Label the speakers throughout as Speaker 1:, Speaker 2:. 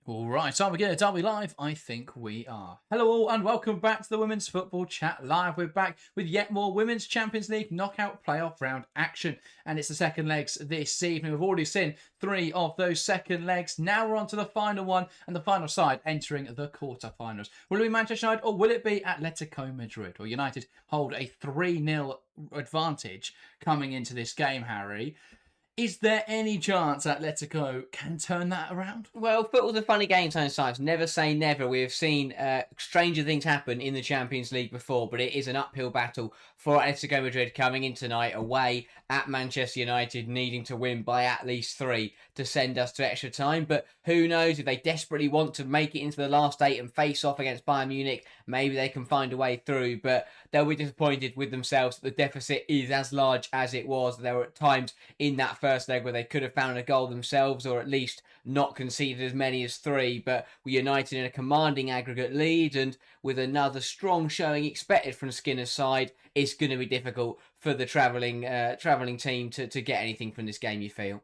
Speaker 1: All right, are we good? Are we live? I think we are. Hello all and welcome back to the Women's Football Chat Live. We're back with yet more Women's Champions League Knockout Play-off Round action. And it's the second legs this evening. We've already seen 3 of those second legs. Now we're on to the final one and the final side entering the quarterfinals. Will it be Manchester United or will it be Atletico Madrid? Or United hold a 3-0 advantage coming into this game, Harry. Is there any chance Atletico can turn that around?
Speaker 2: Well, football's a funny game sometimes. Never say never. We have seen stranger things happen in the Champions League before, but it is an uphill battle for Atletico Madrid coming in tonight away at Manchester United, needing to win by at least 3 to send us to extra time. But who knows, if they desperately want to make it into the last 8 and face off against Bayern Munich, maybe they can find a way through. But they'll be disappointed with themselves that the deficit is as large as it was. There were times in that first leg where they could have found a goal themselves or at least not conceded as many as 3, but were United in a commanding aggregate lead, and with another strong showing expected from Skinner's side, it's going to be difficult for the travelling team to get anything from this game, you feel?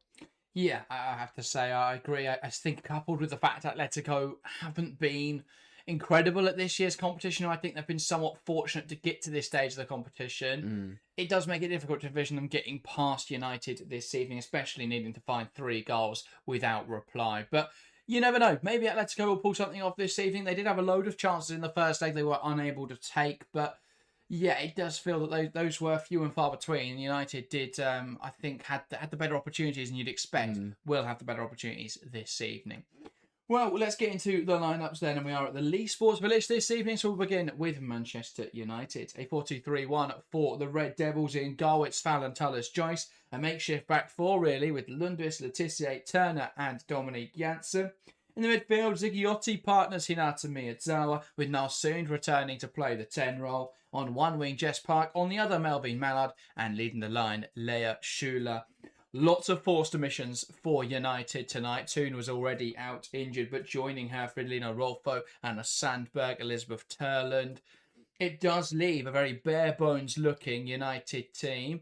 Speaker 1: Yeah, I have to say I agree. I think coupled with the fact Atletico haven't been incredible at this year's competition, I think they've been somewhat fortunate to get to this stage of the competition. It does make it difficult to envision them getting past United this evening, especially needing to find 3 goals without reply. But you never know. Maybe Atletico will pull something off this evening. They did have a load of chances in the first leg they were unable to take, but yeah, it does feel that those were few and far between. United did, I think, had the better opportunities, and you'd expect will have the better opportunities this evening. Well, let's get into the lineups then, and we are at the Lee Sports Village this evening, so we'll begin with Manchester United. A 4-2-3-1 for the Red Devils in goal. It's Fallon, Tullis, Joyce, a makeshift back 4 really, with Lundqvist, Letitia, Turner and Dominique Janssen. In the midfield, Zigiotti partners Hinata Miyazawa, with Nalsund returning to play the 10 role. On one wing, Jess Park, on the other, Melvin Mallard, and leading the line, Leah Schuler. Lots of forced omissions for United tonight. Toon was already out injured, but joining her, Fridolina Rolfo, Anna Sandberg, Elizabeth Turland. It does leave a very bare-bones looking United team.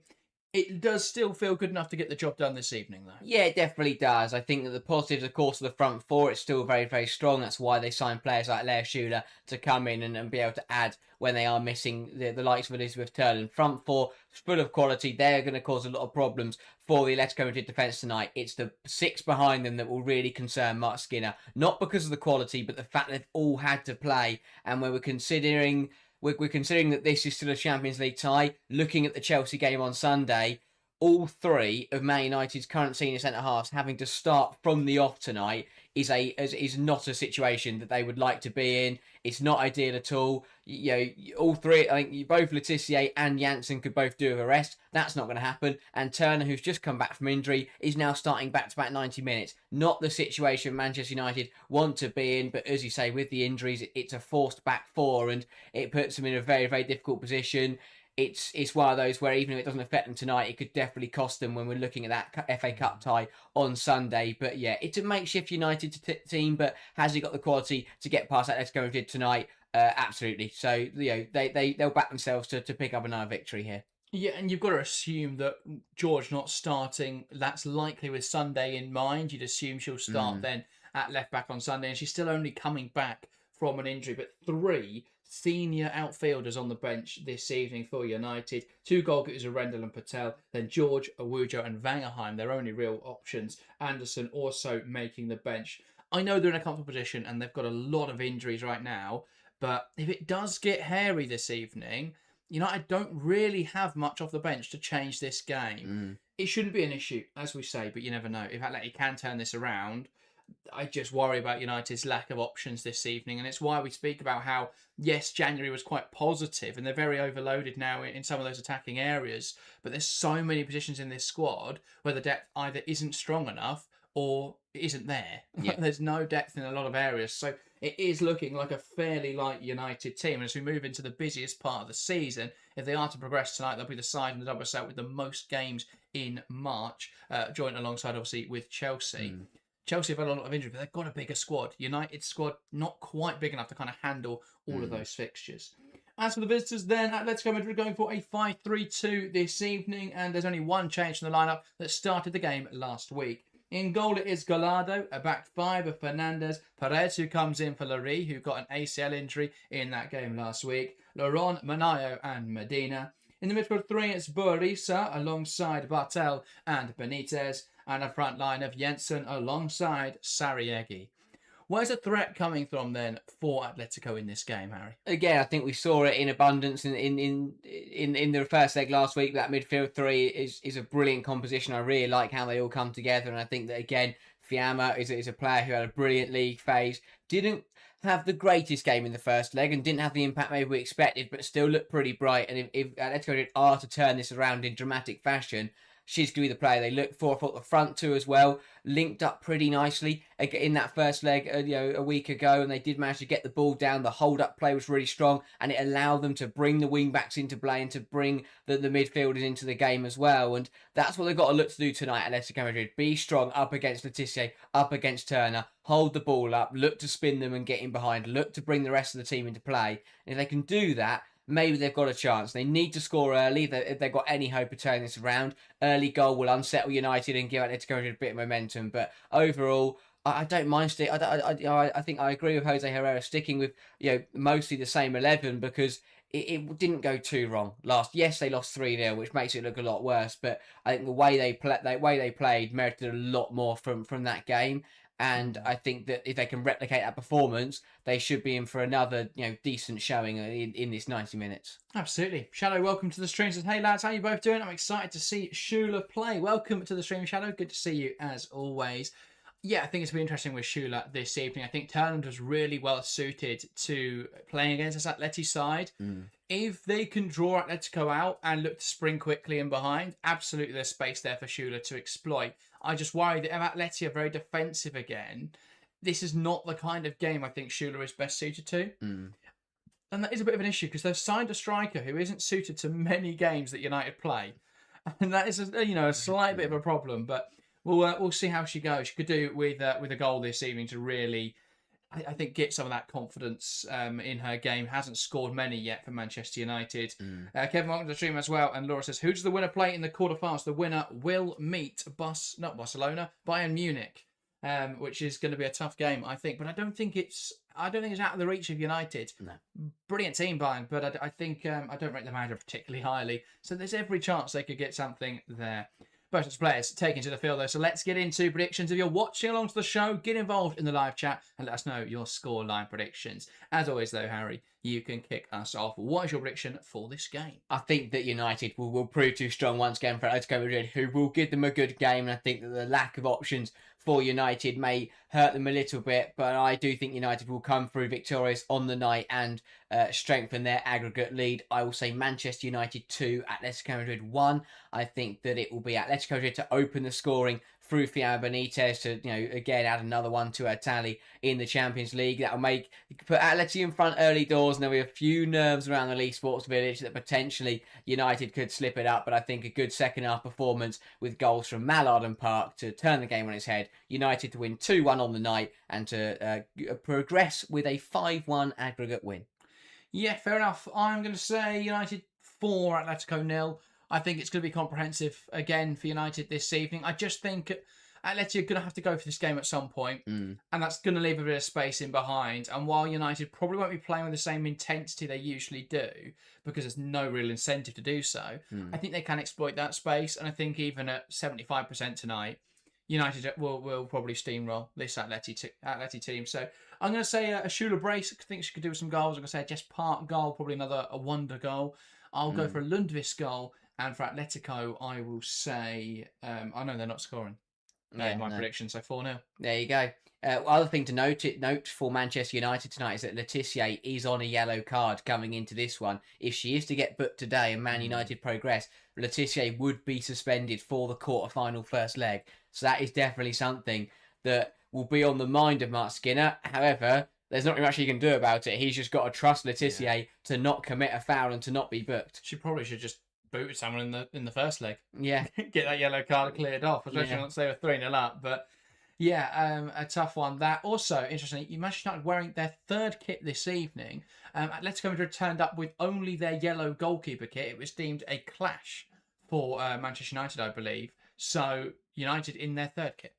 Speaker 1: It does still feel good enough to get the job done this evening, though.
Speaker 2: Yeah, it definitely does. I think that the positives, of course, of the front 4, it's still very, very strong. That's why they signed players like Leah Schuler to come in and be able to add when they are missing the likes of Elizabeth Turland. Front 4, full of quality. They're going to cause a lot of problems for the Atletico Madrid defence tonight. It's the 6 behind them that will really concern Mark Skinner. Not because of the quality, but the fact they've all had to play. And when we're considering that this is still a Champions League tie, looking at the Chelsea game on Sunday, all 3 of Man United's current senior centre-halves having to start from the off tonight is not a situation that they would like to be in. It's not ideal at all. You know, all 3, I think both Letitia and Janssen could both do with a rest. That's not going to happen. And Turner, who's just come back from injury, is now starting back-to-back 90 minutes. Not the situation Manchester United want to be in, but as you say, with the injuries, it's a forced back 4, and it puts them in a very, very difficult position. It's one of those where even if it doesn't affect them tonight, it could definitely cost them when we're looking at that FA Cup tie on Sunday. But yeah, it's a makeshift United team, but has he got the quality to get past Atletico Madrid tonight? Absolutely. So, you know, they'll back themselves to pick up another victory here.
Speaker 1: Yeah, and you've got to assume that George not starting, that's likely with Sunday in mind. You'd assume she'll start then at left back on Sunday, and she's still only coming back from an injury. But 3 senior outfielders on the bench this evening for United. 2 goalkeepers are Rendell and Patel, then George, Awujo and Vangerheim, their only real options. Anderson also making the bench. I know they're in a comfortable position and they've got a lot of injuries right now, but if it does get hairy this evening, United don't really have much off the bench to change this game. It shouldn't be an issue, as we say, but you never know. If Atleti can turn this around, I just worry about United's lack of options this evening, and it's why we speak about how, yes, January was quite positive, and they're very overloaded now in some of those attacking areas, but there's so many positions in this squad where the depth either isn't strong enough or isn't there. Yeah. There's no depth in a lot of areas, so it is looking like a fairly light United team. And as we move into the busiest part of the season, if they are to progress tonight, they'll be the side in the double set with the most games in March, joint alongside, obviously, with Chelsea. Chelsea have had a lot of injury, but they've got a bigger squad. United's squad not quite big enough to kind of handle all of those fixtures. As for the visitors then, Atletico Madrid going for a 5-3-2 this evening, and there's only one change from the lineup that started the game last week. In goal it is Gallardo, a back five of Fernandez, Perez who comes in for Larry, who got an ACL injury in that game last week, Laurent, Manayo and Medina. In the midfield three it's Boarisa alongside Bartel and Benitez, and a front line of Jensen alongside Sariegi. Where's the threat coming from then for Atletico in this game, Harry?
Speaker 2: Again, I think we saw it in abundance in the first leg last week. That midfield three is a brilliant composition. I really like how they all come together, and I think that again, Fiamma is a player who had a brilliant league phase. Didn't have the greatest game in the first leg and didn't have the impact maybe we expected, but still looked pretty bright. And if Atletico Madrid are to turn this around in dramatic fashion, she's going to be the player they look for. I thought the front two as well linked up pretty nicely in that first leg a week ago, and they did manage to get the ball down. The hold-up play was really strong, and it allowed them to bring the wing-backs into play and to bring the midfielders into the game as well. And that's what they've got to look to do tonight, Atletico Madrid. Be strong up against Letitia, up against Turner, hold the ball up, look to spin them and get in behind, look to bring the rest of the team into play. And if they can do that, maybe they've got a chance. They need to score early if they've got any hope of turning this around. Early goal will unsettle United and give Atletico Madrid a bit of momentum. But overall, I don't mind sticking. I think I agree with Jose Herrera sticking with mostly the same 11 because it didn't go too wrong last. Yes, they lost 3-0, which makes it look a lot worse. But I think the way they played merited a lot more from that game. And I think that if they can replicate that performance, they should be in for another, decent showing in this 90 minutes.
Speaker 1: Absolutely. Shadow, welcome to the stream. Says, hey lads, how you both doing? I'm excited to see Shula play. Welcome to the stream, Shadow. Good to see you as always. Yeah, I think it's been interesting with Shula this evening. I think Turnham was really well suited to playing against this Atleti side. If they can draw Atletico out and look to spring quickly in behind, absolutely there's space there for Shula to exploit. I just worry that if Atleti are very defensive again, this is not the kind of game I think Shula is best suited to. And that is a bit of an issue because they've signed a striker who isn't suited to many games that United play. And that is a slight bit of a problem, but we'll see how she goes. She could do with a goal this evening to really, I think, get some of that confidence in her game. Hasn't scored many yet for Manchester United. Kevin, welcome to the stream as well. And Laura says, who does the winner play in the quarterfinals? The winner will meet not Barcelona, Bayern Munich, which is going to be a tough game, I think. But I don't think it's out of the reach of United.
Speaker 2: No.
Speaker 1: Brilliant team, Bayern, but I think I don't rate the manager particularly highly. So there's every chance they could get something there. Both players taken to the field though, so let's get into predictions. If you're watching along to the show, get involved in the live chat and let us know your scoreline predictions. As always though, Harry, you can kick us off. What is your prediction for this game?
Speaker 2: I think that United will prove too strong once again for Atletico Madrid, who will give them a good game, and I think that the lack of options for United may hurt them a little bit, but I do think United will come through victorious on the night and strengthen their aggregate lead. I will say Manchester United 2, Atletico Madrid 1. I think that it will be Atletico Madrid to open the scoring through Fiamma Benitez to, again, add another one to her tally in the Champions League. That'll put Atleti in front early doors, and there'll be a few nerves around the League Sports Village that potentially United could slip it up. But I think a good second half performance with goals from Mallard and Park to turn the game on its head. United to win 2-1 on the night and to progress with a 5-1 aggregate win. Yeah, fair enough. I'm going to say United 4, Atletico 0. I think it's going to be comprehensive again for United this evening. I just think Atleti are going to have to go for this game at some point, and that's going to leave a bit of space in behind. And while United probably won't be playing with the same intensity they usually do, because there's no real incentive to do so, I think they can exploit that space. And I think even at 75% tonight, United will probably steamroll this Atleti team. So I'm going to say a Shula brace. I think she could do with some goals. I'm going to say a Jess Park goal, probably a wonder goal. I'll go for a Lundqvist goal. And for Atletico, I will say, I know they're not scoring. My prediction, so 4-0. There you go. Other thing to note for Manchester United tonight is that Letitia is on a yellow card coming into this one. If she is to get booked today and Man United progress, Letitia would be suspended for the quarter-final first leg. So that is definitely something that will be on the mind of Mark Skinner. However, there's not much he can do about it. He's just got to trust Letitia to not commit a foul and to not be booked.
Speaker 1: She probably should just booted someone in the first leg.
Speaker 2: Yeah.
Speaker 1: Get that yellow card cleared off, especially once they were 3-0 up. But yeah, a tough one. That also, interesting, Manchester United wearing their third kit this evening. Atletico Madrid turned up with only their yellow goalkeeper kit. It was deemed a clash for Manchester United, I believe. So United in their third kit.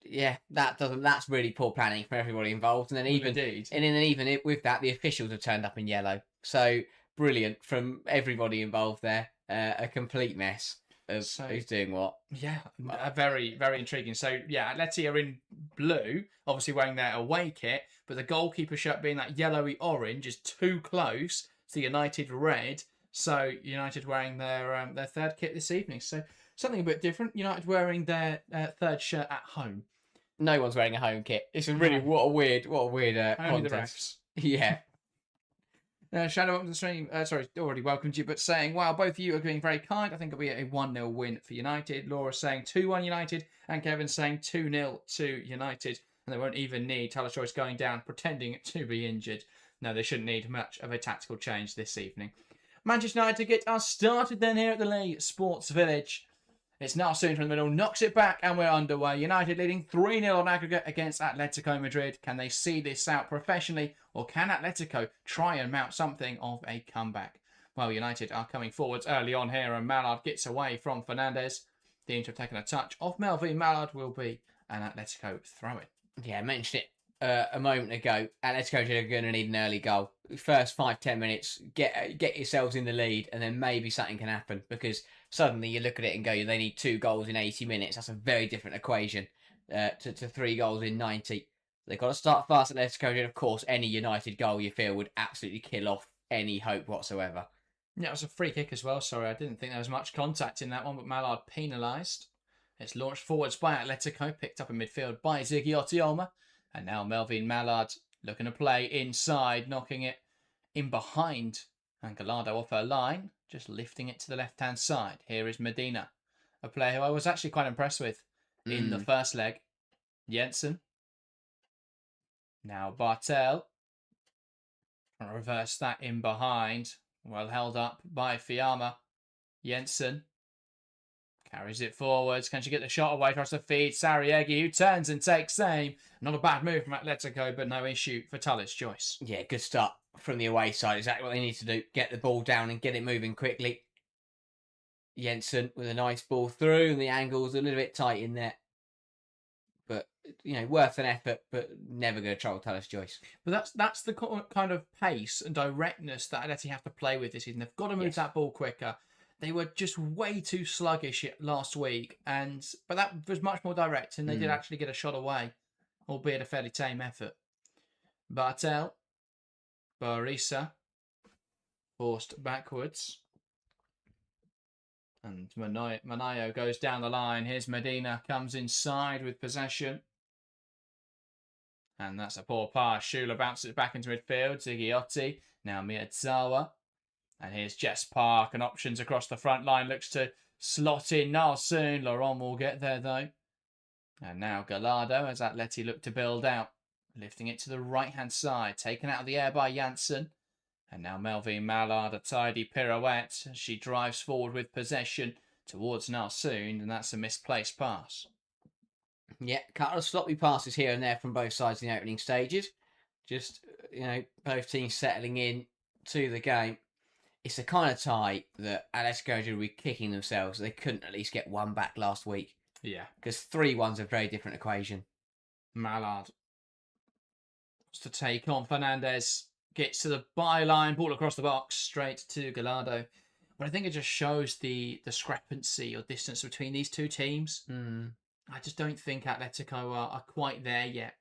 Speaker 2: Yeah, that's really poor planning for everybody involved. And then
Speaker 1: Indeed.
Speaker 2: with that, the officials have turned up in yellow. So brilliant from everybody involved there. A complete mess of who's doing what.
Speaker 1: Yeah, very, very intriguing. So, yeah, Atleti are in blue, obviously wearing their away kit, but the goalkeeper shirt being that yellowy orange is too close to United red. So, United wearing their third kit this evening. So, something a bit different. United wearing their third shirt at home.
Speaker 2: No one's wearing a home kit. It's what a weird
Speaker 1: Only
Speaker 2: contest.
Speaker 1: the refs.
Speaker 2: Yeah.
Speaker 1: Shadow up to the stream. Sorry, already welcomed you, but saying, wow, both of you are being very kind. I think it'll be a 1-0 win for United. Laura saying 2-1 United, and Kevin saying 2-0 to United. And they won't even need Taylor Joyce going down, pretending to be injured. No, they shouldn't need much of a tactical change this evening. Manchester United to get us started then here at the Leigh Sports Village. It's now soon from the middle, knocks it back, and we're underway. United leading 3-0 on aggregate against Atletico Madrid. Can they see this out professionally, or can Atletico try and mount something of a comeback? Well, United are coming forwards early on here, and Mallard gets away from Fernandes. The Inter have taken a touch off Melvin. Mallard will be an Atletico throw-in.
Speaker 2: Yeah, I mentioned it a moment ago. Atletico are going to need an early goal. First 5-10 minutes, get yourselves in the lead, and then maybe something can happen, because suddenly you look at it and go, they need 2 goals in 80 minutes. That's a very different equation to 3 goals in 90. They've got to start fast at Atletico, and of course, any United goal you feel would absolutely kill off any hope whatsoever.
Speaker 1: Yeah, it was a free kick as well. Sorry, I didn't think there was much contact in that one, but Mallard penalised. It's launched forwards by Atletico, picked up in midfield by Ziggy Otioma. And now Melvin Mallard looking to play inside, knocking it in behind. And Gallardo off her line, just lifting it to the left-hand side. Here is Medina, a player who I was actually quite impressed with in the first leg. Jensen. Now Bartel. Reverse that in behind. Well held up by Fiamma. Jensen. Carries it forwards. Can she get the shot away? Tries to feed Sariegi, who turns and takes aim. Not a bad move from Atletico, but no issue for Taylor's Joyce.
Speaker 2: Yeah, good start from the away side. Exactly what they need to do. Get the ball down and get it moving quickly. Jensen with a nice ball through, and the angle's a little bit tight in there. But, worth an effort, but never going to trouble Taylor's Joyce.
Speaker 1: But that's the kind of pace and directness that Atleti have to play with this season. They've got to move that ball quicker. They were just way too sluggish last week, but that was much more direct, and they did actually get a shot away, albeit a fairly tame effort. Bartel, Barisa, forced backwards, and Manayo goes down the line. Here's Medina, comes inside with possession, and that's a poor pass. Shula bounces it back into midfield. Zigiotti, now Miyazawa. And here's Jess Park, and options across the front line. Looks to slot in now soon. Laurent will get there, though. And now Gallardo, as Atleti look to build out. Lifting it to the right-hand side. Taken out of the air by Janssen. And now Melvin Mallard, a tidy pirouette. She drives forward with possession towards Nalsoon, and that's a misplaced pass.
Speaker 2: Yeah, a couple of sloppy passes here and there from both sides in the opening stages. Just, both teams settling in to the game. It's the kind of tie that Atletico will be kicking themselves. They couldn't at least get one back last week.
Speaker 1: Yeah.
Speaker 2: Because 3-1's a very different equation.
Speaker 1: Mallard wants to take on Fernandes. Gets to the byline, ball across the box, straight to Gallardo. But I think it just shows the discrepancy or distance between these two teams. I just don't think Atletico are quite there yet.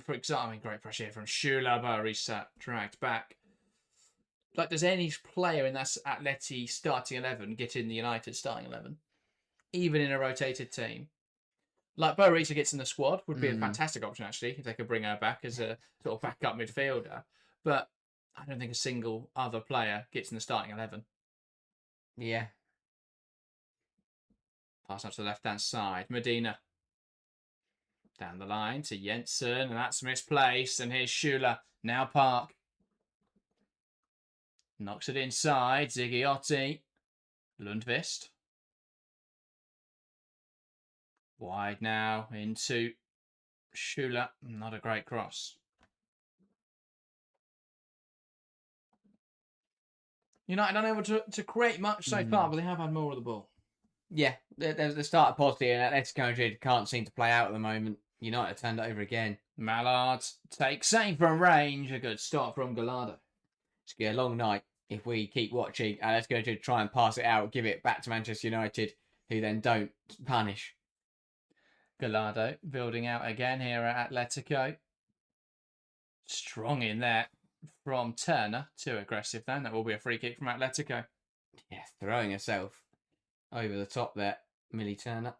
Speaker 1: For example, great pressure here from Shula, Barisa dragged back. Does any player in that Atleti starting 11 get in the United starting 11? Even in a rotated team? Barisa gets in the squad would be a fantastic option, actually, if they could bring her back as a sort of backup midfielder. But I don't think a single other player gets in the starting 11.
Speaker 2: Yeah.
Speaker 1: Pass up to the left-hand side. Medina. Down the line to Jensen, and that's misplaced. And here's Shula. Now Park. Knocks it inside. Zigiotti. Lundqvist. Wide now into Shula. Not a great cross. United unable to create much so far, but they have had more of the ball.
Speaker 2: Yeah, there's the start positive, and Atletico Madrid can't seem to play out at the moment. United turned it over again.
Speaker 1: Mallard takes aim from range. A good start from Gallardo.
Speaker 2: It's going to be a long night if we keep watching. Atletico Madrid try and pass it out, give it back to Manchester United, who then don't punish.
Speaker 1: Gallardo building out again here at Atletico. Strong in there from Turner. Too aggressive then. That will be a free kick from Atletico.
Speaker 2: Yeah, throwing herself over the top there, Millie Turner.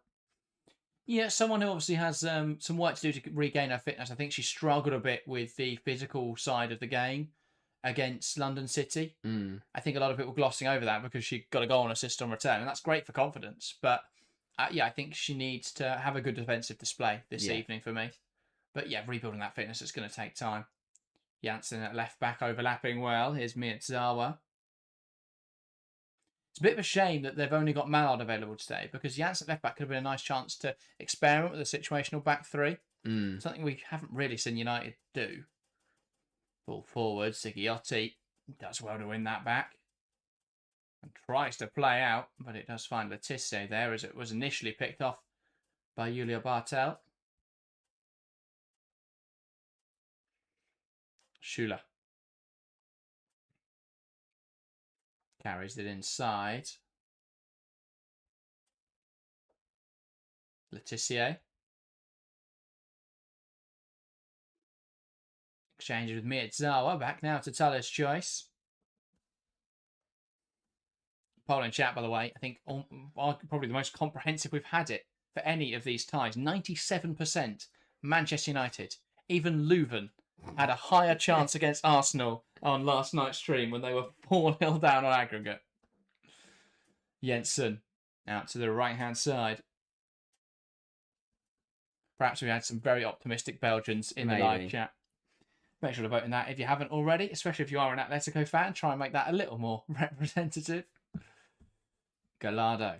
Speaker 1: Yeah, someone who obviously has some work to do to regain her fitness. I think she struggled a bit with the physical side of the game against London City. I think a lot of people glossing over that because she got a goal and assist on return, and that's great for confidence. But I think she needs to have a good defensive display this evening for me. But yeah, rebuilding that fitness is going to take time. Janssen at left back overlapping well. Here's Miyazawa. It's a bit of a shame that they've only got Mallard available today because Janssen at left back could have been a nice chance to experiment with a situational back three. Something we haven't really seen United do. Ball forward, Zigiotti does well to win that back. And tries to play out, but it does find Letizia there as it was initially picked off by Julia Bartel. Schuler. Carries it inside. Letizia. Exchanges with Miyazawa. Back now to Tuller's choice. Poll in chat, by the way, I think probably the most comprehensive we've had it for any of these ties. 97% Manchester United. Even Leuven had a higher chance against Arsenal on last night's stream when they were 4-0 down on aggregate. Jensen out to the right-hand side. Perhaps we had some very optimistic Belgians in the live chat. Make sure to vote in that if you haven't already, especially if you are an Atletico fan. Try and make that a little more representative. Gallardo.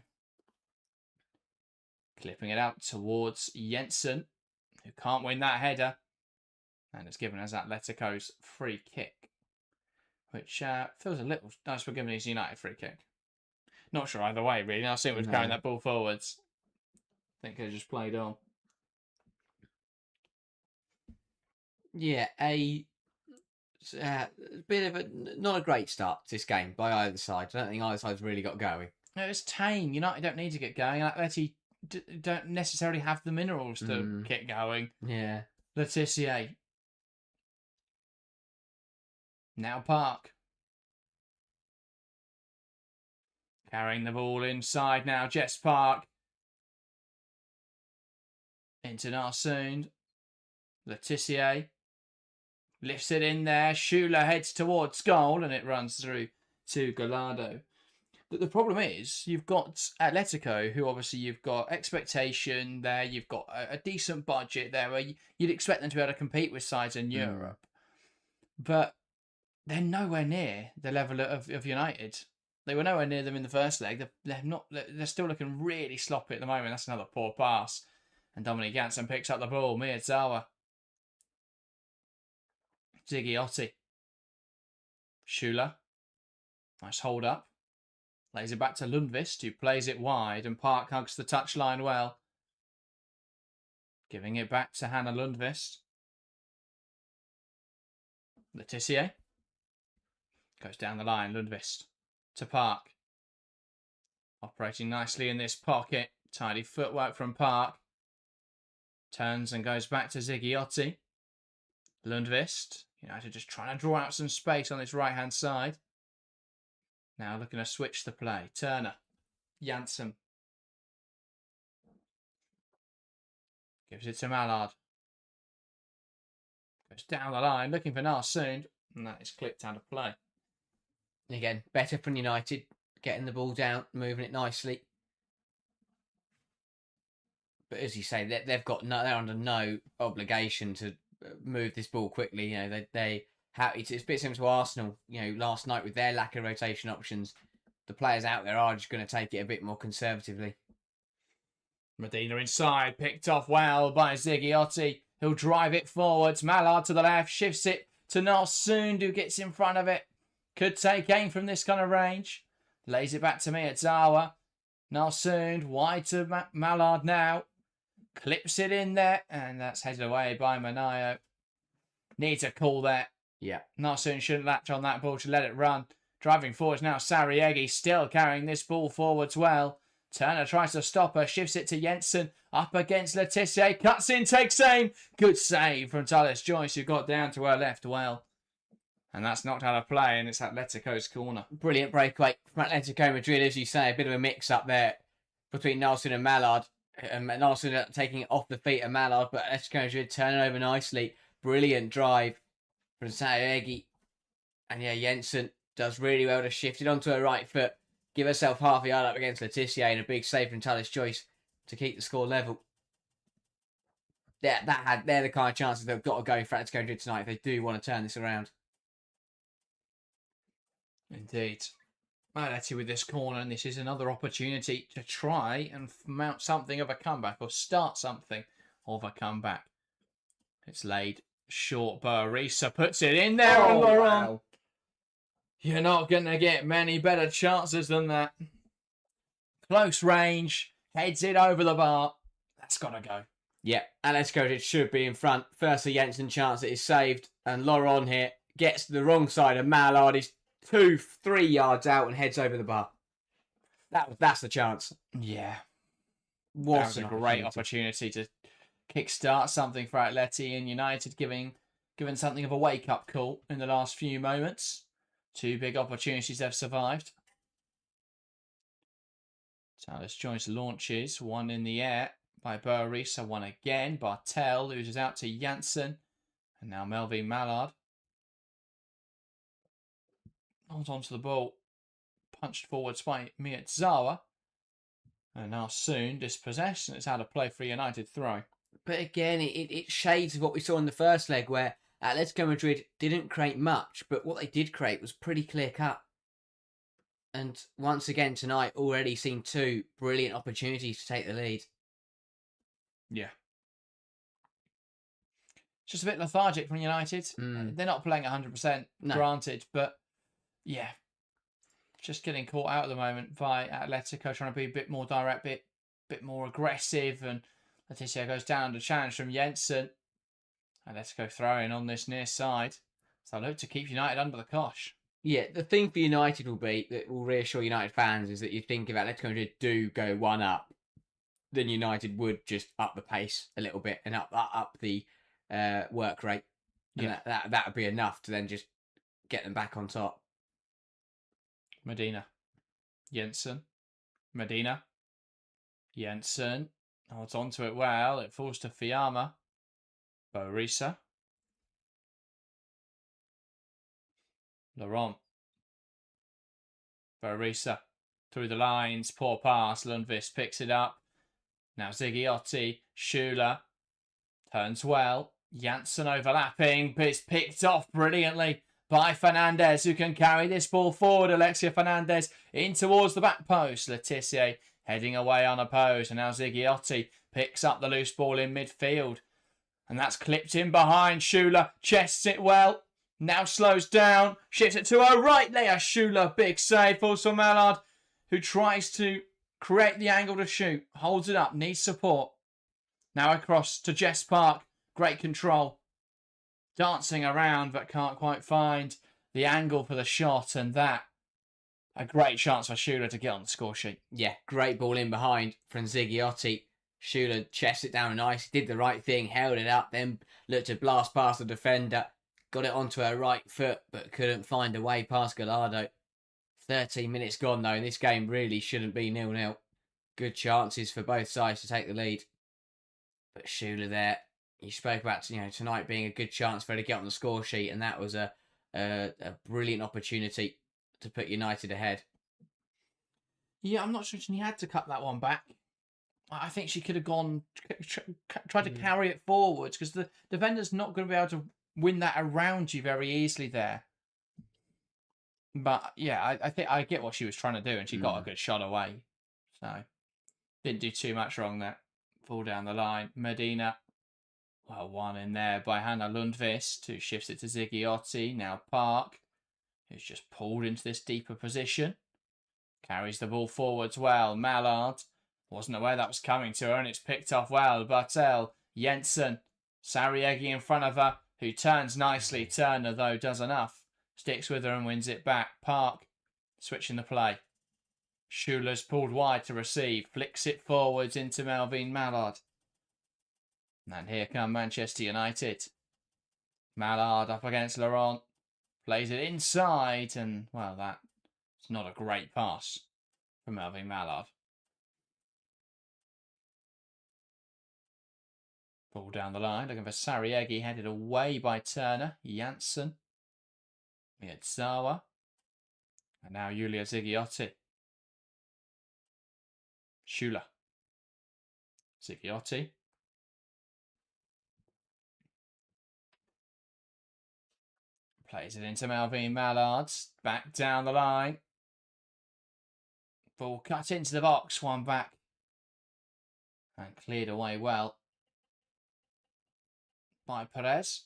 Speaker 1: Clipping it out towards Jensen, who can't win that header. And it's given us Atletico's free kick, which feels a little nice for giving his United free kick. Not sure either way, really. I see it was carrying that ball forwards. I think it just played on.
Speaker 2: Yeah, a bit of a not a great start to this game by either side. I don't think either side's really got going.
Speaker 1: No, it's tame. United don't need to get going. Atleti don't necessarily have the minerals to get going.
Speaker 2: Yeah.
Speaker 1: Letizia. Now Park. Carrying the ball inside now. Jess Park. Into Narsund. Letizia. Lifts it in there. Schuler heads towards goal and it runs through to Gallardo. But the problem is you've got Atletico, who obviously you've got expectation there. You've got a decent budget there where you'd expect them to be able to compete with sides in Europe. But they're nowhere near the level of United. They were nowhere near them in the first leg. They're still looking really sloppy at the moment. That's another poor pass. And Dominic Janssen picks up the ball. Miyazawa. Zigiotti. Schuler. Nice hold up. Lays it back to Lundqvist, who plays it wide, and Park hugs the touchline well. Giving it back to Hannah Lundqvist. Letizia. Goes down the line, Lundqvist. To Park. Operating nicely in this pocket. Tidy footwork from Park. Turns and goes back to Zigiotti. Lundqvist. United just trying to draw out some space on this right-hand side. Now looking to switch the play. Turner. Janssen. Gives it to Mallard. Goes down the line, looking for Narsund. And that is clipped out of play.
Speaker 2: Again, better from United. Getting the ball down, moving it nicely. But as you say, they're under no obligation to move this ball quickly. You know, it's a bit similar to Arsenal. You know, last night with their lack of rotation options, the players out there are just going to take it a bit more conservatively.
Speaker 1: Medina inside, picked off well by Zigiotti. He'll drive it forwards. Mallard to the left, shifts it to Narsund, who gets in front of it. Could take aim from this kind of range. Lays it back to Miyazawa. Nalsund wide to Mallard now. Clips it in there, and that's headed away by Manayo. Needs a call there.
Speaker 2: Yeah.
Speaker 1: Nalsund shouldn't latch on that ball to let it run. Driving forwards now, Sariegi still carrying this ball forwards well. Turner tries to stop her, shifts it to Jensen. Up against Letitia, cuts in, takes aim. Good save from Talis Joyce, who got down to her left well. And that's knocked out of play, and it's Atletico's corner.
Speaker 2: Brilliant breakaway from Atletico Madrid, as you say. A bit of a mix-up there between Nelson and Mallard. Nelson taking it off the feet of Mallard, but Atletico Madrid turning over nicely. Brilliant drive from Sariegi. And yeah, Jensen does really well to shift it onto her right foot. Give herself half a yard up against Letitia, and a big save from Talis Joyce to keep the score level. They're the kind of chances they've got to go for Atletico Madrid tonight if they do want to turn this around.
Speaker 1: Indeed. Atleti with this corner, and this is another opportunity to try and mount something of a comeback, or start something of a comeback. It's laid short. Barisa puts it in there.
Speaker 2: Oh, wow.
Speaker 1: You're not going to get many better chances than that. Close range. Heads it over the bar. That's got to go.
Speaker 2: Yeah, Atletico Madrid should be in front. First, the Jensen chance that is saved. And Laurent here gets to the wrong side of Mallard. He's 2-3 yards out and heads over the bar. That's the chance.
Speaker 1: Yeah.
Speaker 2: What
Speaker 1: that was a great opportunity to kickstart something for Atleti and United, given something of a wake-up call in the last few moments. 2 big opportunities they've survived. Talis Joyce launches, one in the air by Barisa, one again. Bartel loses out to Janssen. And now Melvin Mallard. Holds onto the ball. Punched forwards by Miyazawa. And now soon dispossessed, and it's out of play for a United throw.
Speaker 2: But again, it shades of what we saw in the first leg, where Atletico Madrid didn't create much, but what they did create was pretty clear-cut. And once again tonight, already seen 2 brilliant opportunities to take the lead.
Speaker 1: Yeah. Just a bit lethargic from United. They're not playing 100%, granted, but yeah. Just getting caught out at the moment by Atletico, trying to be a bit more direct, bit more aggressive, and Letitia goes down to challenge from Jensen. Atletico throwing on this near side. So I look to keep United under the cosh.
Speaker 2: Yeah, the thing for United will be, that will reassure United fans, is that you think if Atletico Madrid do go 1 up, then United would just up the pace a little bit and up the work rate. And
Speaker 1: yeah,
Speaker 2: that would be enough to then just get them back on top.
Speaker 1: Medina. Jensen. Medina. Jensen. Holds onto it well. It falls to Fiamma. Barisa. Laurent. Barisa. Through the lines. Poor pass. Lundqvist picks it up. Now Ziggiotti. Schuler. Turns well. Janssen overlapping. But it's picked off brilliantly by Fernandez, who can carry this ball forward. Alexia Fernandez in towards the back post. Letitia heading away unopposed. And now Ziggiotti picks up the loose ball in midfield. And that's clipped in behind. Schuler chests it well. Now slows down. Shifts it to her right. Leah Schuler. Big save. Falls for Mallard, who tries to create the angle to shoot. Holds it up. Needs support. Now across to Jess Park. Great control. Dancing around, but can't quite find the angle for the shot. And that, a great chance for Schuler to get on the score sheet.
Speaker 2: Yeah, great ball in behind from Ziggiotti. Schuler chests it down nice, did the right thing, held it up, then looked to blast past the defender. Got it onto her right foot, but couldn't find a way past Gallardo. 13 minutes gone, though, and this game really shouldn't be 0-0. Good chances for both sides to take the lead. But Schuler there, you spoke about tonight being a good chance for her to get on the score sheet, and that was a brilliant opportunity to put United ahead.
Speaker 1: Yeah, I'm not sure she had to cut that one back. I think she could have tried to carry it forwards, because the defender's not going to be able to win that around you very easily there. But yeah, I think I get what she was trying to do, and she got a good shot away. So didn't do too much wrong there. Fall down the line. Medina. Well, one in there by Hannah Lundqvist, who shifts it to Ziggiotti. Now Park, who's just pulled into this deeper position. Carries the ball forwards well. Mallard wasn't aware that was coming to her, and it's picked off well. Bartel, Jensen, Sariegi in front of her, who turns nicely. Turner, though, does enough. Sticks with her and wins it back. Park, switching the play. Schuler's pulled wide to receive. Flicks it forwards into Melvin Mallard. And here come Manchester United. Mallard up against Laurent. Plays it inside, and, well, that's not a great pass from Melvin Mallard. Ball down the line, looking for Sariegi, headed away by Turner. Janssen. Miyazawa. And now Yulia Ziggiotti. Schuler. Ziggiotti. Plays it into Melvin Mallard. Back down the line. Ball cut into the box. One back. And cleared away well by Perez.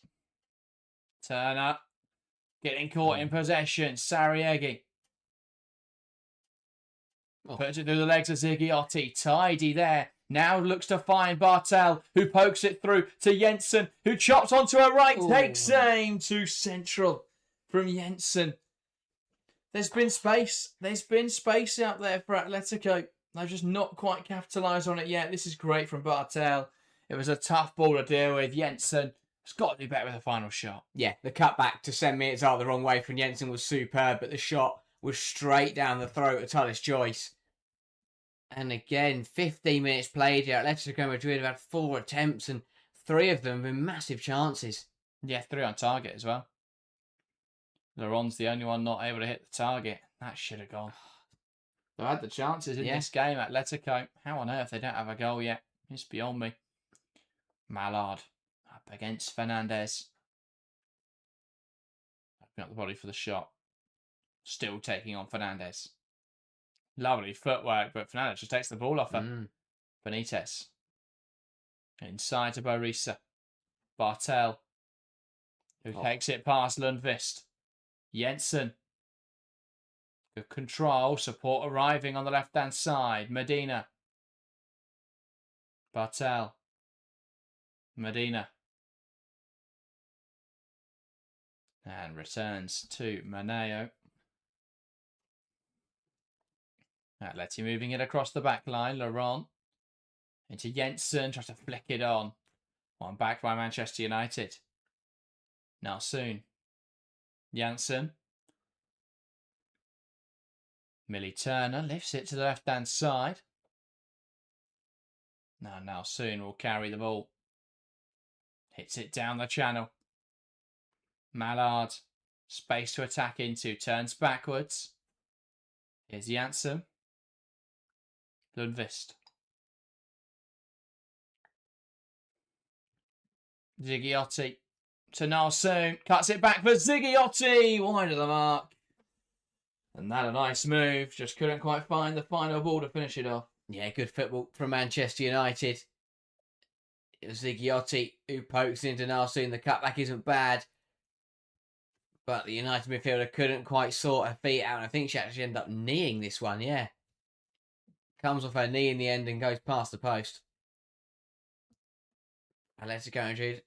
Speaker 1: Turner. Getting caught in possession. Sariegi. Puts it through the legs of Ziggiotti. Tidy there. Now looks to find Bartel, who pokes it through to Jensen, who chops onto her right. Takes aim to central from Jensen. There's been space. There's been space out there for Atletico. They've just not quite capitalised on it yet. This is great from Bartel. It was a tough ball to deal with. Jensen has got to do better with the final shot.
Speaker 2: Yeah, the cutback to send minutes out the wrong way from Jensen was superb, but the shot was straight down the throat of Tullis Joyce. And again, 15 minutes played here. Atletico Madrid have had 4 attempts and 3 of them have been massive chances.
Speaker 1: Yeah, 3 on target as well. Laurent's the only one not able to hit the target. That should have gone. They've had the chances in this game, Atletico. How on earth they don't have a goal yet? It's beyond me. Mallard up against Fernandez. Opening up the body for the shot. Still taking on Fernandez. Lovely footwork, but Fernandez just takes the ball off her. Benitez. Inside to Borisa. Bartel. Who takes it past Lundqvist. Jensen. Good control. Support arriving on the left-hand side. Medina. Bartel. Medina. And returns to Maneo. Atleti moving it across the back line. Laurent into Jensen. Tries to flick it on. One back by Manchester United. Now soon. Janssen. Millie Turner lifts it to the left-hand side. Now soon will carry the ball. Hits it down the channel. Mallard. Space to attack into. Turns backwards. Here's Janssen. Lundqvist. Ziggiotti to Nalsoon. Cuts it back for Ziggiotti. Wide of the mark. And that a nice move. Just couldn't quite find the final ball to finish it off.
Speaker 2: Yeah, good football from Manchester United. It was Ziggiotti who pokes into Nalsoon. The cutback isn't bad. But the United midfielder couldn't quite sort her feet out. And I think she actually ended up kneeing this one, yeah. Comes off her knee in the end and goes past the post. Atletico Madrid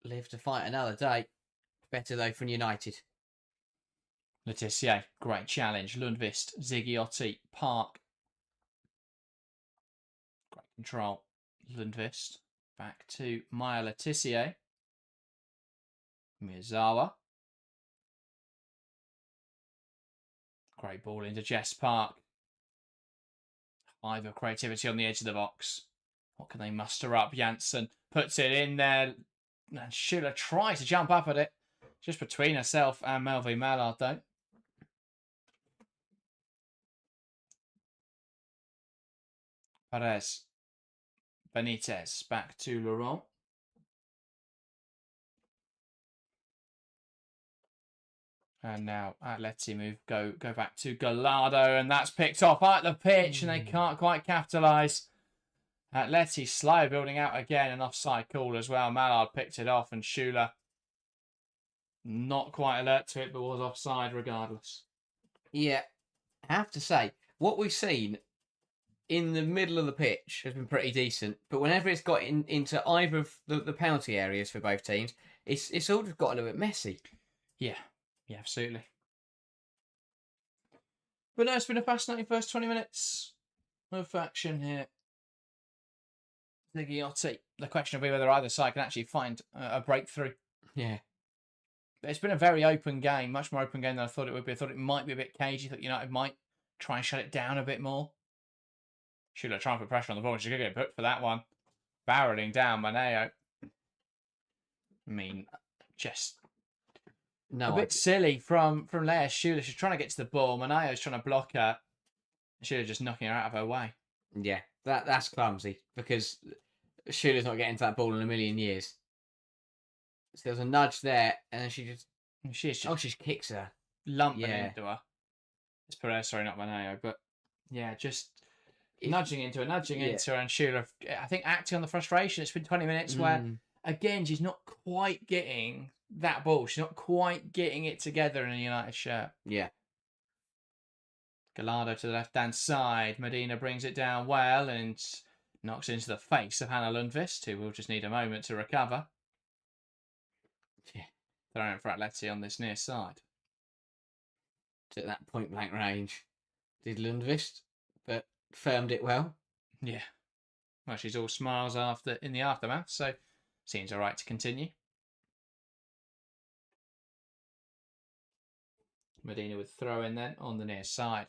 Speaker 2: live to fight another day. Better though from United.
Speaker 1: Letitia, great challenge. Lundqvist, Ziggiotti, Park. Great control. Lundqvist. Back to Maya Letitia. Miyazawa. Great ball into Jess Park. Hive of creativity on the edge of the box. What can they muster up? Janssen puts it in there. And Schuler tries to jump up at it. Just between herself and Melvin Mallard, though. Perez. Benitez. Back to Laurent. And now Atleti go back to Gallardo, and that's picked off at the pitch, and they can't quite capitalise. Atleti slow building out again, an offside call as well. Mallard picked it off, and Schuler not quite alert to it, but was offside regardless.
Speaker 2: Yeah, I have to say, what we've seen in the middle of the pitch has been pretty decent, but whenever it's got into either of the penalty areas for both teams, it's all just got a little bit messy.
Speaker 1: Yeah, absolutely. But no, it's been a fascinating first 20 minutes of action here. The question will be whether either side can actually find a breakthrough.
Speaker 2: Yeah.
Speaker 1: It's been a very open game, much more open game than I thought it would be. I thought it might be a bit cagey. I thought United might try and shut it down a bit more. Should have tried to put pressure on the ball. She's going to get put for that one. Barreling down Maneo. I mean, just a bit silly from Leia Shula. She's trying to get to the ball. Maneo's trying to block her. Shula just knocking her out of her way.
Speaker 2: Yeah, that's clumsy because Shula's not getting to that ball in a million years. So there was a nudge there, and then she kicks her.
Speaker 1: Lumping into her. It's Perez, sorry, not Maneo, but yeah, just nudging into her, and Shula, I think, acting on the frustration. It's been 20 minutes where, again, she's not quite getting that ball. She's not quite getting it together in a United shirt.
Speaker 2: Yeah.
Speaker 1: Gallardo to the left-hand side. Medina brings it down well and knocks into the face of Hannah Lundqvist, who will just need a moment to recover.
Speaker 2: Yeah.
Speaker 1: Throwing for Atleti on this near side.
Speaker 2: At that point-blank range, did Lundqvist, but firmed it well.
Speaker 1: Yeah. Well, she's all smiles in the aftermath, so seems all right to continue. Medina would throw in then on the near side.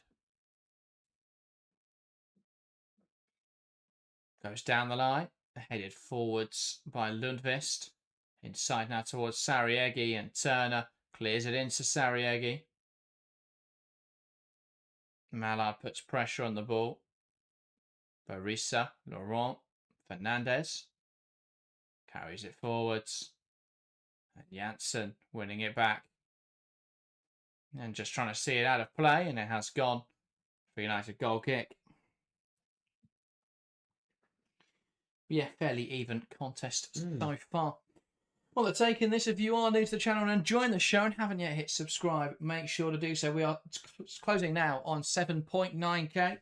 Speaker 1: Goes down the line, headed forwards by Lundqvist. Inside now towards Sariegi, and Turner clears it into Sariegi. Mallard puts pressure on the ball. Barisa, Laurent, Fernandez carries it forwards. And Janssen winning it back. And just trying to see it out of play, and it has gone for United goal kick. Yeah, fairly even contest so far. Well, they're taking this. If you are new to the channel and enjoying the show and haven't yet hit subscribe, make sure to do so. We are closing now on 7.9k.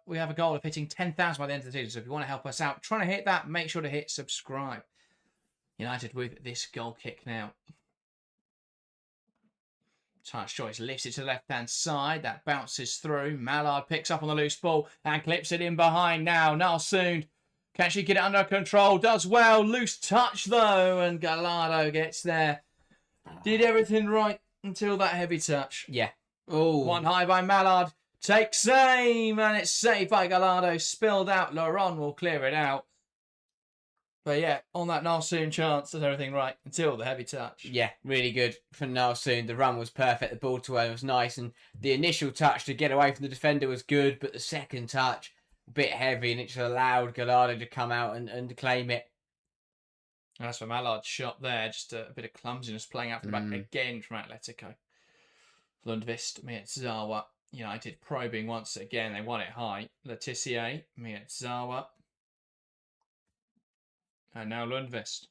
Speaker 1: We have a goal of hitting 10,000 by the end of the season. So if you want to help us out trying to hit that, make sure to hit subscribe. United with this goal kick now. Tyler's choice lifts it to the left-hand side. That bounces through. Mallard picks up on the loose ball and clips it in behind now. Nalsoon, can she get it under control? Does well. Loose touch, though, and Gallardo gets there. Did everything right until that heavy touch.
Speaker 2: Yeah. Oh.
Speaker 1: One high by Mallard. Takes aim, and it's saved by Gallardo. Spilled out. Laurent will clear it out. But yeah, on that Nalsoon chance, does everything right until the heavy touch.
Speaker 2: Yeah, really good for Nalsoon. The run was perfect. The ball to her was nice. And the initial touch to get away from the defender was good. But the second touch, a bit heavy. And it just allowed Gallardo to come out and claim it.
Speaker 1: And that's for Mallard's shot there. Just a bit of clumsiness playing out from the back again from Atletico. Lundqvist, Miyazawa. United probing once again. They won it high. Letitia, Miyazawa. And now Lundqvist.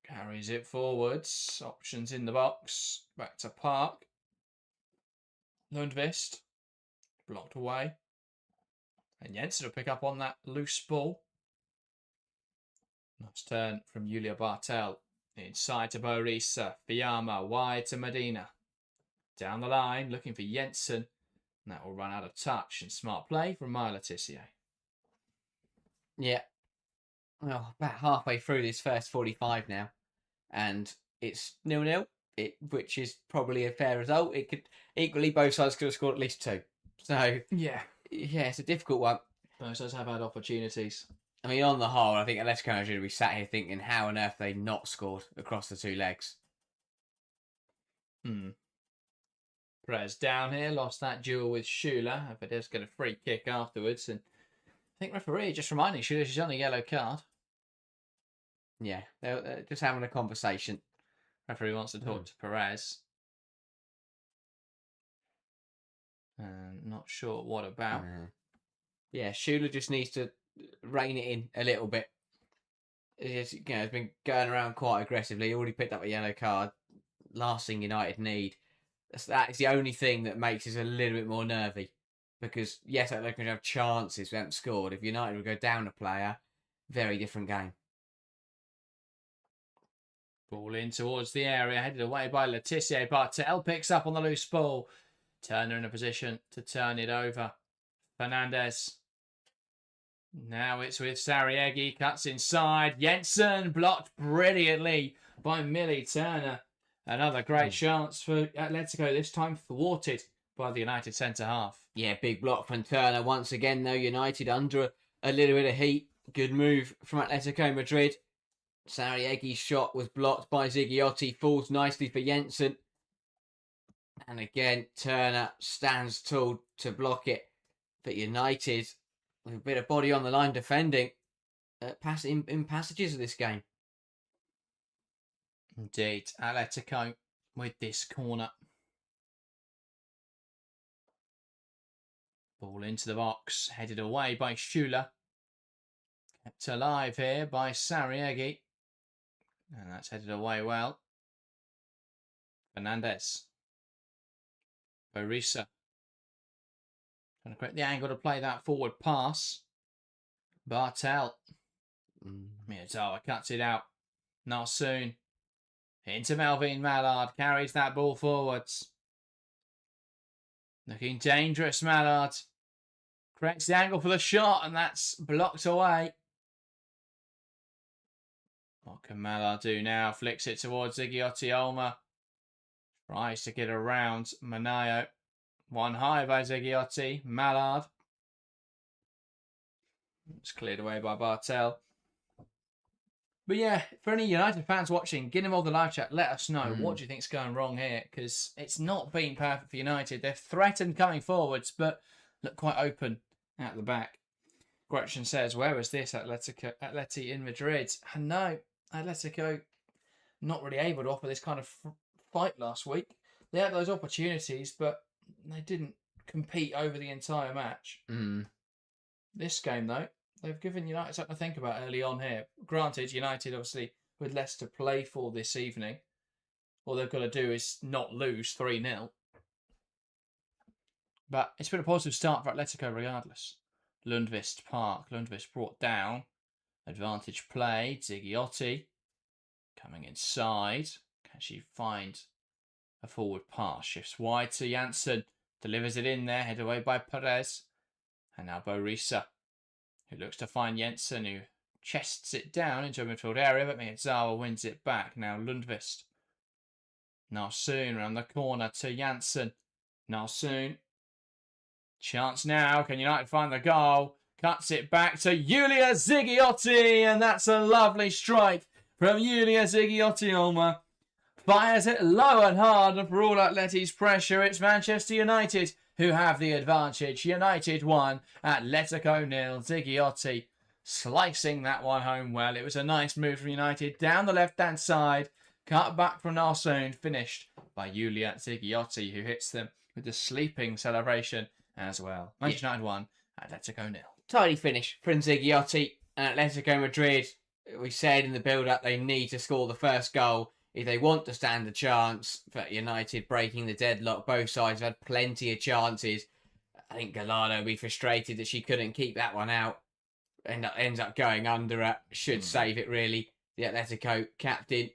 Speaker 1: Carries it forwards. Options in the box. Back to Park. Lundqvist. Blocked away. And Jensen will pick up on that loose ball. Nice turn from Julia Bartel. Inside to Borisa. Fiamma wide to Medina. Down the line, looking for Jensen. And that will run out of touch. And smart play from Maya Letitia.
Speaker 2: Yeah. Well, about halfway through this first 45 now. And it's 0-0, which is probably a fair result. It could equally, both sides could have scored at least 2. So, yeah, it's a difficult one.
Speaker 1: Both sides have had opportunities.
Speaker 2: I mean, on the whole, I think Atletico Madrid will be sat here thinking, how on earth they not scored across the 2 legs?
Speaker 1: Perez down here, lost that duel with Shula. But does get a free kick afterwards. And I think referee just reminding Shula she's on a yellow card.
Speaker 2: Yeah, they're just having a conversation.
Speaker 1: Referee wants to talk to Perez. Not sure what about.
Speaker 2: Yeah, Shula just needs to rein it in a little bit. It's been going around quite aggressively. Already picked up a yellow card. Last thing United need. That is the only thing that makes us a little bit more nervy. Because, yes, they're going to have chances we haven't scored. If United would go down a player, very different game.
Speaker 1: Ball in towards the area, headed away by Letitia. Bartel picks up on the loose ball. Turner in a position to turn it over. Fernandez. Now it's with Sariegi. Cuts inside. Jensen blocked brilliantly by Millie Turner. Another great chance for Atletico, this time thwarted by the United centre-half.
Speaker 2: Yeah, big block from Turner. Once again, though, United under a little bit of heat. Good move from Atletico Madrid. Sariegi's shot was blocked by Ziggiotti. Falls nicely for Jensen. And again, Turner stands tall to block it. But United, with a bit of body on the line defending, in passages of this game.
Speaker 1: Indeed, Atletico with this corner. Ball into the box, headed away by Schuler. Kept alive here by Sariegi. And that's headed away well. Fernandez. Borisa. Trying to create the angle to play that forward pass. Bartel. Miyazawa cuts it out. Not soon. Into Melvin Mallard. Carries that ball forwards. Looking dangerous, Mallard. Corrects the angle for the shot, and that's blocked away. What can Mallard do now? Flicks it towards Ziggiotti. Olma tries to get around Manayo. One high by Ziggiotti. Mallard. It's cleared away by Bartel. But yeah, for any United fans watching, get involved in the live chat. Let us know what do you think's going wrong here, because it's not been perfect for United. They've threatened coming forwards, but look quite open at the back. Gretchen says, "Where was this Atleti in Madrid?" And no, Atletico not really able to offer this kind of fight last week. They had those opportunities, but they didn't compete over the entire match. This game, though, they've given United something to think about early on here. Granted, United, obviously, with less to play for this evening, all they've got to do is not lose 3-0. But it's been a positive start for Atletico regardless. Lundqvist Park. Lundqvist brought down. Advantage played. Ziggiotti coming inside. Can she find a forward pass? Shifts wide to Janssen. Delivers it in there. Head away by Perez. And now Borisa, who looks to find Jensen, who chests it down into a midfield area, but Miyazawa wins it back. Now Lundqvist. Now soon around the corner to Janssen. Now soon. Chance now. Can United find the goal? Cuts it back to Yulia Ziggiotti, and that's a lovely strike from Yulia Ziggiotti. Olma fires it low and hard, and for all Atleti's pressure, it's Manchester United who have the advantage. United 1, Atletico 0. Ziggiotti slicing that one home well. It was a nice move from United down the left-hand side. Cut back from Narsoon, finished by Yulia Ziggiotti, who hits them with the sleeping celebration as well. Manchester United 1, Atletico 0.
Speaker 2: Tidy finish from Ziggiotti and Atletico Madrid. We said in the build-up they need to score the first goal if they want to stand a chance for United breaking the deadlock. Both sides have had plenty of chances. I think Gallardo will be frustrated that she couldn't keep that one out. Ends up going under it. Should save it, really, the Atletico captain.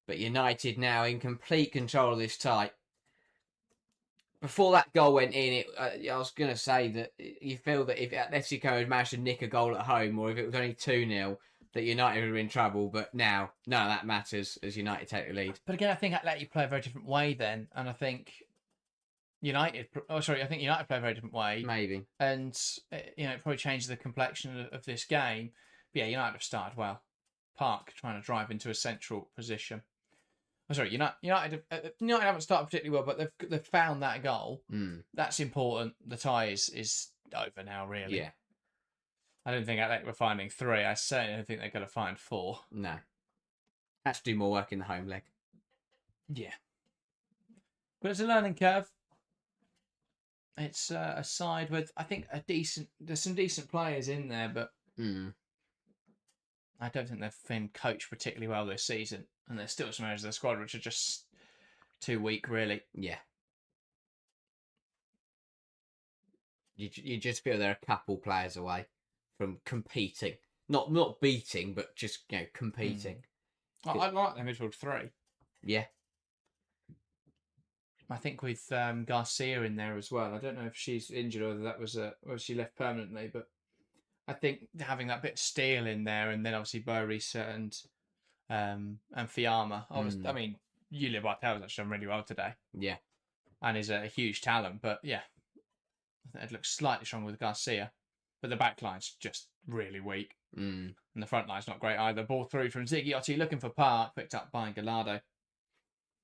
Speaker 2: But United now in complete control of this tie. Before that goal went in, I was going to say that you feel that if Atletico had managed to nick a goal at home, or if it was only 2-0, that United would have been in trouble. But now, none of that matters as United take the lead.
Speaker 1: But again, I think Atleti play a very different way then. And I think United play a very different way.
Speaker 2: Maybe.
Speaker 1: And, it probably changes the complexion of this game. But yeah, United have started well. Park trying to drive into a central position. United haven't started particularly well, but they've found that goal. That's important. The tie is over now, really.
Speaker 2: Yeah.
Speaker 1: I don't think Atletico were finding 3. I certainly don't think they're going to find 4.
Speaker 2: No. Has to do more work in the home leg.
Speaker 1: Yeah. But it's a learning curve. It's a side with, I think, there's some decent players in there, but I don't think they've been coached particularly well this season. And there's still some areas of the squad which are just too weak, really.
Speaker 2: Yeah. You just feel they're a couple players away from competing, not beating, but just competing.
Speaker 1: I like the midfield three.
Speaker 2: Yeah.
Speaker 1: I think with Garcia in there as well. I don't know if she's injured or whether that was or she left permanently, but I think having that bit of steel in there, and then obviously Borisa and Fiamma. I mean, Yulia Bartel's actually done really well today.
Speaker 2: Yeah.
Speaker 1: And is a huge talent, but yeah, it looks slightly stronger with Garcia, but the back line's just really weak, and the front line's not great either. Ball through from Ziggiotti, looking for Park, picked up by Gallardo.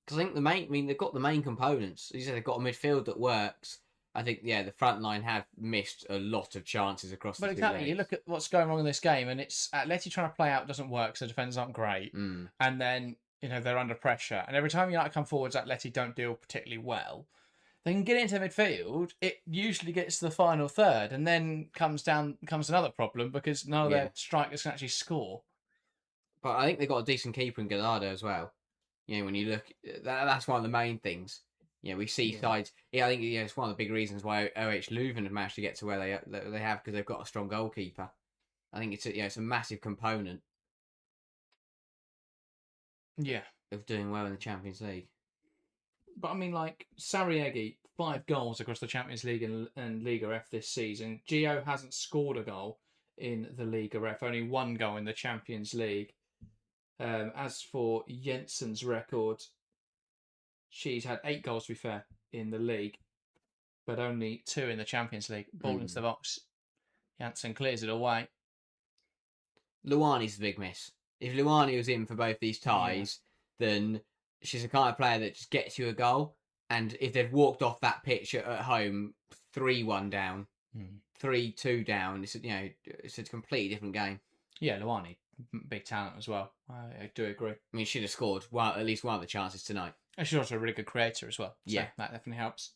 Speaker 2: Because I think they've got the main components. As you said, they've got a midfield that works. I think, the front line have missed a lot of chances across the two
Speaker 1: exactly,
Speaker 2: legs.
Speaker 1: you look at what's going wrong in this game, and it's Atleti trying to play out doesn't work, so defenders aren't great, and then they're under pressure, and every time United come forwards, Atleti don't deal particularly well. They can get into midfield. It usually gets to the final third, and then comes another problem because none of their strikers can actually score.
Speaker 2: But I think they've got a decent keeper in Gallardo as well. When you look, that's one of the main things. We see sides. I think it's one of the big reasons why OH Leuven have managed to get to where they have, because they've got a strong goalkeeper. I think it's a massive component.
Speaker 1: Yeah,
Speaker 2: of doing well in the Champions League.
Speaker 1: But I mean, like Sarriegi, 5 goals across the Champions League and Liga F this season. Gio hasn't scored a goal in the Liga F, only 1 goal in the Champions League. As for Jensen's record, she's had 8 goals, to be fair, in the league, but only 2 in the Champions League. Ball into the box. Jensen clears it away.
Speaker 2: Luani's the big miss. If Luani was in for both these ties, then she's the kind of player that just gets you a goal. And if they'd walked off that pitch at home, 3-1 down, 3-2 down, it's a completely different game.
Speaker 1: Yeah, Luani, big talent as well. I do agree.
Speaker 2: I mean, she'd have scored at least one of the chances tonight.
Speaker 1: And she's also a really good creator as well. So that definitely helps.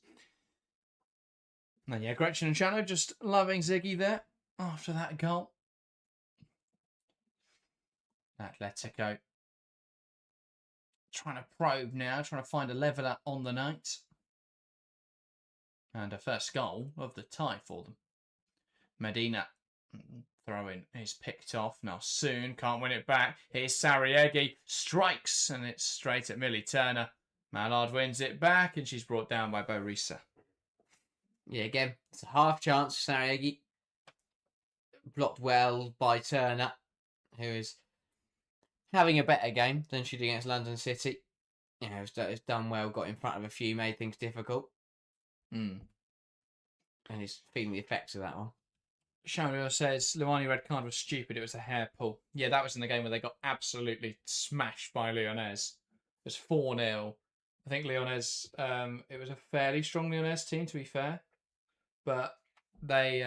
Speaker 1: And Gretchen and Chano just loving Ziggy there after that goal. Atletico trying to probe now, trying to find a leveller on the night. And a first goal of the tie for them. Medina throw-in is picked off. Now soon can't win it back. Here's Sarriegi, strikes, and it's straight at Millie Turner. Mallard wins it back, and she's brought down by Borisa.
Speaker 2: Yeah, again, it's a half chance for Sarriegi. Blocked well by Turner, who is having a better game than she did against London City. It's done well, got in front of a few, made things difficult. And he's feeling the effects of that one.
Speaker 1: Shamuel says, Luani red card was stupid, it was a hair pull. Yeah, that was in the game where they got absolutely smashed by Lyonnaise. It was 4-0. I think Lyonnaise, it was a fairly strong Lyonnaise team, to be fair. But they,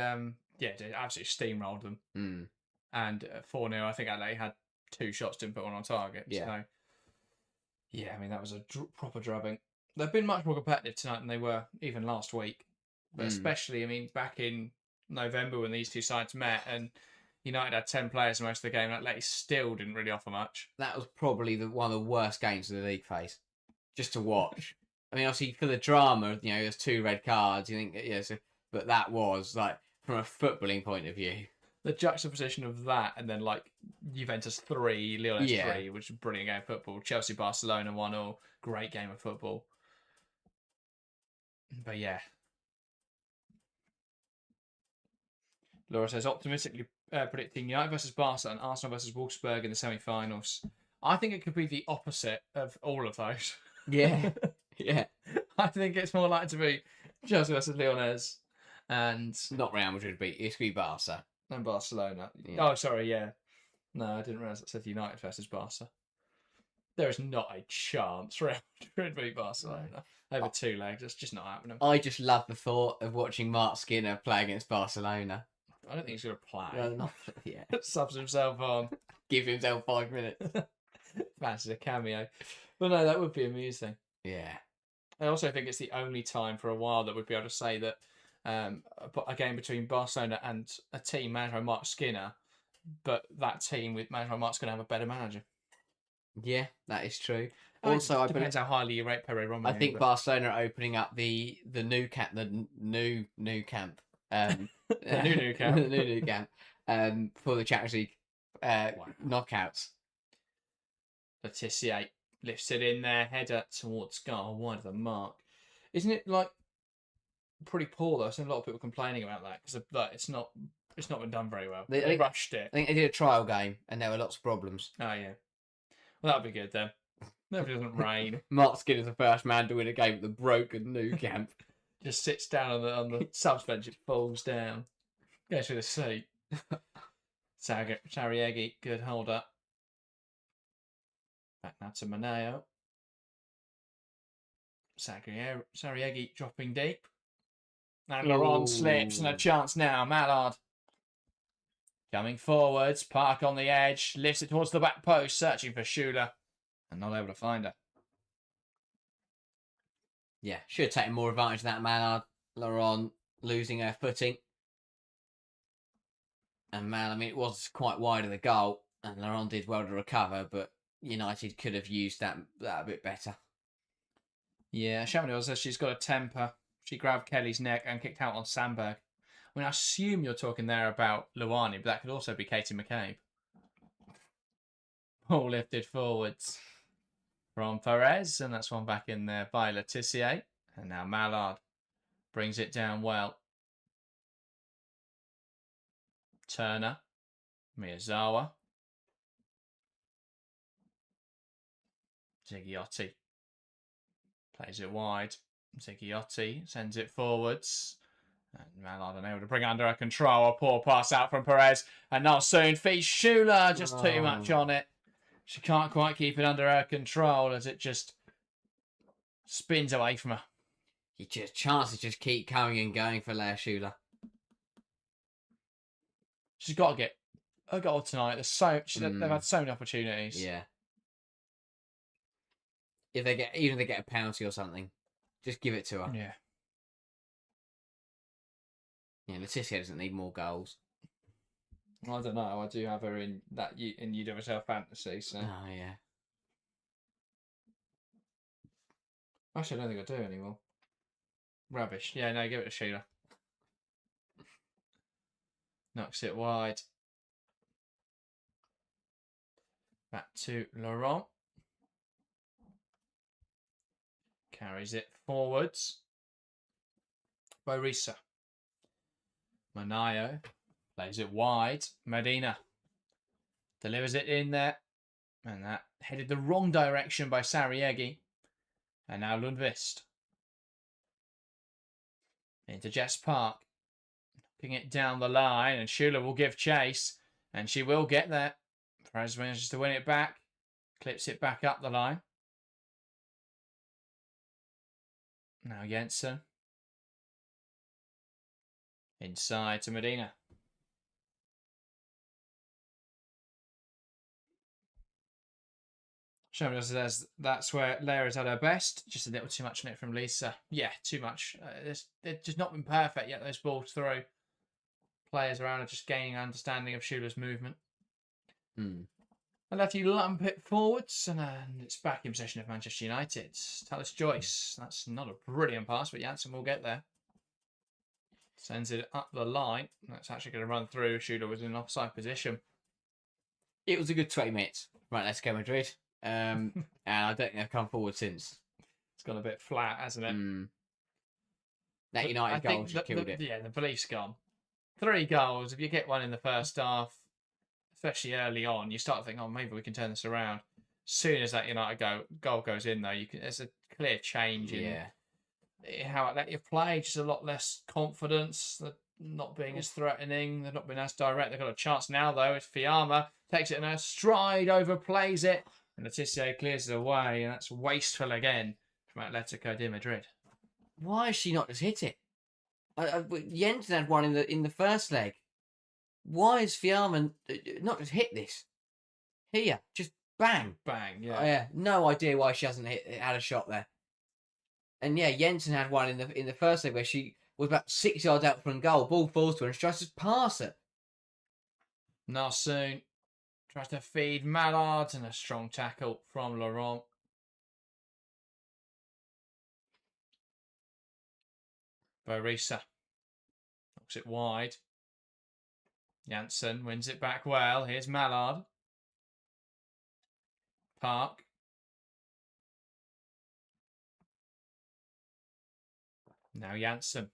Speaker 1: they absolutely steamrolled them. And 4-0, I think they had 2 shots, didn't put one on target.
Speaker 2: Yeah.
Speaker 1: So, yeah, I mean, that was a proper drubbing. They've been much more competitive tonight than they were even last week. But especially, I mean, back in November when these two sides met and United had 10 players most of the game, Atleti still didn't really offer much.
Speaker 2: That was probably one of the worst games of the league phase, just to watch. I mean, obviously, for the drama, there's 2 red cards, you think, but that was, like, from a footballing point of view.
Speaker 1: The juxtaposition of that and then, like, Juventus 3, Lyonnaise 3, which is a brilliant game of football. Chelsea-Barcelona 1-0, great game of football. But, yeah. Laura says, optimistically predicting United versus Barca and Arsenal versus Wolfsburg in the semi-finals. I think it could be the opposite of all of those.
Speaker 2: Yeah, yeah.
Speaker 1: I think it's more likely to be Chelsea versus Lyonnaise and...
Speaker 2: Not Real Madrid, but it's going to be Barca.
Speaker 1: And Barcelona.
Speaker 2: Yeah.
Speaker 1: Oh, sorry, yeah. No, I didn't realise it said United versus Barca. There is not a chance Real Madrid beat Barcelona over 2 legs. It's just not happening.
Speaker 2: I just love the thought of watching Mark Skinner play against Barcelona.
Speaker 1: I don't think he's going to play.
Speaker 2: Well, not, yeah.
Speaker 1: Subs himself on.
Speaker 2: Give himself 5 minutes.
Speaker 1: Fancy a cameo. But no, that would be amusing.
Speaker 2: Yeah.
Speaker 1: I also think it's the only time for a while that we'd be able to say that a game between Barcelona and a team managed by Mark Skinner, but that team with managed by Mark's going to have a better manager.
Speaker 2: Yeah, that is true.
Speaker 1: Also, I depends how highly you rate Pere Romeo.
Speaker 2: I think Barcelona are opening up the new camp,
Speaker 1: The new camp.
Speaker 2: The new camp. For the Champions League knockouts.
Speaker 1: Letitia lifts it in there, header towards goal, wide of the mark. Isn't it like pretty poor though? I've seen a lot of people complaining about that because it's not been done very well. They rushed it.
Speaker 2: I think they did a trial game and there were lots of problems.
Speaker 1: Oh yeah, well that'll be good then. If it doesn't rain.
Speaker 2: Mark Skinner's the first man to win a game at the broken new camp.
Speaker 1: Just sits down on the subs bench, it falls down, goes through the seat. Sariegi, good hold up. Back now to Maneo. Sariegi dropping deep. And Laurent slips, and a chance now. Mallard coming forwards. Park on the edge. Lifts it towards the back post, searching for Schuler. And not able to find her.
Speaker 2: Yeah, should have taken more advantage of that. Mallard. Laurent losing her footing. And Mallard, I mean, it was quite wide of the goal. And Laurent did well to recover, but United could have used that a bit better.
Speaker 1: Yeah, Chaminade says she's got a temper. She grabbed Kelly's neck and kicked out on Sandberg. I mean, I assume you're talking there about Luani, but that could also be Katie McCabe. Ball lifted forwards from Perez, and that's one back in there by Letitia. And now Mallard brings it down well. Turner, Miyazawa, Ziggiotti plays it wide. Ziggiotti sends it forwards. And Mallard unable to bring it under her control. A poor pass out from Perez. And not soon. Feast Schuler, just too much on it. She can't quite keep it under her control as it just spins away from her.
Speaker 2: Chances just keep coming and going for Leah Schuler.
Speaker 1: She's got to get a goal tonight. They've had so many opportunities.
Speaker 2: Yeah. Even if they get a penalty or something, just give it to her.
Speaker 1: Yeah.
Speaker 2: Yeah, Letitia doesn't need more goals.
Speaker 1: I don't know. I do have her in UWCL fantasy. So.
Speaker 2: Oh yeah.
Speaker 1: Actually, I don't think I do anymore. Rubbish. Yeah, no, give it to Sheila. Knocks it wide. Back to Laurent. Carries it forwards. Borisa. Manayo plays it wide. Medina delivers it in there. And that headed the wrong direction by Sariegi. And now Lundqvist. Into Jess Park. Knocking it down the line. And Schuler will give chase. And she will get there. Perez manages to win it back. Clips it back up the line. Now Jensen. Inside to Medina. Sherman says that's where Lara's at her best. Just a little too much on it from Lisa. Yeah, too much. They've just not been perfect yet, those balls through. Players around are just gaining an understanding of Schuler's movement. And let you lump it forwards, and it's back in possession of Manchester United. Tallis Joyce. That's not a brilliant pass, but Janssen will get there. Sends it up the line. That's actually going to run through. Schuler was in an offside position.
Speaker 2: It was a good 20 minutes. Right, let's go Madrid. And I don't think they've come forward since.
Speaker 1: It's gone a bit flat, hasn't it?
Speaker 2: That United goal just killed it.
Speaker 1: Yeah, the belief's gone. 3 goals. If you get one in the first half, especially early on, you start thinking, oh, maybe we can turn this around. As soon as that United goal goes in, though, there's a clear change in how Atletico play. Just a lot less confidence. They're not being as threatening. They've not been as direct. They've got a chance now, though. It's Fiamma. Takes it in a stride, overplays it. And Letitia clears it away. And that's wasteful again from Atletico de Madrid.
Speaker 2: Why has she not just hit it? Jensen had one in the first leg. Why has Fiamma not just hit this? Here, just bang.
Speaker 1: Bang, yeah.
Speaker 2: Yeah, no idea why she hasn't had a shot there. And yeah, Jensen had one in the first leg where she was about 6 yards out from goal. Ball falls to her and she tries to pass it.
Speaker 1: Narsoon tries to feed Mallard, and a strong tackle from Laurent. Borisa. Knocks it wide. Janssen wins it back well. Here's Mallard. Park. Now Janssen.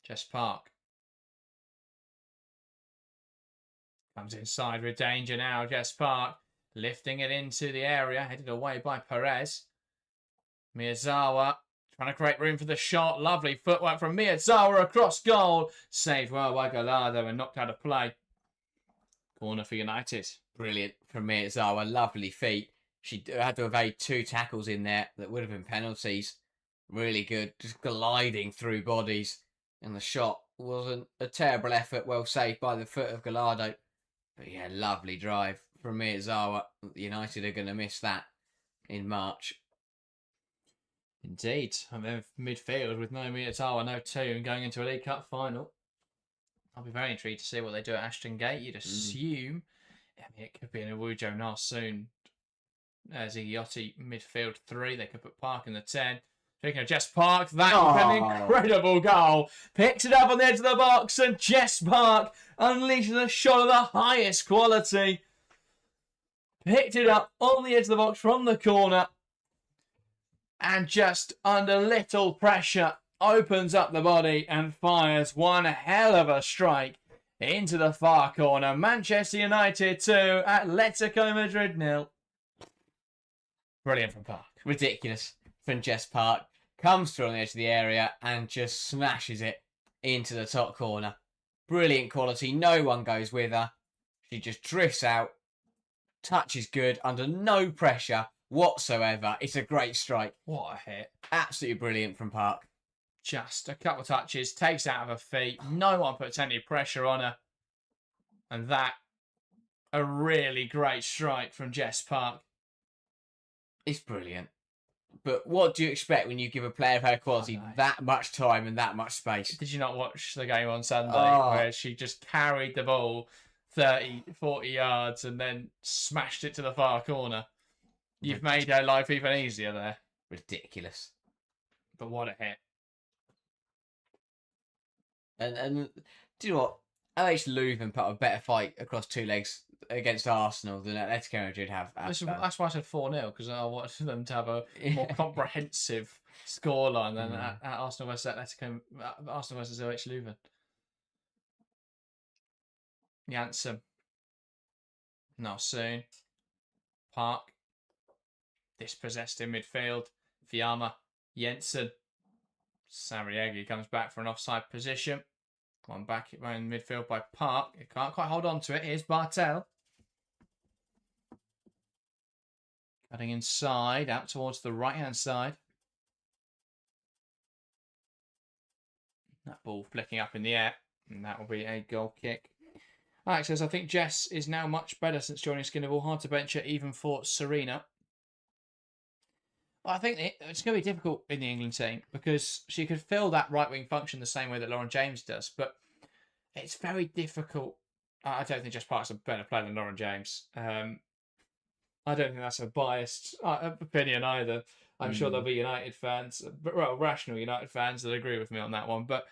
Speaker 1: Jess Park. Comes inside with danger now. Jess Park lifting it into the area. Headed away by Perez. Miyazawa trying to create room for the shot. Lovely footwork from Miyazawa across goal. Saved well by Gallardo and knocked out of play. Corner for United.
Speaker 2: Brilliant from Miyazawa. Lovely feet. She had to evade 2 tackles in there that would have been penalties. Really good. Just gliding through bodies. And the shot wasn't a terrible effort. Well saved by the foot of Gallardo. But yeah, lovely drive from Miyazawa. United are going to miss that in March.
Speaker 1: Indeed. And then midfield with no Miyazawa, no Toon going into a League Cup final. I'll be very intrigued to see what they do at Ashton Gate. You'd assume it could be an Awujo Nar soon. Zigiotti midfield 3. They could put Park in the 10. Speaking of Jess Park, that was an incredible goal. Picks it up on the edge of the box, and Jess Park unleashes a shot of the highest quality. Picked it up on the edge of the box from the corner, and just under little pressure, opens up the body and fires one hell of a strike into the far corner. Manchester United 2, Atletico Madrid 0. Brilliant from Park.
Speaker 2: Ridiculous from Jess Park. Comes through on the edge of the area and just smashes it into the top corner. Brilliant quality. No one goes with her. She just drifts out. Touch is good under no pressure whatsoever. It's a great strike.
Speaker 1: What a hit.
Speaker 2: Absolutely brilliant from Park.
Speaker 1: Just a couple of touches, takes it out of her feet. No one puts any pressure on her. And that, a really great strike from Jess Park.
Speaker 2: It's brilliant. But what do you expect when you give a player of her quality that much time and that much space?
Speaker 1: Did you not watch the game on Sunday where she just carried the ball 30, 40 yards and then smashed it to the far corner? You've made her life even easier there.
Speaker 2: Ridiculous.
Speaker 1: But what a hit.
Speaker 2: And do you know what? LH Leuven put a better fight across 2 legs against Arsenal than Atletico Madrid have.
Speaker 1: That's why I said 4-0, because I wanted them to have a more comprehensive scoreline than at Arsenal versus Atletico, Arsenal versus LH Leuven. Janssen. Not soon. Park. Dispossessed in midfield. Fiamma. Jensen. Sariegi comes back for an offside position. One back in midfield by Park. He can't quite hold on to it. Here's Bartel. Cutting inside, out towards the right-hand side. That ball flicking up in the air. And that will be a goal kick. Alex says, I think Jess is now much better since joining Skinnerville. Hard to bench her even for Serena. Well, I think it's going to be difficult in the England team because she could fill that right-wing function the same way that Lauren James does. But it's very difficult. I don't think Jess Park's a better player than Lauren James. I don't think that's a biased opinion either. I'm sure there'll be United fans, well, rational United fans that agree with me on that one. But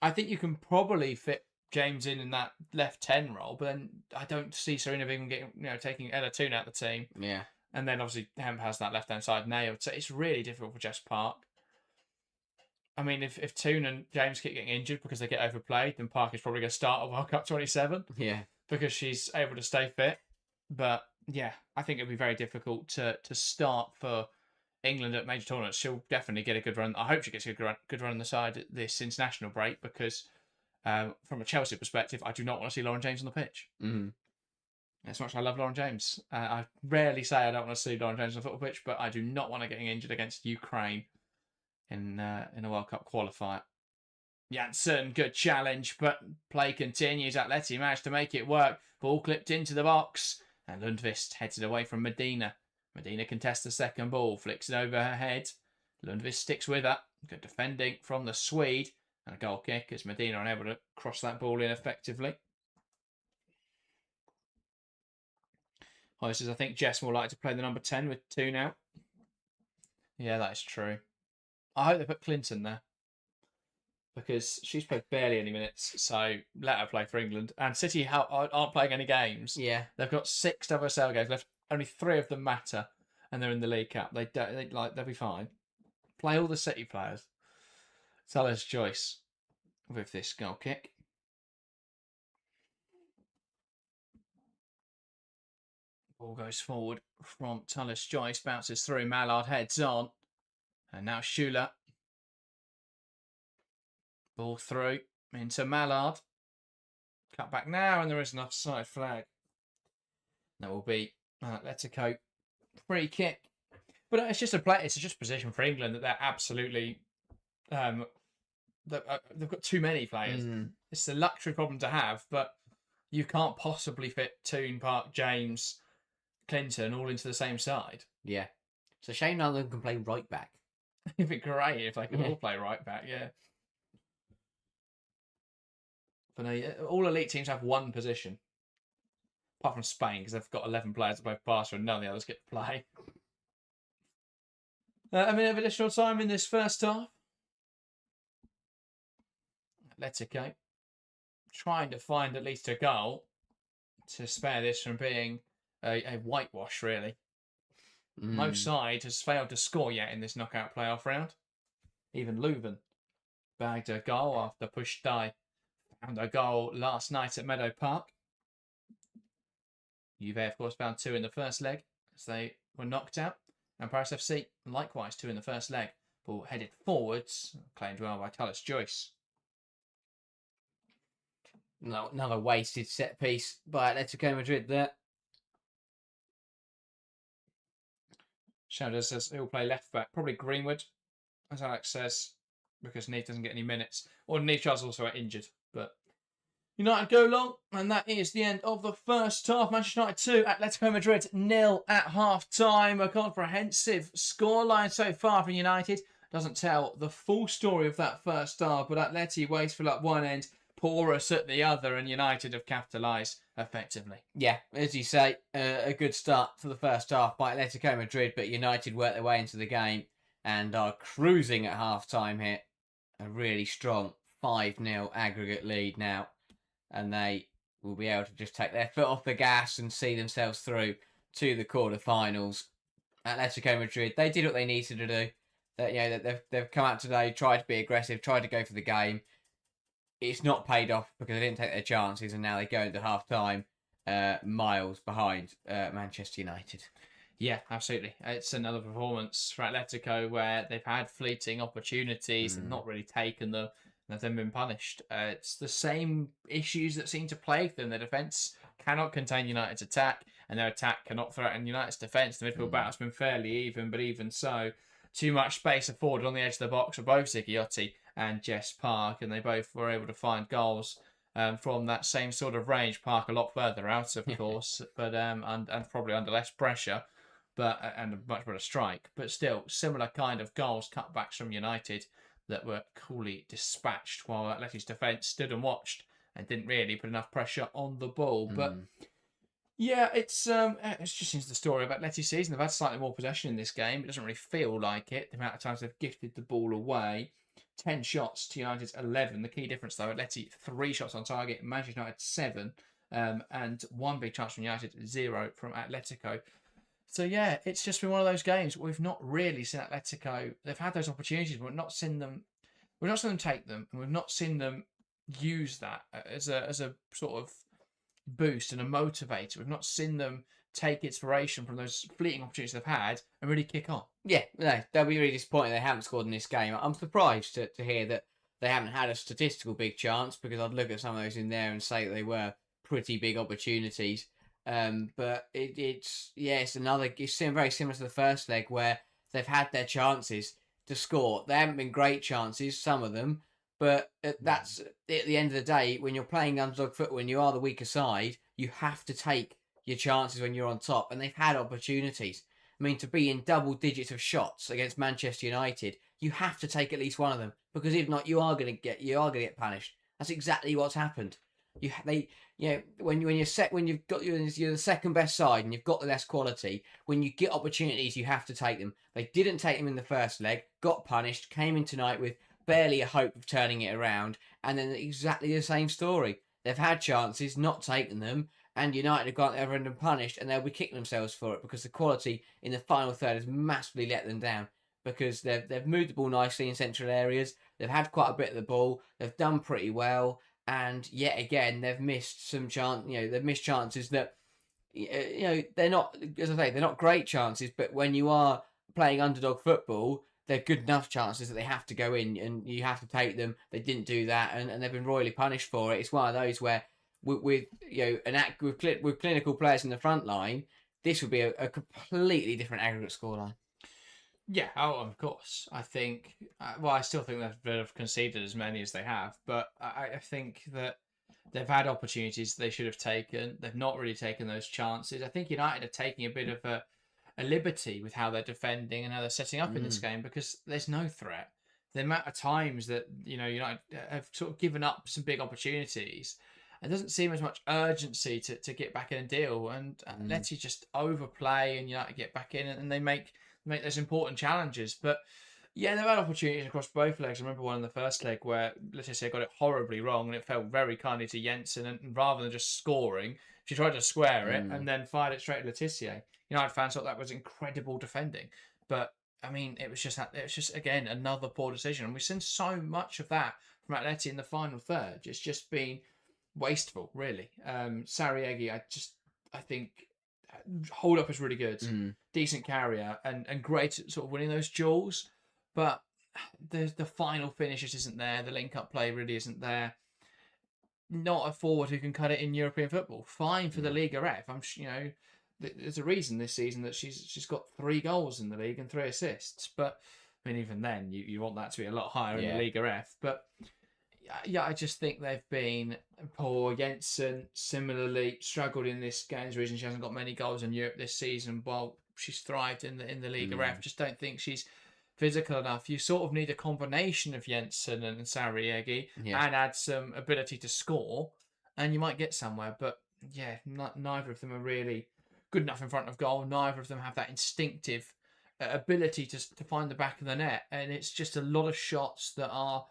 Speaker 1: I think you can probably fit James in that left 10 role. But then I don't see Serena even getting, taking Ella Toon out of the team.
Speaker 2: Yeah.
Speaker 1: And then obviously Hemp has that left-hand side nailed. So it's really difficult for Jess Park. I mean, if Toon and James keep getting injured because they get overplayed, then Park is probably going to start at World Cup 27.
Speaker 2: Yeah.
Speaker 1: Because she's able to stay fit. But yeah, I think it'll be very difficult to start for England at major tournaments. She'll definitely get a good run. I hope she gets a good run on the side at this international break because from a Chelsea perspective, I do not want to see Lauren James on the pitch.
Speaker 2: Mm-hmm.
Speaker 1: As much as I love Lauren James. I rarely say I don't want to see Lauren James on the football pitch, but I do not want her getting injured against Ukraine in a World Cup qualifier. Janssen, good challenge, but play continues. Atleti managed to make it work. Ball clipped into the box, and Lundqvist heads it away from Medina. Medina contests the second ball, flicks it over her head. Lundqvist sticks with her. Good defending from the Swede, and a goal kick as Medina unable to cross that ball in effectively. He says, I think Jess more likely to play the number 10 with 2 now. Yeah, that is true. I hope they put Clinton there. because she's played barely any minutes, so let her play for England. And City aren't playing any games.
Speaker 2: Yeah.
Speaker 1: They've got 6 WSL games left. Only 3 of them matter, and they're in the League Cup. They'll be fine. Play all the City players. Salah's choice with this goal kick. Ball goes forward from Tullis Joyce, bounces through, Mallard heads on, and now Schuler. Ball through into Mallard. Cut back now, and there is an offside flag. That will be Atletico free kick. But it's just it's just position for England that they're absolutely they've got too many players. It's a luxury problem to have, but you can't possibly fit Toon, Park, James, Clinton all into the same side.
Speaker 2: Yeah. It's a shame none of them can play right back.
Speaker 1: It'd be great if they could all play right back, yeah. But no, all elite teams have one position. Apart from Spain, because they've got 11 players to play passer and none of the others get to play. A minute of additional time in this first half. Atletico trying to find at least a goal to spare this from being a whitewash, really. No side has failed to score yet in this knockout playoff round. Even Leuven bagged a goal after Push Dai found a goal last night at Meadow Park. Juve, of course, found 2 in the first leg as they were knocked out. And Paris FC, likewise, 2 in the first leg. Ball headed forwards, claimed well by Tullis Joyce.
Speaker 2: No, another wasted set piece by Atletico Madrid there.
Speaker 1: Shadow says he'll play left back. Probably Greenwood, as Alex says, because Neve doesn't get any minutes. Or Neve Charles also injured. But United go long, and that is the end of the first half. Manchester United 2, Atletico Madrid 0 at half-time. A comprehensive scoreline so far from United. Doesn't tell the full story of that first half, but Atleti wasteful at one end, porous at the other, and United have capitalised effectively.
Speaker 2: Yeah, as you say, a good start for the first half by Atletico Madrid, but United work their way into the game and are cruising at half-time here. A really strong 5-0 aggregate lead now, and they will be able to just take their foot off the gas and see themselves through to the quarter-finals. Atletico Madrid, they did what they needed to do. They've come out today, tried to be aggressive, tried to go for the game. It's not paid off because they didn't take their chances, and now they go into half-time miles behind Manchester United.
Speaker 1: Yeah, absolutely. It's another performance for Atletico where they've had fleeting opportunities and not really taken them, and have then been punished. It's the same issues that seem to plague them. Their defence cannot contain United's attack, and their attack cannot threaten United's defence. The midfield battle's been fairly even, but even so, too much space afforded on the edge of the box for both Zigiotti and Jess Park, and they both were able to find goals from that same sort of range. Park a lot further out, of course, but and probably under less pressure, but and a much better strike. But still, similar kind of goals, cutbacks from United that were coolly dispatched, while Atleti's defence stood and watched and didn't really put enough pressure on the ball. But yeah, it just seems the story of Atleti's season. They've had slightly more possession in this game. It doesn't really feel like it. The amount of times they've gifted the ball away. 10 shots to United's 11. The key difference, though, Atleti 3 shots on target, Manchester United 7, and 1 big chance from United, 0 from Atletico. So yeah, it's just been one of those games. We've not really seen Atletico. They've had those opportunities, but we've not seen them. We've not seen them take them, and we've not seen them use that as a sort of boost and a motivator. We've not seen them take inspiration from those fleeting opportunities they've had and really kick on.
Speaker 2: Yeah, no, they'll be really disappointed they haven't scored in this game. I'm surprised to hear that they haven't had a statistical big chance, because I'd look at some of those in there and say that they were pretty big opportunities. But it's very similar to the first leg, where they've had their chances to score. They haven't been great chances, some of them, but that's at the end of the day, when you're playing underdog football, when you are the weaker side, you have to take your chances when you're on top, and they've had opportunities. I mean, to be in double digits of shots against Manchester United, you have to take at least one of them, because if not, you are going to get punished. That's exactly what's happened. When you're the second best side and you've got the less quality, when you get opportunities, you have to take them. They didn't take them in the first leg, got punished, came in tonight with barely a hope of turning it around, and then exactly the same story. They've had chances, not taken them, and United have gone the other end and punished, and they'll be kicking themselves for it because the quality in the final third has massively let them down. Because they've moved the ball nicely in central areas, they've had quite a bit of the ball, they've done pretty well, and yet again they've missed some chance. They've missed chances that they're not, as I say, they're not great chances, but when you are playing underdog football, they're good enough chances that they have to go in and you have to take them. They didn't do that, and they've been royally punished for it. It's one of those where with clinical players in the front line, this would be a completely different aggregate scoreline.
Speaker 1: Yeah, of course. I think, I still think they've conceded as many as they have, but I think that they've had opportunities they should have taken. They've not really taken those chances. I think United are taking a bit of a liberty with how they're defending and how they're setting up in this game because there's no threat. The amount of times that United have sort of given up some big opportunities, it doesn't seem as much urgency to get back in and deal. And Atleti just overplay and United get back in and they make those important challenges. But yeah, they've had opportunities across both legs. I remember one in the first leg where Letizia got it horribly wrong and it fell very kindly to Jensen. And rather than just scoring, she tried to square it and then fired it straight to Letizia. United fans thought that was incredible defending. But, I mean, it was just again, another poor decision. And we've seen so much of that from Atleti in the final third. It's just been wasteful, really. Sarriegi, I think hold up is really good. Decent carrier and great at sort of winning those duels. But the final finish just isn't there. The link-up play really isn't there. Not a forward who can cut it in European football. Fine for the Liga F. There's a reason this season that she's got 3 goals in the league and 3 assists. But I mean, even then, you want that to be a lot higher in the Liga F. But yeah, I just think they've been poor. Jensen similarly struggled in this game. There's a reason she hasn't got many goals in Europe this season. While she's thrived in the Liga F, just don't think she's physical enough. You sort of need a combination of Jensen and Sarriegi and add some ability to score, and you might get somewhere. But yeah, neither of them are really good enough in front of goal. Neither of them have that instinctive ability to find the back of the net, and it's just a lot of shots that are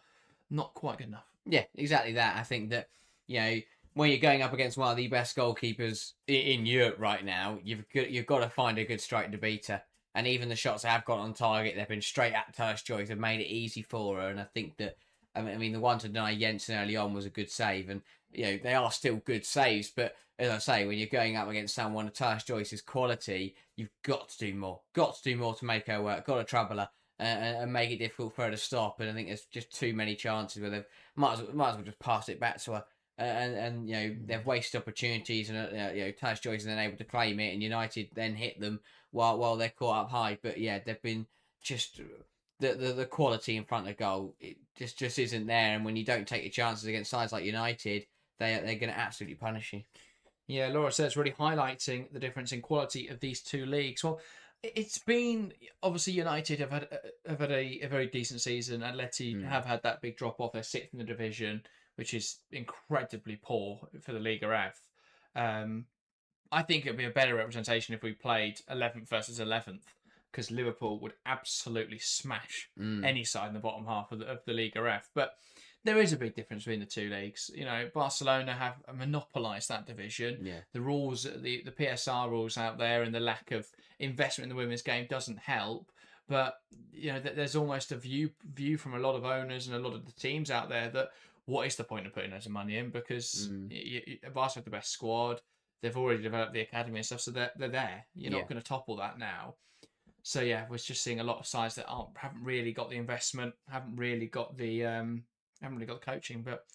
Speaker 1: not quite good enough.
Speaker 2: Yeah, exactly that. I think that when you're going up against one of the best goalkeepers in Europe right now, you've got to find a good strike to beat her. And even the shots they have got on target, they've been straight at Tersh Joyce, have made it easy for her. And I think that, I mean, the one to deny Jensen early on was a good save. And, they are still good saves. But as I say, when you're going up against someone of Tersh Joyce's quality, you've got to do more. Got to do more to make her work. Got to trouble her and make it difficult for her to stop. And I think there's just too many chances where they might as well just pass it back to her. And they've wasted opportunities, and Tersh Joyce is then able to claim it, and United then hit them while they're caught up high. But yeah, they've been just the quality in front of goal. It just isn't there, and when you don't take your chances against sides like United, they're going to absolutely punish you.
Speaker 1: Yeah, Laura says really highlighting the difference in quality of these two leagues. Well, it's been obviously United have had a very decent season. Atleti have had that big drop off. They're 6th in the division, which is incredibly poor for the Liga F. I think it would be a better representation if we played 11th versus 11th, because Liverpool would absolutely smash any side in the bottom half of the Liga F. But there is a big difference between the two leagues. Barcelona have monopolised that division. Yeah. The rules, the PSR rules out there, and the lack of investment in the women's game doesn't help. But there's almost a view from a lot of owners and a lot of the teams out there that what is the point of putting loads of money in, because Barca have the best squad. They've already developed the academy and stuff, so they're there. You're not going to topple that now. So yeah, we're just seeing a lot of sides that haven't really got the investment, haven't really got the coaching. But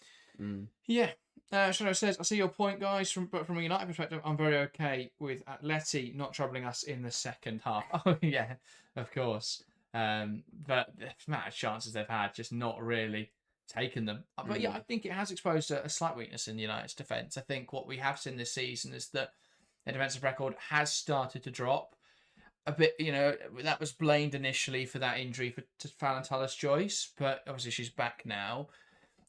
Speaker 1: yeah, Shadow says, I see your point, guys. From a United perspective, I'm very okay with Atleti not troubling us in the second half. Oh yeah, of course. But the amount of chances they've had, just not really taken them. But yeah, I think it has exposed a slight weakness in United's defence. I think what we have seen this season is that their defensive record has started to drop a bit. That was blamed initially for that injury to Fallon Tullis-Joyce, but obviously she's back now.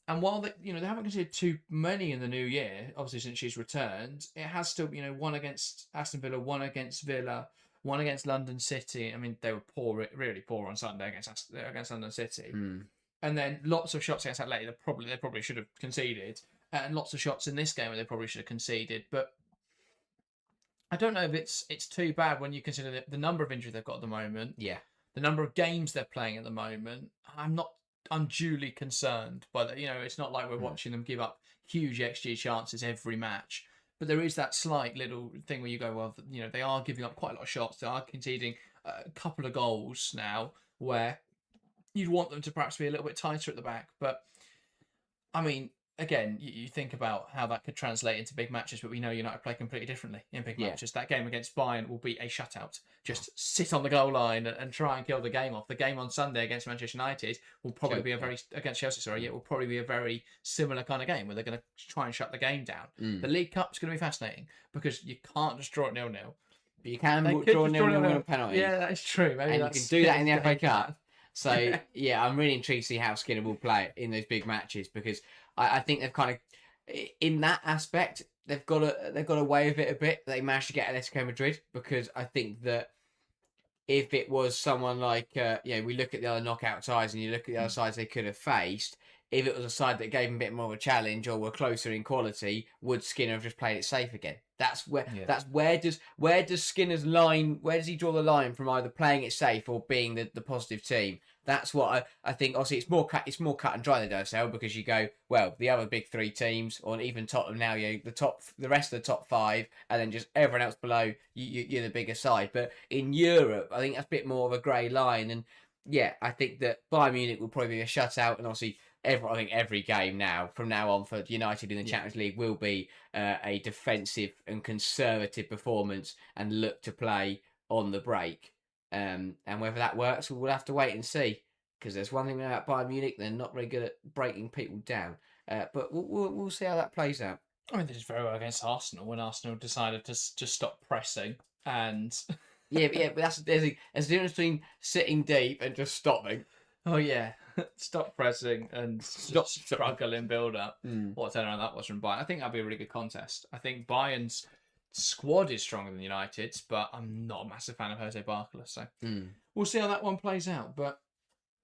Speaker 1: And while they haven't conceded too many in the new year, obviously since she's returned, it has still one against Aston Villa, one against Villa, one against London City. I mean, they were poor, really poor on Sunday against London City. And then lots of shots against Atleti they probably should have conceded, and lots of shots in this game where they probably should have conceded. But I don't know if it's too bad when you consider the number of injuries they've got at the moment,
Speaker 2: Yeah.
Speaker 1: the number of games they're playing at the moment. I'm not unduly concerned by that. It's not like we're watching them give up huge XG chances every match. But there is that slight little thing where you go, well, they are giving up quite a lot of shots. They are conceding a couple of goals now where you'd want them to perhaps be a little bit tighter at the back. But, I mean, again, you think about how that could translate into big matches, but we know United play completely differently in big matches. That game against Bayern will be a shutout. Just sit on the goal line and try and kill the game off. The game on Sunday against Manchester United will probably be against Chelsea, sorry, it will probably be a very similar kind of game where they're going to try and shut the game down. The League Cup's going to be fascinating because you can't just draw it 0-0.
Speaker 2: But you can draw 0-0 on a penalty.
Speaker 1: Yeah, that's true. Maybe
Speaker 2: and you can do that in the FA Cup. So, I'm really intrigued to see how Skinner will play in those big matches because I think they've kind of, in that aspect, they've got away with it a bit. They managed to get Atletico Madrid because I think that if it was someone like, we look at the other knockout sides and you look at the other sides they could have faced, if it was a side that gave them a bit more of a challenge or were closer in quality, would Skinner have just played it safe again? Where does Skinner's line, where does he draw the line from either playing it safe or being the positive team? That's what I think. Obviously, it's more cut and dry than WSL because you go, well, the other big three teams, or even Tottenham now, the rest of the top five, and then just everyone else below, you're the bigger side. But in Europe, I think that's a bit more of a grey line. And I think that Bayern Munich will probably be a shutout, and obviously, I think every game now, from now on for United in the Champions League, will be a defensive and conservative performance and look to play on the break. And whether that works, we'll have to wait and see. Because there's one thing about Bayern Munich, they're not very good at breaking people down. But we'll see how that plays out.
Speaker 1: I mean, they did very well against Arsenal when Arsenal decided to just stop pressing and...
Speaker 2: but there's a difference between sitting deep and just stopping.
Speaker 1: Oh, yeah. Stop pressing and stop struggling build up. What a turnaround that was from Bayern. I think that'll be a really good contest. I think Bayern's squad is stronger than United's, but I'm not a massive fan of Jose Barcola, so we'll see how that one plays out. But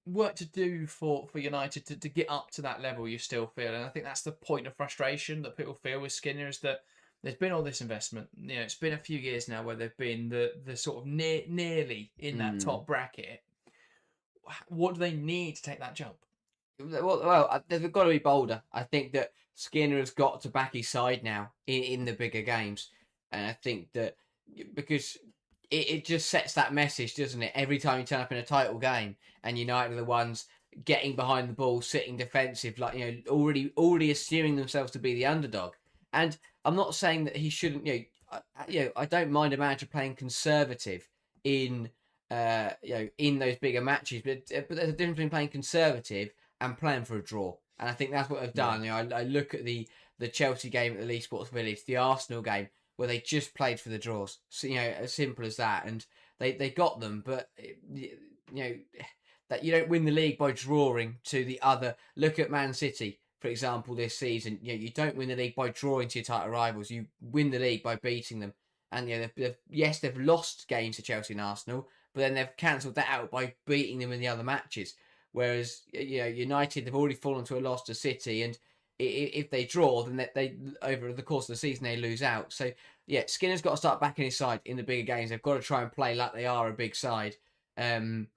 Speaker 1: work to do for United to get up to that level you still feel, and I think that's the point of frustration that people feel with Skinner, is that there's been all this investment. It's been a few years now where they've been the sort of nearly in that top bracket. What do they need to take that jump?
Speaker 2: Well, they've got to be bolder. I think that Skinner has got to back his side now in the bigger games. And I think that because it just sets that message, doesn't it? Every time you turn up in a title game and United are the ones getting behind the ball, sitting defensive, already assuming themselves to be the underdog. And I'm not saying that he shouldn't, I don't mind a manager playing conservative in those bigger matches, but there's a difference between playing conservative and playing for a draw. And I think that's what they've done. I look at the Chelsea game at the Leigh Sports Village, the Arsenal game, where they just played for the draws. So, as simple as that. And they got them, but, that you don't win the league by drawing to the other. Look at Man City, for example, this season. You don't win the league by drawing to your title rivals. You win the league by beating them. And, they've lost games to Chelsea and Arsenal, but then they've cancelled that out by beating them in the other matches. Whereas, United, they've already fallen to a loss to City, and if they draw, then they over the course of the season they lose out. So Skinner's got to start backing his side in the bigger games. They've got to try and play like they are a big side, and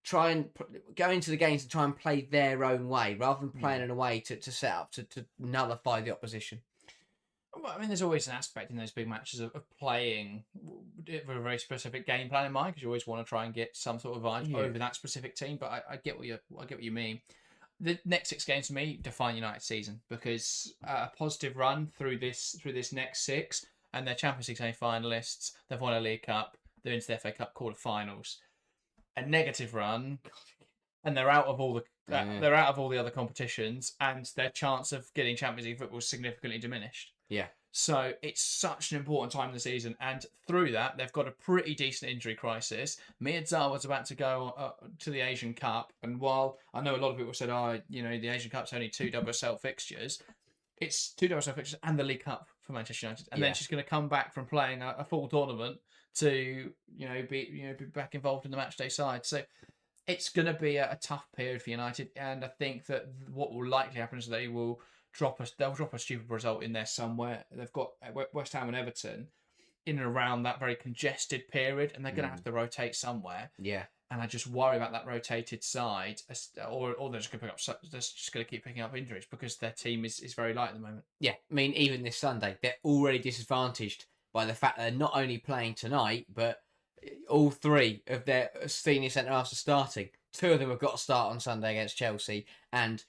Speaker 2: try and go into the games and try and play their own way rather than playing in a way to set up to nullify the opposition.
Speaker 1: Well, I mean, there's always an aspect in those big matches of playing with a very specific game plan in mind, because you always want to try and get some sort of advantage over that specific team. But I get what you mean. The next 6 games for me define United's season, because a positive run through this next 6, and they're Champions League semi-finalists. They've won a League Cup. They're into the FA Cup quarter-finals. A negative run, and they're out of all the other competitions, and their chance of getting Champions League football is significantly diminished.
Speaker 2: Yeah.
Speaker 1: So it's such an important time in the season, and through that, they've got a pretty decent injury crisis. Miyazawa's about to go to the Asian Cup, and while I know a lot of people said, the Asian Cup's only 2 WSL fixtures, it's 2 WSL fixtures and the League Cup for Manchester United, and then she's going to come back from playing a full tournament to be back involved in the matchday side. So it's going to be a tough period for United, and I think that what will likely happen is they'll drop a stupid result in there somewhere. They've got West Ham and Everton in and around that very congested period, and they're going to have to rotate somewhere.
Speaker 2: Yeah.
Speaker 1: And I just worry about that rotated side, or they're just going to keep picking up injuries because their team is very light at the moment.
Speaker 2: Yeah, I mean, even this Sunday, they're already disadvantaged by the fact that they're not only playing tonight, but all three of their senior centre halves are starting. Two of them have got to start on Sunday against Chelsea, and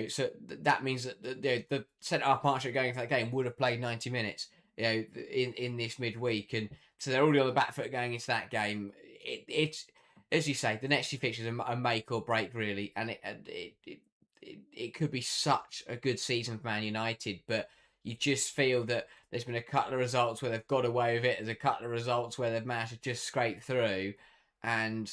Speaker 2: so that means that the centre half partnership going for that game would have played 90 minutes, in this midweek, and so they're already on the back foot going into that game. It's as you say, the next few fixtures are make or break, really, and it could be such a good season for Man United, but you just feel that there's been a couple of results where they've got away with it. There's a couple of results where they've managed to just scrape through, and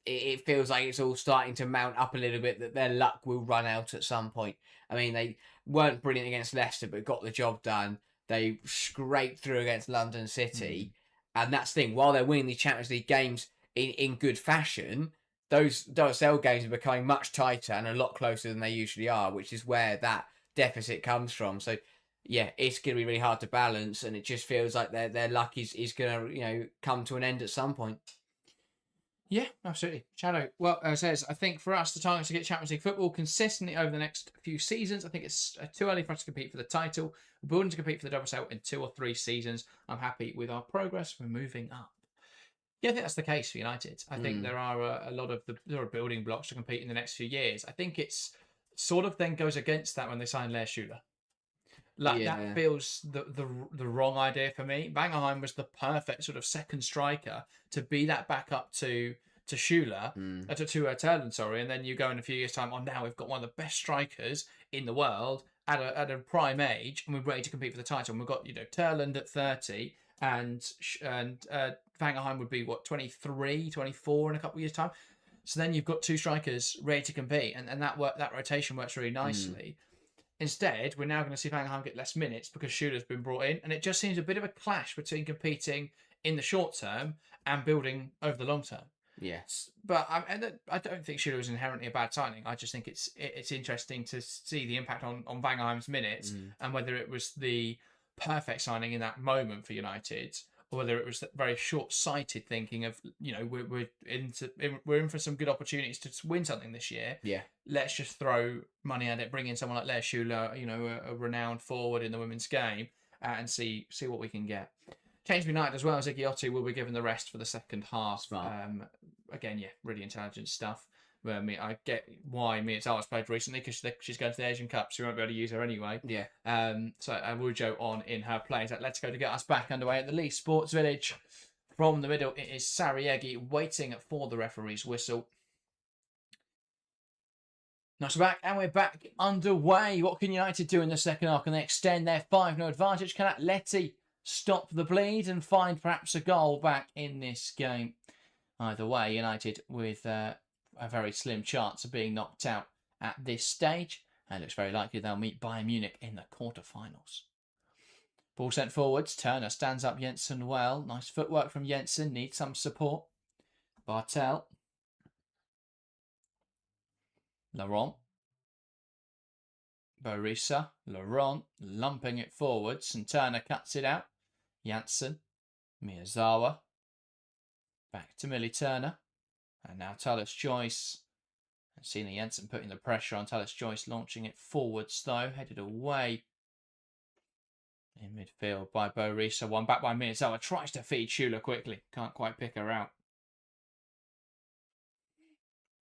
Speaker 2: it feels like it's all starting to mount up a little bit, that their luck will run out at some point. I mean, they weren't brilliant against Leicester, but got the job done. They scraped through against London City, and that's the thing. While they're winning the Champions League games in good fashion, those WSL games are becoming much tighter and a lot closer than they usually are, which is where that deficit comes from. So, yeah, it's going to be really hard to balance, and it just feels like their luck is going to come to an end at some point.
Speaker 1: Yeah, absolutely. Shadow. Well, as I says, I think for us, the target is to get Champions League football consistently over the next few seasons. I think it's too early for us to compete for the title. We're building to compete for the WSL in 2 or 3 seasons. I'm happy with our progress. We're moving up. Yeah, I think that's the case for United. I think there are a lot of there are building blocks to compete in the next few years. I think it's sort of then goes against that when they sign Lea Schuler. That feels the wrong idea for me. Vangerheim was the perfect sort of second striker to be that backup to Schuler, to Terland, sorry, and then you go in a few years' time, now we've got one of the best strikers in the world at a prime age, and we're ready to compete for the title. And we've got Terland at 30, and Vangerheim would be 23, 24 in a couple of years' time. So then you've got 2 strikers ready to compete, and that rotation works really nicely. Instead, we're now going to see Vangerheim get less minutes because Schuler's been brought in, and it just seems a bit of a clash between competing in the short term and building over the long term.
Speaker 2: Yes,
Speaker 1: but I don't think Schuler was inherently a bad signing. I just think it's interesting to see the impact on Vangerheim's minutes and whether it was the perfect signing in that moment for United, or whether it was that very short-sighted thinking of we're in for some good opportunities to win something this year.
Speaker 2: Yeah,
Speaker 1: let's just throw money at it, bring in someone like Lea Schuler, a renowned forward in the women's game, and see what we can get. Cambridge United as well as Igiotti will be given the rest for the second half. Again, yeah, really intelligent stuff. I get why Miyazawa's played recently because she's going to the Asian Cup, so we won't be able to use her anyway.
Speaker 2: Yeah.
Speaker 1: So Awujo on in her place. Atletico to get us back underway at the Lee Sports Village. From the middle, it is Sariegi waiting for the referee's whistle. Nice, we're back, and we're back underway. What can United do in the second half? Can they extend their 5-0 advantage? Can Atleti stop the bleed and find perhaps a goal back in this game? Either way, United with a very slim chance of being knocked out at this stage. And it looks very likely they'll meet Bayern Munich in the quarterfinals. Ball sent forwards. Turner stands up Jensen well. Nice footwork from Jensen. Needs some support. Bartel. Laurent. Borisa. Laurent lumping it forwards, and Turner cuts it out. Janssen. Miyazawa. Back to Millie Turner. And now Tallis Joyce. And Sina Jensen putting the pressure on Tallis Joyce, launching it forwards though, headed away in midfield by Borisa. One back by Miyazawa. Tries to feed Schuler quickly. Can't quite pick her out.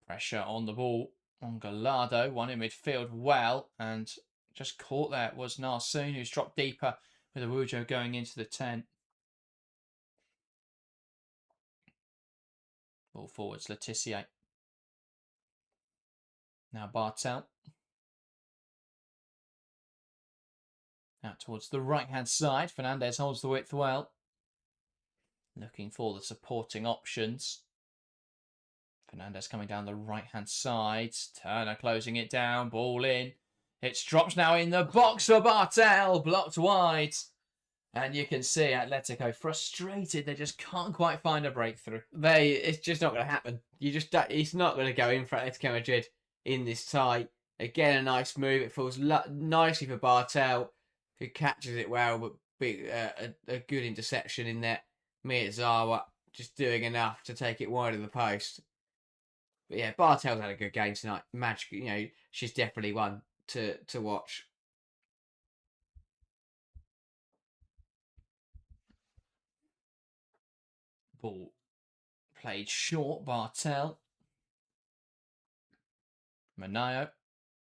Speaker 1: Pressure on the ball on Gallardo. One in midfield well. And just caught there was Narsoon, who's dropped deeper with Awujo going into the 10. Ball forwards, Letitia. Now Bartel. Out towards the right-hand side. Fernandez holds the width well. Looking for the supporting options. Fernandez coming down the right-hand side. Turner closing it down. Ball in. It's dropped now in the box for Bartel. Blocked wide. And you can see Atletico frustrated. They just can't quite find a breakthrough.
Speaker 2: It's just not going to happen. It's not going to go in for Atletico Madrid in this tie. Again, a nice move. It falls nicely for Bartel, who catches it well, but a good interception in there. Miyazawa just doing enough to take it wide of the post. But yeah, Bartel's had a good game tonight. Magic, she's definitely one to watch.
Speaker 1: Ball played short. Bartel. Manayo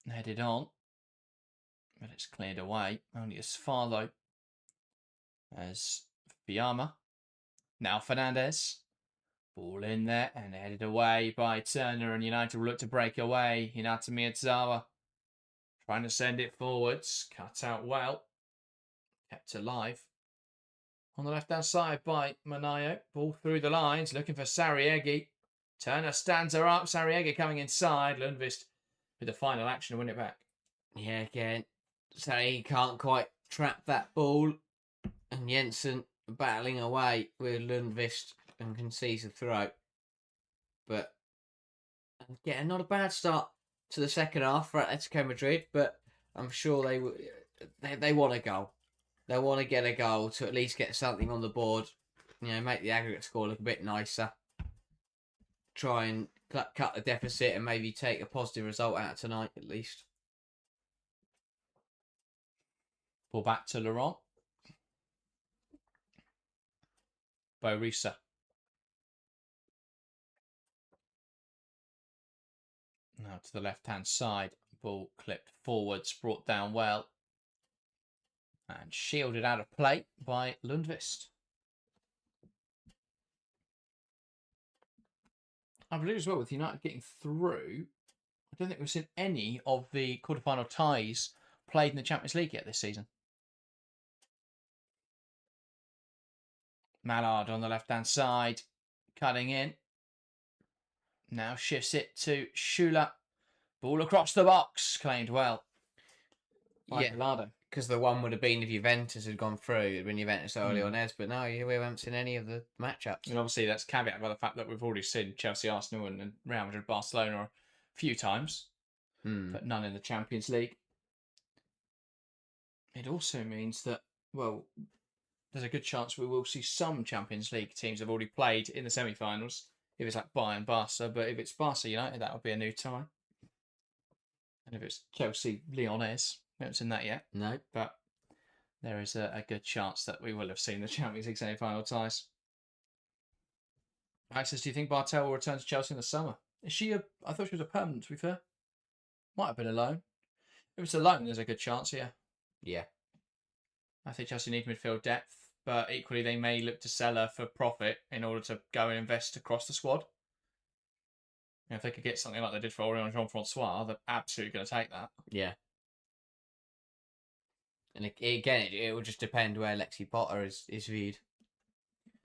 Speaker 1: headed on, but it's cleared away. Only as far though as Fiamma. Now Fernandez. Ball in there and headed away by Turner, and United will look to break away. Hinata Miyazawa trying to send it forwards. Cut out well. Kept alive. On the left-hand side by Manayo. Ball through the lines, looking for Sarriegi. Turner stands her up. Sarriegi coming inside. Lundqvist with the final action to win it back.
Speaker 2: Yeah, again, Sarriegi can't quite trap that ball. And Jensen battling away with Lundqvist and concedes the throw. But, yeah, not a bad start to the second half for Atletico Madrid, but I'm sure they want a goal. They want to get a goal to at least get something on the board. Make the aggregate score look a bit nicer. Try and cut the deficit and maybe take a positive result out tonight at least.
Speaker 1: Ball back to Laurent. Borisa. Now to the left-hand side. Ball clipped forwards, brought down well. And shielded out of play by Lundqvist. I believe as well with United getting through, I don't think we've seen any of the quarterfinal ties played in the Champions League yet this season. Mallard on the left-hand side, cutting in. Now shifts it to Schüller. Ball across the box, claimed well.
Speaker 2: Yeah, because the one would have been if Juventus had gone through. It would have been Juventus or Leonese, but no, we haven't seen any of the matchups.
Speaker 1: And obviously that's caveated by the fact that we've already seen Chelsea, Arsenal and Real Madrid, Barcelona a few times, but none in the Champions League. It also means that, well, there's a good chance we will see some Champions League teams have already played in the semi-finals, if it's like Bayern, Barca, but if it's Barca United, that would be a new tie. And if it's Chelsea, Lyonnaise, we haven't seen that yet.
Speaker 2: No.
Speaker 1: But there is a good chance that we will have seen the Champions League semi-final ties. Access, do you think Bartel will return to Chelsea in the summer? Is she I thought she was a permanent, to be fair. Might have been a loan. If it's a loan, there's a good chance, yeah.
Speaker 2: Yeah.
Speaker 1: I think Chelsea need midfield depth, but equally they may look to sell her for profit in order to go and invest across the squad. If they could get something like they did for Orient Jean-Francois, they're absolutely going to take that.
Speaker 2: Yeah. And again, it will just depend where Lexi Potter is viewed.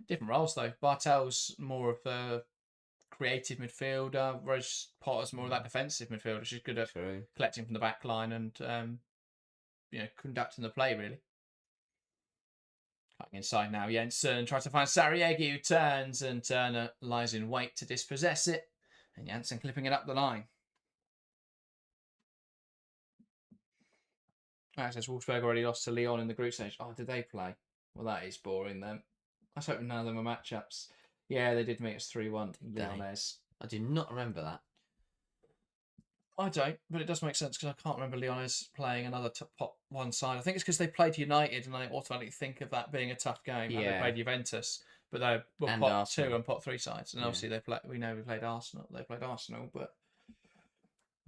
Speaker 1: Different roles, though. Bartel's more of a creative midfielder, whereas Potter's more of that defensive midfielder. She's good at collecting from the back line and conducting the play, really. Cutting inside now, Jensen tries to find Sarriegi, who turns, and Turner lies in wait to dispossess it. And Jensen clipping it up the line. Says Wolfsburg already lost to Lyon in the group stage. Oh, did they play? Well, that is boring then. I was hoping none of them were matchups. Yeah, they did meet us 3-1. Lyonnaise.
Speaker 2: I do not remember that.
Speaker 1: I don't, but it does make sense because I can't remember Lyonnaise playing another pot one side. I think it's because they played United and I automatically think of that being a tough game. Yeah. They played Juventus, but they were pot Arsenal. 2 and pot 3 sides. And obviously we know we played Arsenal. They played Arsenal, but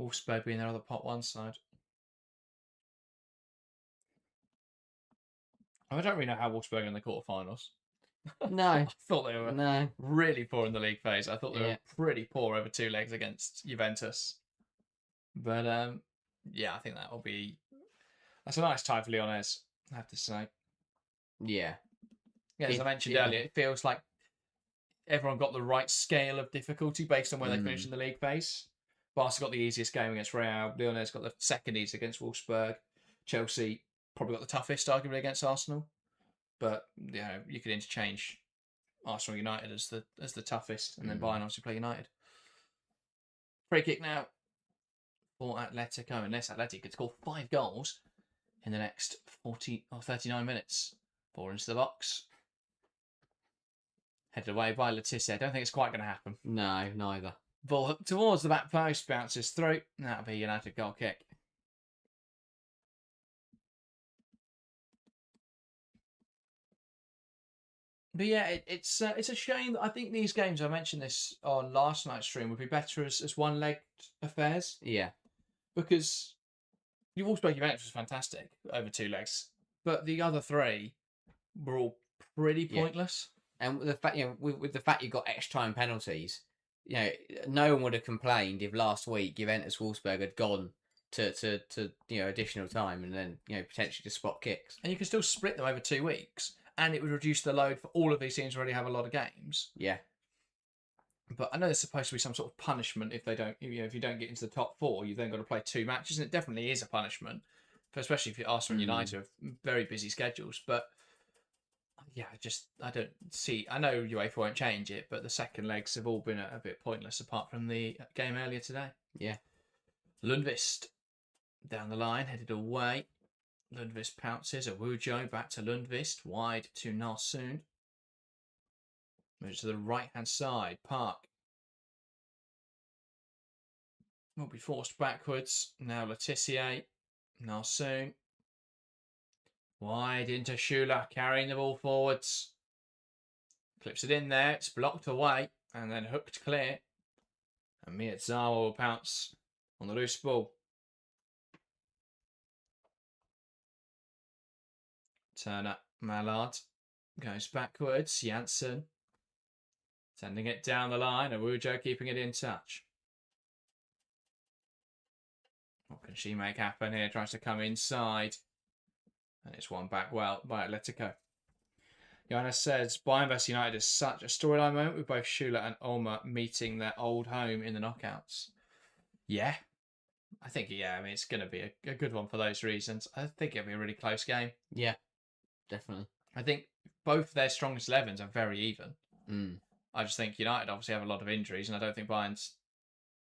Speaker 1: Wolfsburg being their other pot 1 side. I don't really know how Wolfsburg are in the quarterfinals.
Speaker 2: No.
Speaker 1: I thought they were really poor in the league phase. I thought they were pretty poor over 2 legs against Juventus. But, I think that will be... That's a nice tie for Lyonnaise, I have to say.
Speaker 2: Yeah.
Speaker 1: Yeah, as I mentioned earlier, it feels like everyone got the right scale of difficulty based on where they finished in the league phase. Barca got the easiest game against Real. Lyonnaise got the second easiest against Wolfsburg. Chelsea probably got the toughest, arguably, against Arsenal. but you could interchange Arsenal United as the toughest, and then Bayern obviously play United. Free kick now for Atletico, unless Atletico could score 5 goals in the next 40 or 39 minutes. Ball into the box. Headed away by Letizia. I don't think it's quite going to happen.
Speaker 2: No, neither.
Speaker 1: Ball hooked towards the back post, bounces through. That'll be a United goal kick. But yeah, it's a shame. I think these games, I mentioned this on last night's stream, would be better as one-legged affairs.
Speaker 2: Yeah.
Speaker 1: Because you've all spoken Juventus was fantastic over 2 legs, but the other 3 were all pretty pointless.
Speaker 2: And the fact, with the fact you got extra time penalties, no one would have complained if last week Juventus Wolfsburg had gone to additional time and then potentially to spot kicks.
Speaker 1: And you can still split them over 2 weeks, and it would reduce the load for all of these teams who already have a lot of games.
Speaker 2: Yeah.
Speaker 1: But I know there's supposed to be some sort of punishment if they don't, if you don't get into the top 4, you've then got to play 2 matches, and it definitely is a punishment, especially if you're Arsenal and United have very busy schedules. But yeah, I don't see. I know UEFA won't change it, but the second legs have all been a bit pointless apart from the game earlier today.
Speaker 2: Yeah.
Speaker 1: Lundqvist down the line, headed away. Lundqvist pounces. Awujo back to Lundqvist, wide to Narsoon. Moves to the right-hand side. Park will be forced backwards. Now Letizia. Narsoon. Wide into Schüller, carrying the ball forwards. Clips it in there. It's blocked away and then hooked clear. And Miyazawa will pounce on the loose ball. Turner, Mallard goes backwards. Janssen sending it down the line. Awujo keeping it in touch. What can she make happen here? Tries to come inside. And it's won back well by Atletico. Johannes says, Bayern vs United is such a storyline moment with both Schüller and Ulmer meeting their old home in the knockouts. Yeah. I think, it's going to be a good one for those reasons. I think it'll be a really close game.
Speaker 2: Yeah, definitely.
Speaker 1: I think both their strongest 11s are very even. I just think United obviously have a lot of injuries, and I don't think Bayern's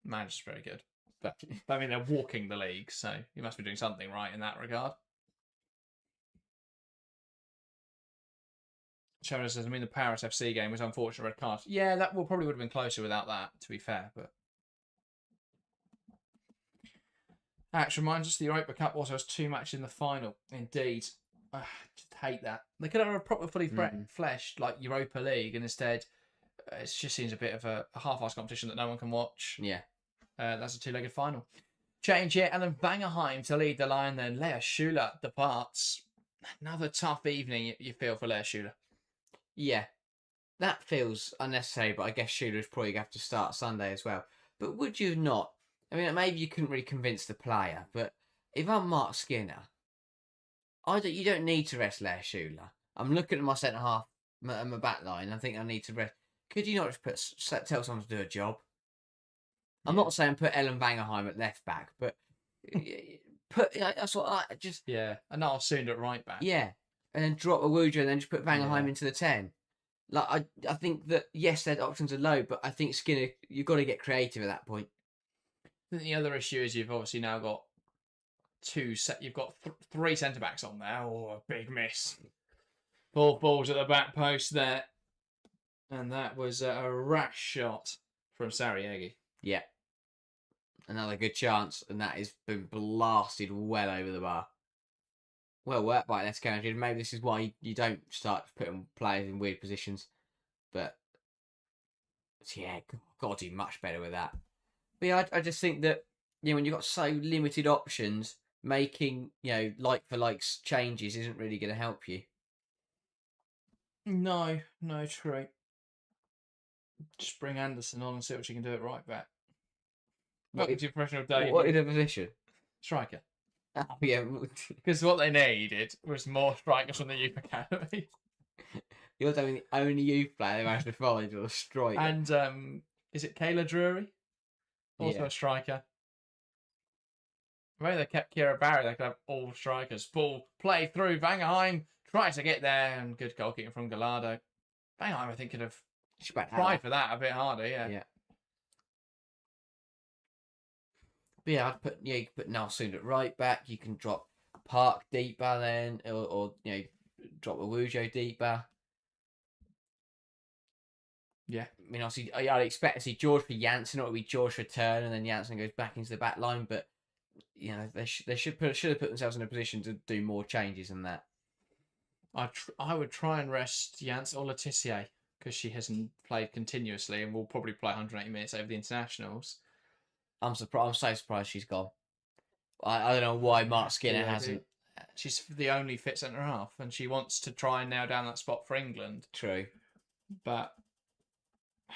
Speaker 1: manager's very good. But I mean, they're walking the league, so you must be doing something right in that regard. Sharon says, the Paris FC game was unfortunate red card. Yeah, that probably would have been closer without that, to be fair. But Ash reminds us the Europa Cup also has 2 matches in the final. Indeed. I just hate that. They could have a proper fully fleshed like Europa League, and instead it just seems a bit of a half-assed competition that no one can watch.
Speaker 2: Yeah.
Speaker 1: That's a 2-legged final. Change here, Ellen Vangerheim to lead the line, then Lea Schüller departs. Another tough evening you feel for Lea Schüller.
Speaker 2: Yeah, that feels unnecessary, but I guess Schüller's probably going to have to start Sunday as well. But would you not? I mean, maybe you couldn't really convince the player, but if I'm Mark Skinner, you don't need to rest Lea Schüller. I'm looking at my centre half, my back line, I think I need to rest. Could you not just tell someone to do a job? I'm not saying put Ellen Vangerheim at left back, but that's what I just...
Speaker 1: Yeah, and Narsoon at right back.
Speaker 2: Yeah. And then drop Awujo and then just put Vangerheim into the 10. Like I think that, yes, their options are low, but I think Skinner, you've got to get creative at that point.
Speaker 1: I think the other issue is you've obviously now got you've got 3 centre-backs on there. Oh, a big miss. 4 balls at the back post there. And that was a rash shot from Sarriegi.
Speaker 2: Yeah. Another good chance, and that has been blasted well over the bar. Well worked by Atletico Madrid. Maybe this is why you don't start putting players in weird positions. But, yeah, got to do much better with that. But yeah, I just think that, when you've got so limited options, making, like-for-like changes isn't really going to help you.
Speaker 1: No, true. Just bring Anderson on and see what you can do at right back. Welcome to your professional day.
Speaker 2: What is the position?
Speaker 1: Striker.
Speaker 2: Oh, yeah.
Speaker 1: Because what they needed was more strikers from the youth academy.
Speaker 2: You're the only youth player they managed to find or strike.
Speaker 1: And is it Kayla Drury? Also a striker. Maybe they kept Kira Barry. They could have all strikers. Ball play through. Vangerheim tries to get there, and good goal kicking from Gallardo. Bang on, I think could have tried for that a bit harder. Yeah.
Speaker 2: Yeah. But yeah, you could put Nalsoon at right back. You can drop Park deeper then, or drop Awujo deeper.
Speaker 1: Yeah.
Speaker 2: I mean, obviously, I'd expect to see George for Janssen, or it would be George for Turn, and then Janssen goes back into the back line. But they should have put themselves in a position to do more changes than that.
Speaker 1: I would try and rest Janssen or Laetitia because she hasn't played continuously and will probably play 180 minutes over the internationals.
Speaker 2: I'm surprised. I'm so surprised she's gone. I don't know why Mark Skinner hasn't.
Speaker 1: She's the only fit centre half, and she wants to try and nail down that spot for England.
Speaker 2: True,
Speaker 1: but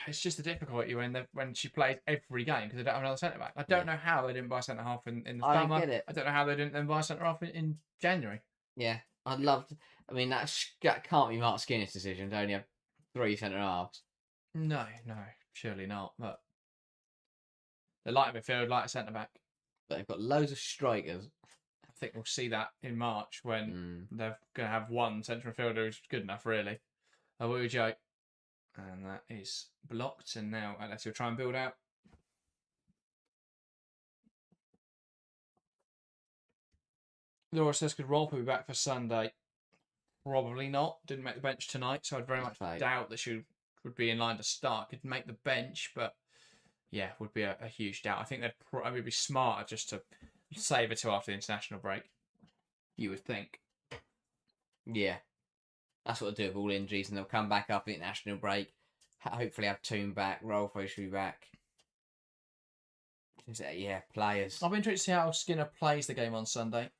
Speaker 1: it's just a difficulty when she plays every game because they don't have another centre back. I don't know how they didn't buy centre half in the summer.
Speaker 2: I get it.
Speaker 1: I don't know how they didn't then buy centre half in January.
Speaker 2: Yeah, I'd love to. I mean, that can't be Mark Skinner's decision to only have 3 centre halves.
Speaker 1: No, surely not. But they like midfield, like a centre back.
Speaker 2: But they've got loads of strikers.
Speaker 1: I think we'll see that in March when they're going to have one central midfielder who's good enough, really. Awujo. And that is blocked. And now Atletico will try and build out. Laura says, could Rolf be back for Sunday? Probably not. Didn't make the bench tonight, so I'd very much doubt that she would be in line to start. Could make the bench, but yeah, would be a huge doubt. I think they'd probably be smarter just to save it till after the international break. You would think.
Speaker 2: Yeah. That's what they'll do with all injuries, and they'll come back after the international break. Hopefully have Toon back, Rolfo should be back. Yeah, players.
Speaker 1: I'll be interested to see how Skinner plays the game on Sunday.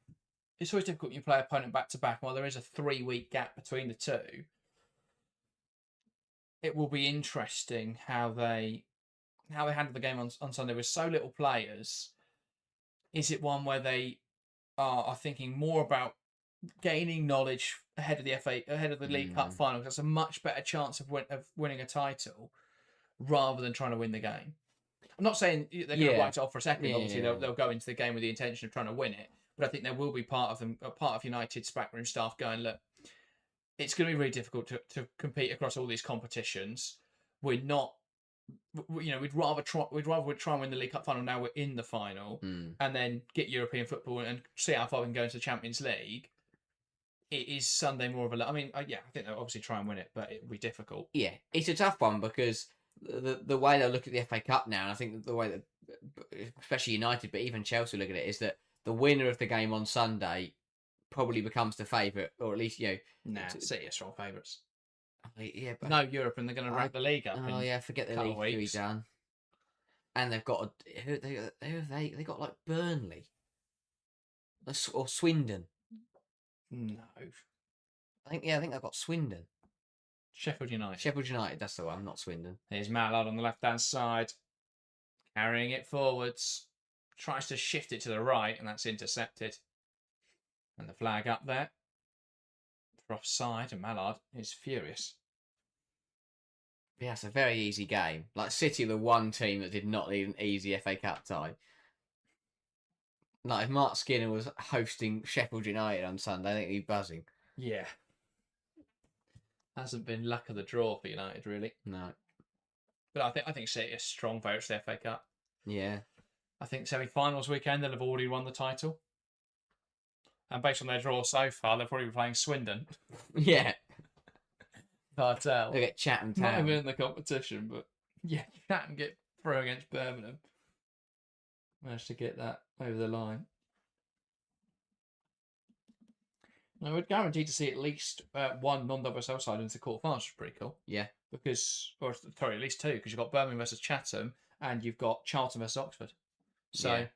Speaker 1: It's always difficult when you play opponent back to back. While there is a 3-week gap between the two, it will be interesting how they handle the game on Sunday with so little players. Is it one where they are thinking more about gaining knowledge ahead of the League Cup final? That's a much better chance of winning a title rather than trying to win the game. I'm not saying they're going to write it off for a second. Obviously, they'll go into the game with the intention of trying to win it. But I think there will be part of United's backroom staff going, look, it's going to be really difficult to compete across all these competitions. We'd rather try and win the League Cup final now we're in the final, and then get European football and see how far we can go into the Champions League. It is Sunday more of a. I mean, I think they'll obviously try and win it, but it'll be difficult.
Speaker 2: Yeah, it's a tough one because the way they'll look at the FA Cup now, and I think the way that, especially United, but even Chelsea look at it, is that the winner of the game on Sunday probably becomes the favourite, or at least
Speaker 1: City are strong favourites.
Speaker 2: Yeah, but
Speaker 1: no Europe, and they're going to rank the league up.
Speaker 2: Oh yeah, forget the league to be done. And they've got they got like Burnley or Swindon.
Speaker 1: No,
Speaker 2: I think they've got Swindon.
Speaker 1: Sheffield United.
Speaker 2: Sheffield United, that's the one, not Swindon.
Speaker 1: Here's Mallard on the left-hand side, carrying it forwards. Tries to shift it to the right, and that's intercepted. And the flag up there for offside, and Mallard is furious.
Speaker 2: Yeah, it's a very easy game. Like City, the one team that did not need an easy FA Cup tie. Like if Mark Skinner was hosting Sheffield United on Sunday, I think he'd be buzzing.
Speaker 1: Yeah. Hasn't been luck of the draw for United, really.
Speaker 2: No.
Speaker 1: But I think City are strong favourites for the FA Cup.
Speaker 2: Yeah.
Speaker 1: I think semi-finals weekend they'll have already won the title. And based on their draw so far, they'll probably be playing Swindon.
Speaker 2: Yeah.
Speaker 1: Hard tell.
Speaker 2: They get Chatham Town.
Speaker 1: Not even in the competition, but yeah, Chatham get through against Birmingham. Managed to get that over the line. Now, we're guaranteed to see at least one non-WSL side into the quarterfinals, which is pretty cool.
Speaker 2: Yeah.
Speaker 1: At least two, because you've got Birmingham versus Chatham, and you've got Charlton versus Oxford. So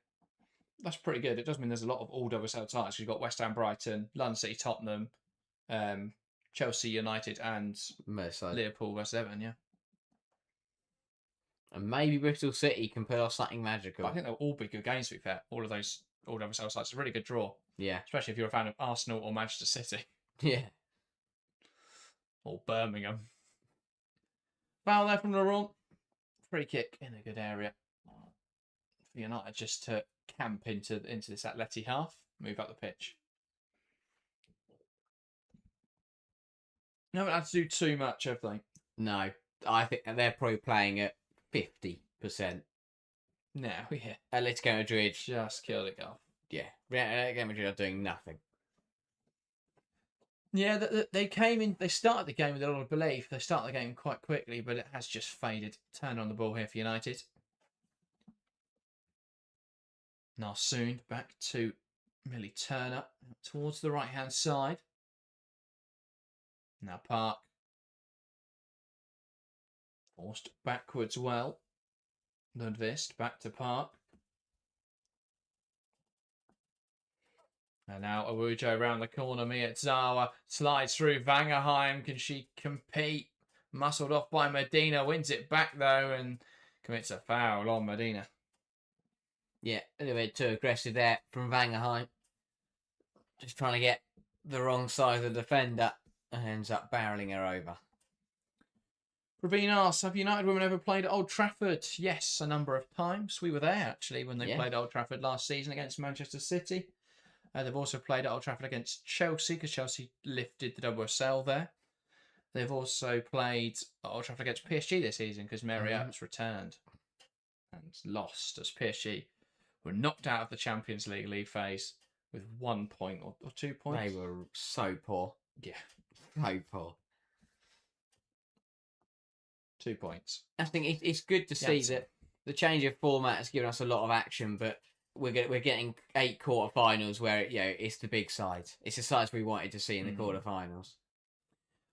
Speaker 1: that's pretty good. It does mean there's a lot of all WSL ties. You've got West Ham, Brighton, London City, Tottenham, Chelsea, United, and Liverpool versus Everton. Yeah.
Speaker 2: And maybe Bristol City can pull off something magical.
Speaker 1: But I think they'll all be good games, to be fair. All of those all WSL sides. It's a really good draw.
Speaker 2: Yeah.
Speaker 1: Especially if you're a fan of Arsenal or Manchester City.
Speaker 2: Yeah.
Speaker 1: Or Birmingham. Foul there from Laurent. Free kick in a good area. For United just to camp into this Atleti half. Move up the pitch. They haven't had to do too much, have they?
Speaker 2: No, I think they're probably playing at 50%.
Speaker 1: No, yeah.
Speaker 2: Atletico Madrid,
Speaker 1: Just killed it off.
Speaker 2: yeah. Atletico Madrid are doing nothing.
Speaker 1: Yeah, they came in. They started the game with a lot of belief. They started the game quite quickly, but it has just faded. Turn on the ball here for United. Now soon back to Millie Turner towards the right-hand side. Now Park. Forced backwards well. Lundqvist back to Park. And now Awujo around the corner. Miyazawa slides through. Vangerheim. Can she compete? Muscled off by Medina. Wins it back though and commits a foul on Medina.
Speaker 2: Yeah, a little bit too aggressive there from Vangerheim. Just trying to get the wrong side of the defender and ends up barreling her over.
Speaker 1: Ravine asks, have United women ever played at Old Trafford? Yes, a number of times. We were there, actually, when they played at Old Trafford last season against Manchester City. They've also played at Old Trafford against Chelsea, because Chelsea lifted the WSL there. They've also played at Old Trafford against PSG this season, because Mary Earps returned and lost, as PSG were knocked out of the Champions League phase with 1 point or 2 points.
Speaker 2: They were so poor.
Speaker 1: Yeah.
Speaker 2: So poor.
Speaker 1: 2 points.
Speaker 2: I think it's good to see that the change of format has given us a lot of action, but we're getting 8 quarterfinals where it's the big sides. It's the sides we wanted to see in the quarterfinals.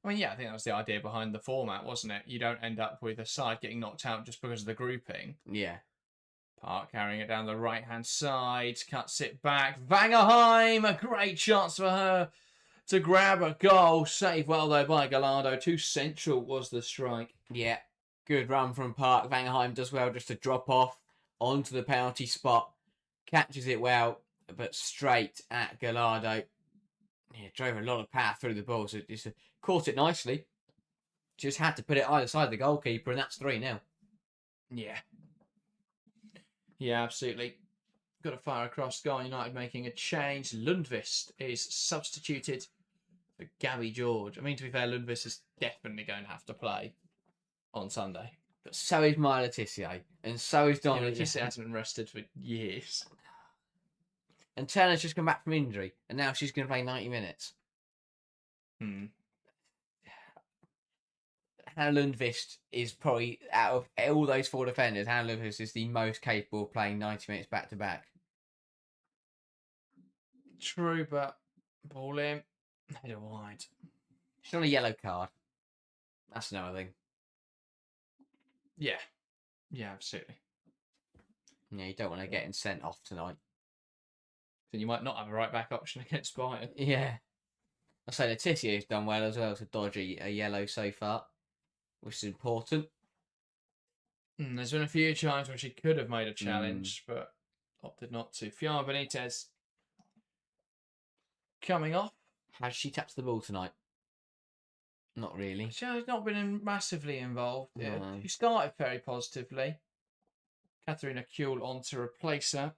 Speaker 1: I mean, yeah, I think that was the idea behind the format, wasn't it? You don't end up with a side getting knocked out just because of the grouping.
Speaker 2: Yeah.
Speaker 1: Park carrying it down the right-hand side, cuts it back. Vangerheim, a great chance for her to grab a goal. Saved well, though, by Gallardo. Too central was the strike.
Speaker 2: Yeah, good run from Park. Vangerheim does well just to drop off onto the penalty spot. Catches it well, but straight at Gallardo. Yeah, drove a lot of power through the ball, so just caught it nicely. Just had to put it either side of the goalkeeper, and that's 3-0.
Speaker 1: Yeah. Yeah, absolutely. Got to fire across. Goal United making a change. Lundqvist is substituted for Gabby George. I mean, to be fair, Lundqvist is definitely going to have to play on Sunday.
Speaker 2: But so is Maya Letitia, and so is Donna.
Speaker 1: Letitia hasn't been rested for years.
Speaker 2: And Turner's just come back from injury, and now she's going to play 90 minutes. Hannah Lundqvist is probably, out of all those 4 defenders, Hannah Lundqvist is the most capable of playing 90 minutes back-to-back.
Speaker 1: True, but ball in, header wide.
Speaker 2: She's on a yellow card. That's another thing.
Speaker 1: Yeah. Yeah, absolutely.
Speaker 2: Yeah, you don't want to get sent off tonight.
Speaker 1: Then you might not have a right-back option against Bayern.
Speaker 2: Yeah. I say Letitia's done well as well to dodge a yellow so far, which is important.
Speaker 1: There's been a few times when she could have made a challenge, but opted not to. Fiona Benitez coming off.
Speaker 2: Has she tapped the ball tonight? Not really.
Speaker 1: She has not been massively involved.
Speaker 2: No.
Speaker 1: She started very positively. Katharina Kuhl on to replace her.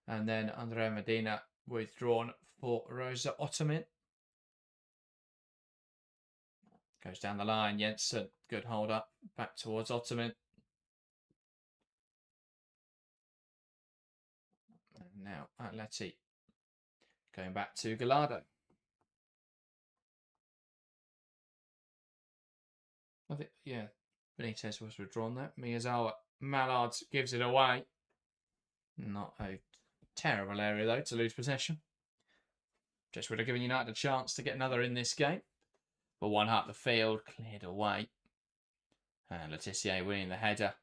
Speaker 1: And then Andrea Medina withdrawn for Rosa Ottoman. Goes down the line. Jensen, good hold up. Back towards Ottoman. And now Atleti going back to Gallardo. I think, yeah, Benitez was withdrawn there. Miyazawa Mallard gives it away. Not a terrible area, though, to lose possession. Just would have given United a chance to get another in this game. But one half the field, cleared away. And Letitia winning the header.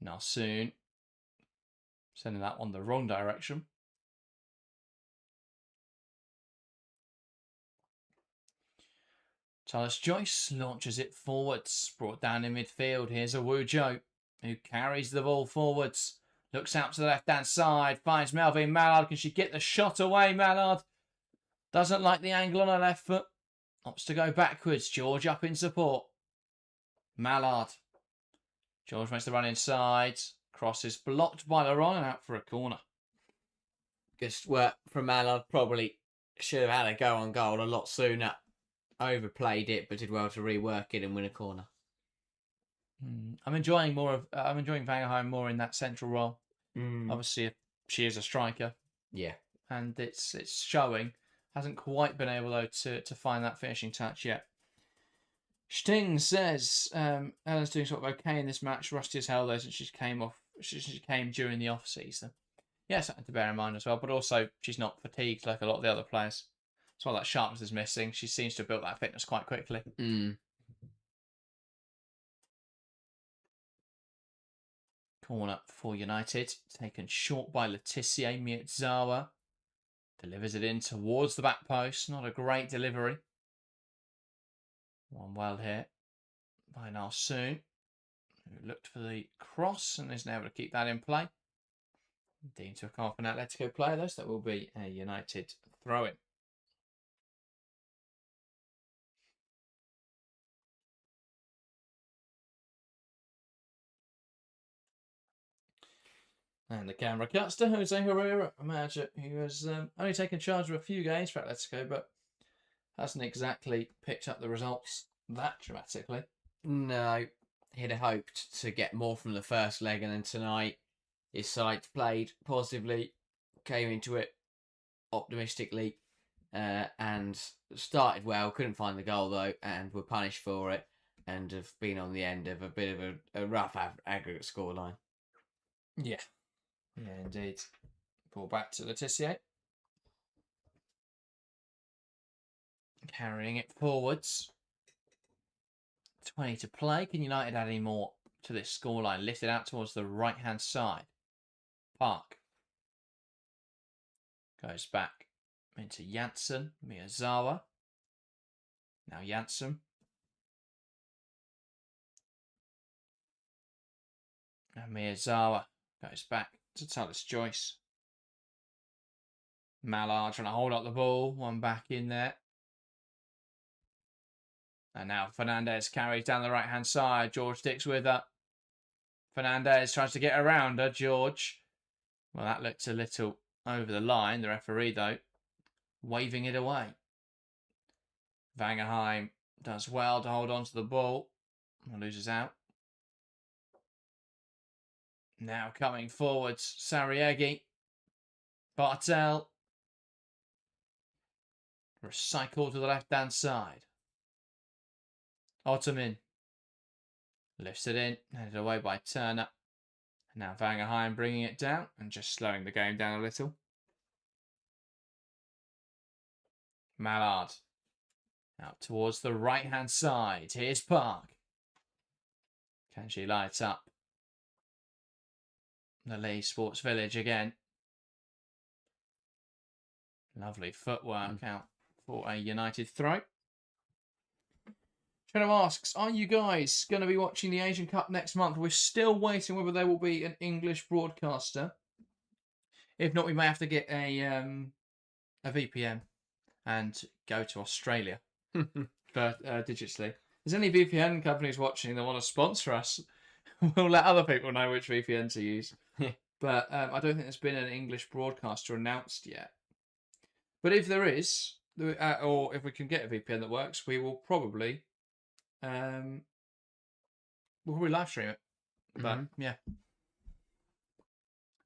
Speaker 1: Narsoon sending that one the wrong direction. Charles Joyce launches it forwards. Brought down in midfield. Here's Awujo, who carries the ball forwards. Looks out to the left-hand side. Finds Melvin Mallard. Can she get the shot away? Mallard doesn't like the angle on her left foot. Opts to go backwards. George up in support. Mallard. George makes the run inside. Cross is blocked by Laron and out for a corner.
Speaker 2: Just work from Mallard. Probably should have had a go on goal a lot sooner. Overplayed it, but did well to rework it and win a corner.
Speaker 1: I'm enjoying Vangerheim more in that central role. Obviously, she is a striker.
Speaker 2: Yeah.
Speaker 1: And it's showing. Hasn't quite been able, though, to find that finishing touch yet. Sting says Ellen's doing sort of okay in this match. Rusty as hell, though, since she came during the off-season. Yeah, something to bear in mind as well. But also, she's not fatigued like a lot of the other players. That's why that sharpness is missing. She seems to have built that fitness quite quickly. Corner for United. Taken short by Letitia Miyazawa. Delivers it in towards the back post. Not a great delivery. One well here by Narsoon, who looked for the cross and isn't able to keep that in play. Dean took off an Atletico player, though, so that will be a United throw-in. And the camera cuts to Jose Herrera, a manager who has only taken charge of a few games for Atletico, but hasn't exactly picked up the results that dramatically.
Speaker 2: No, he'd hoped to get more from the first leg, and then tonight his side played positively, came into it optimistically, and started well. Couldn't find the goal though, and were punished for it, and have been on the end of a bit of a rough aggregate scoreline.
Speaker 1: Yeah, indeed. Ball back to Letitia. Carrying it forwards. 20 to play. Can United add any more to this scoreline? Lifted out towards the right-hand side. Park. Goes back into Janssen. Miyazawa. Now Janssen. And Miyazawa goes back to Tullis Joyce. Mallard trying to hold up the ball. One back in there. And now Fernandez carries down the right-hand side. George sticks with her. Fernandez tries to get around her. George. Well, that looked a little over the line. The referee, though, waving it away. Vangerheim does well to hold on to the ball. Loses out. Now coming forwards, Sariegi. Bartel. Recycled to the left-hand side. Ottoman lifts it in, headed away by Turner. And now Vangerheim bringing it down and just slowing the game down a little. Mallard out towards the right-hand side. Here's Park. Can she light up the Lee Sports Village again? Lovely footwork out for a United throw. Shadow asks, are you guys going to be watching the Asian Cup next month? We're still waiting whether there will be an English broadcaster. If not, we may have to get a VPN and go to Australia for digitally. If there's any VPN companies watching that want to sponsor us, we'll let other people know which VPN to use. But I don't think there's been an English broadcaster announced yet. But if there is, or if we can get a VPN that works, we will probably... we'll probably live stream it. But yeah.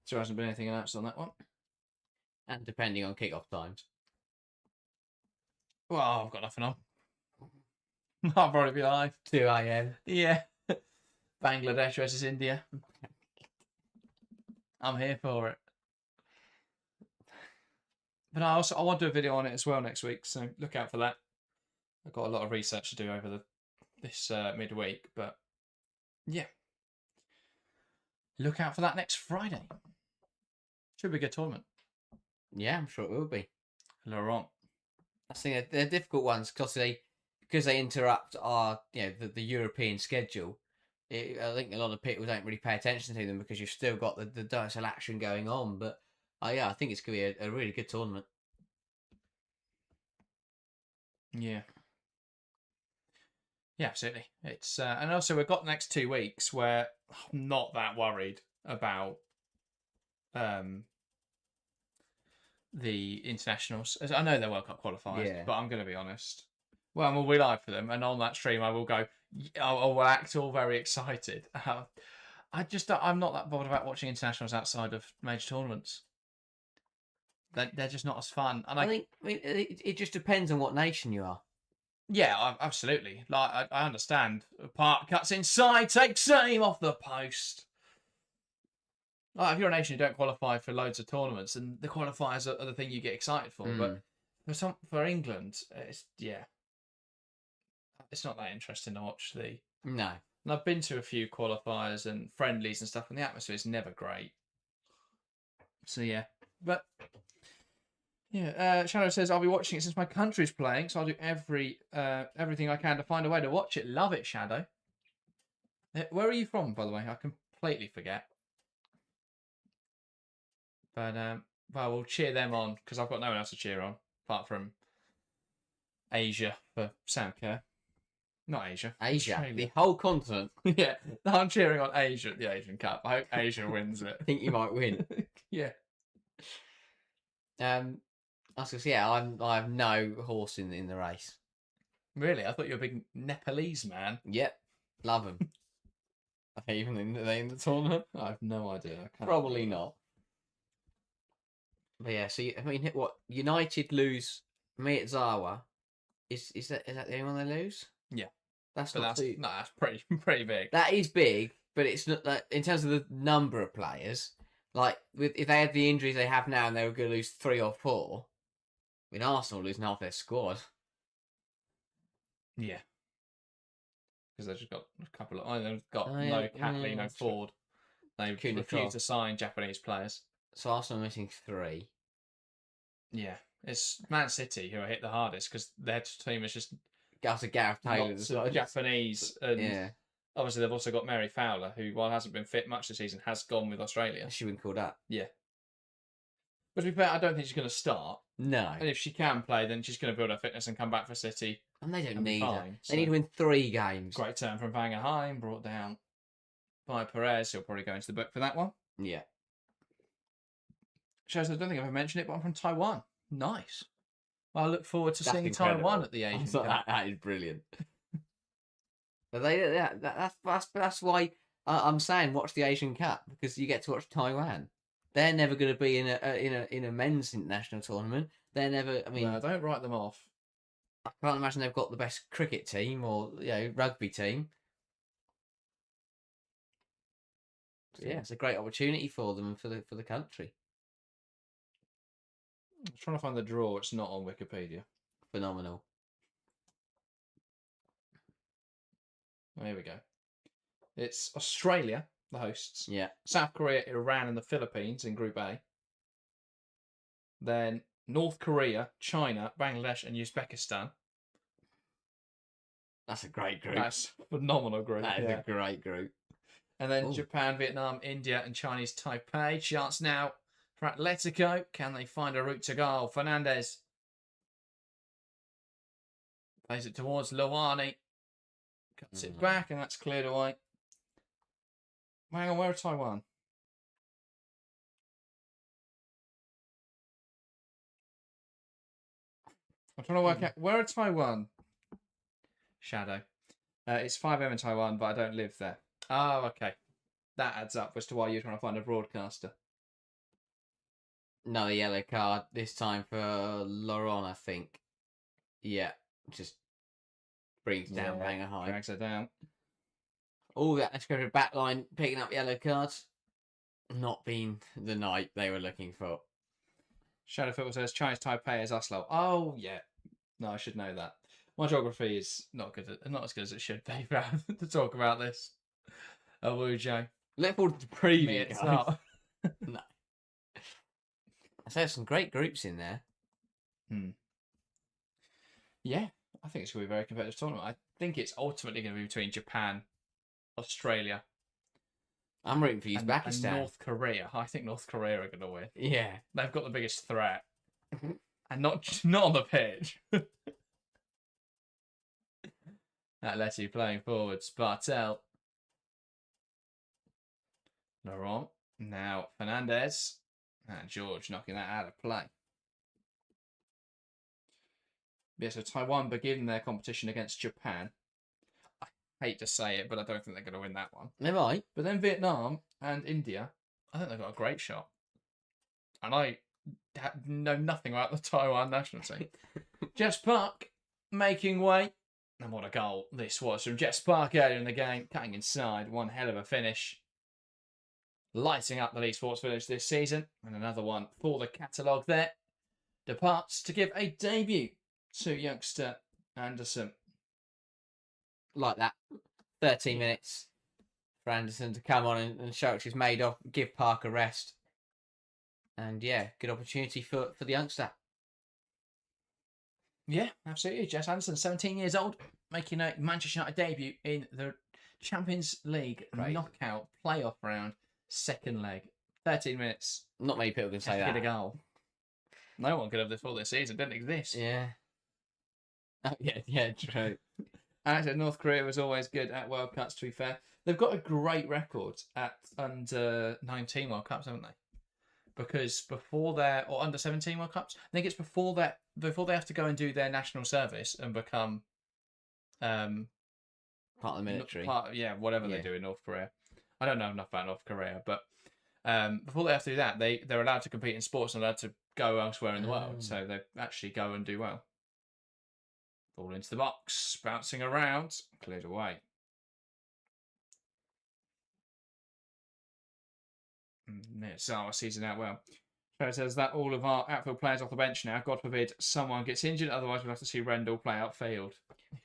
Speaker 1: So there hasn't been anything announced on that one.
Speaker 2: And depending on kick-off times.
Speaker 1: Well, I've got nothing on. I'll probably be live.
Speaker 2: 2 a.m.
Speaker 1: Yeah. Bangladesh versus India. I'm here for it. But I want to do a video on it as well next week, so look out for that. I've got a lot of research to do over this midweek, but yeah. Look out for that next Friday. Should be a good tournament.
Speaker 2: Yeah, I'm sure it will be.
Speaker 1: Laurent.
Speaker 2: I think they're difficult ones because they interrupt our the European schedule. I think a lot of people don't really pay attention to them because you've still got the Dutch action going on. But I think it's going to be a really good tournament.
Speaker 1: Yeah. Yeah, absolutely. It's and also we've got the next 2 weeks where I'm not that worried about the internationals. As I know they're World Cup qualifiers,
Speaker 2: Yeah.
Speaker 1: but I'm going to be honest. Well, we'll be live for them, and on that stream, I will go. I will act all very excited. I'm not that bothered about watching internationals outside of major tournaments. They're just not as fun. And
Speaker 2: I think it just depends on what nation you are.
Speaker 1: yeah, absolutely. Like I understand. Park cuts inside, takes aim off the post. Like, if you're a nation who don't qualify for loads of tournaments, and the qualifiers are the thing you get excited for. But for England, it's not that interesting to watch the.
Speaker 2: No.
Speaker 1: And I've been to a few qualifiers and friendlies and stuff, and the atmosphere is never great. So yeah, but yeah. Shadow says I'll be watching it since my country's playing, so I'll do everything I can to find a way to watch it. Love it, Shadow. Where are you from, by the way? I completely forget. But well, we'll cheer them on because I've got no one else to cheer on apart from Asia for Sam Kerr. Not Asia.
Speaker 2: Asia,
Speaker 1: Australia.
Speaker 2: the whole continent.
Speaker 1: Yeah, I'm cheering on Asia at the Asian Cup. I hope Asia wins it.
Speaker 2: I think you might win.
Speaker 1: Yeah.
Speaker 2: I was gonna say, yeah, I have no horse in the race.
Speaker 1: Really? I thought you were a big Nepalese man.
Speaker 2: Yep, love them. I think even are they in the tournament?
Speaker 1: I have no idea.
Speaker 2: Probably not. But yeah, so I mean, what United lose Miyazawa? Is that the only one they lose?
Speaker 1: Yeah,
Speaker 2: that's
Speaker 1: pretty big.
Speaker 2: That is big, but it's not like in terms of the number of players. Like if they had the injuries they have now and they were going to lose 3 or 4, I mean Arsenal losing half their squad.
Speaker 1: Yeah, because they've just got a couple of. They've got no Catley, no Ford. They refuse to sign Japanese players.
Speaker 2: So Arsenal are missing 3.
Speaker 1: Yeah, it's Man City who are hit the hardest because their team is just
Speaker 2: Gareth Taylor,
Speaker 1: Japanese, and
Speaker 2: yeah.
Speaker 1: Obviously they've also got Mary Fowler, who while hasn't been fit much this season, has gone with Australia.
Speaker 2: She wouldn't call that.
Speaker 1: Yeah, but to be fair, I don't think she's going to start.
Speaker 2: No,
Speaker 1: and if she can play, then she's going to build her fitness and come back for City.
Speaker 2: And they don't need her.
Speaker 1: So.
Speaker 2: They need to win 3 games.
Speaker 1: Great turn from Van Gaal, brought down by Perez. He'll probably go into the book for that one.
Speaker 2: Yeah.
Speaker 1: Shows I don't think I've ever mentioned it, but I'm from Taiwan. Nice. Well, I look forward to seeing
Speaker 2: incredible.
Speaker 1: Taiwan at the Asian Cup.
Speaker 2: That is brilliant. But that's why I'm saying watch the Asian Cup, because you get to watch Taiwan. They're never going to be in a men's international tournament. They're never. I mean,
Speaker 1: no, don't write them off.
Speaker 2: I can't imagine they've got the best cricket team or rugby team. So, yeah, it's a great opportunity for them and for the country.
Speaker 1: I'm trying to find the draw. It's not on Wikipedia.
Speaker 2: Phenomenal.
Speaker 1: There we go. It's Australia, the hosts.
Speaker 2: Yeah.
Speaker 1: South Korea, Iran, and the Philippines in Group A. Then North Korea, China, Bangladesh, and Uzbekistan.
Speaker 2: That's a great group.
Speaker 1: That's a phenomenal group.
Speaker 2: That is a great group.
Speaker 1: And then Japan, Vietnam, India, and Chinese Taipei. Chance now for Atletico. Can they find a route to goal? Fernandez plays it towards Lawani. Cuts it back, and that's cleared away. Hang on, where are Taiwan? I'm trying to work out where are Taiwan. Shadow. It's 5M in Taiwan, but I don't live there. Oh, okay. That adds up as to why you're trying to find a broadcaster.
Speaker 2: No yellow card this time for Laurent, I think. Yeah, just brings down Banger High.
Speaker 1: Drags her down.
Speaker 2: Oh, that's going to back line picking up yellow cards. Not being the night they were looking for.
Speaker 1: Shadow Football says Chinese Taipei is Oslo. Oh, yeah. No, I should know that. My geography is not as good as it should be to talk about this. Oh, Wuzhou.
Speaker 2: Look forward to the preview.
Speaker 1: It's not.
Speaker 2: No. So there's some great groups in there.
Speaker 1: Yeah, I think it's going to be a very competitive tournament. I think it's ultimately going to be between Japan, Australia.
Speaker 2: I'm rooting for Uzbekistan.
Speaker 1: And North Korea. I think North Korea are going to win.
Speaker 2: Yeah.
Speaker 1: They've got the biggest threat. And not on the pitch. Atleti playing forwards. Bartel. Laurent. Now Fernandez. And George knocking that out of play. Yeah, so Taiwan begin their competition against Japan. I hate to say it, but I don't think they're going to win that one.
Speaker 2: They might.
Speaker 1: But then Vietnam and India, I think they've got a great shot. And I know nothing about the Taiwan national team. Jess Park making way. And what a goal this was from Jess Park earlier in the game. Cutting inside. One hell of a finish. Lighting up the Leeds Sports Village this season. And another one for the catalogue there. Departs to give a debut to youngster Anderson.
Speaker 2: Like that. 13 minutes for Anderson to come on and show what she's made of. Give Park a rest. And yeah, good opportunity for the youngster.
Speaker 1: Yeah, absolutely. Jess Anderson, 17 years old, making a Manchester United debut in the Champions League Knockout Play-off Round, second leg. 13 minutes.
Speaker 2: Not many people can say that.
Speaker 1: Get a goal. No one could have this for this season. Didn't exist.
Speaker 2: Yeah. Oh, yeah, true.
Speaker 1: Actually, North Korea was always good at World Cups, to be fair. They've got a great record at under 19 World Cups, haven't they? Because before their, or under 17 World Cups, I think it's before they have to go and do their national service and become
Speaker 2: part of the military.
Speaker 1: Whatever they do in North Korea. I don't know enough about North Korea, but before they have to do that, they're allowed to compete in sports and allowed to go elsewhere in the world. So they actually go and do well. Ball into the box, bouncing around, cleared away. Zara sees it out well. Trevor says that all of our outfield players off the bench now. God forbid someone gets injured, otherwise we'll have to see Rendell play outfield.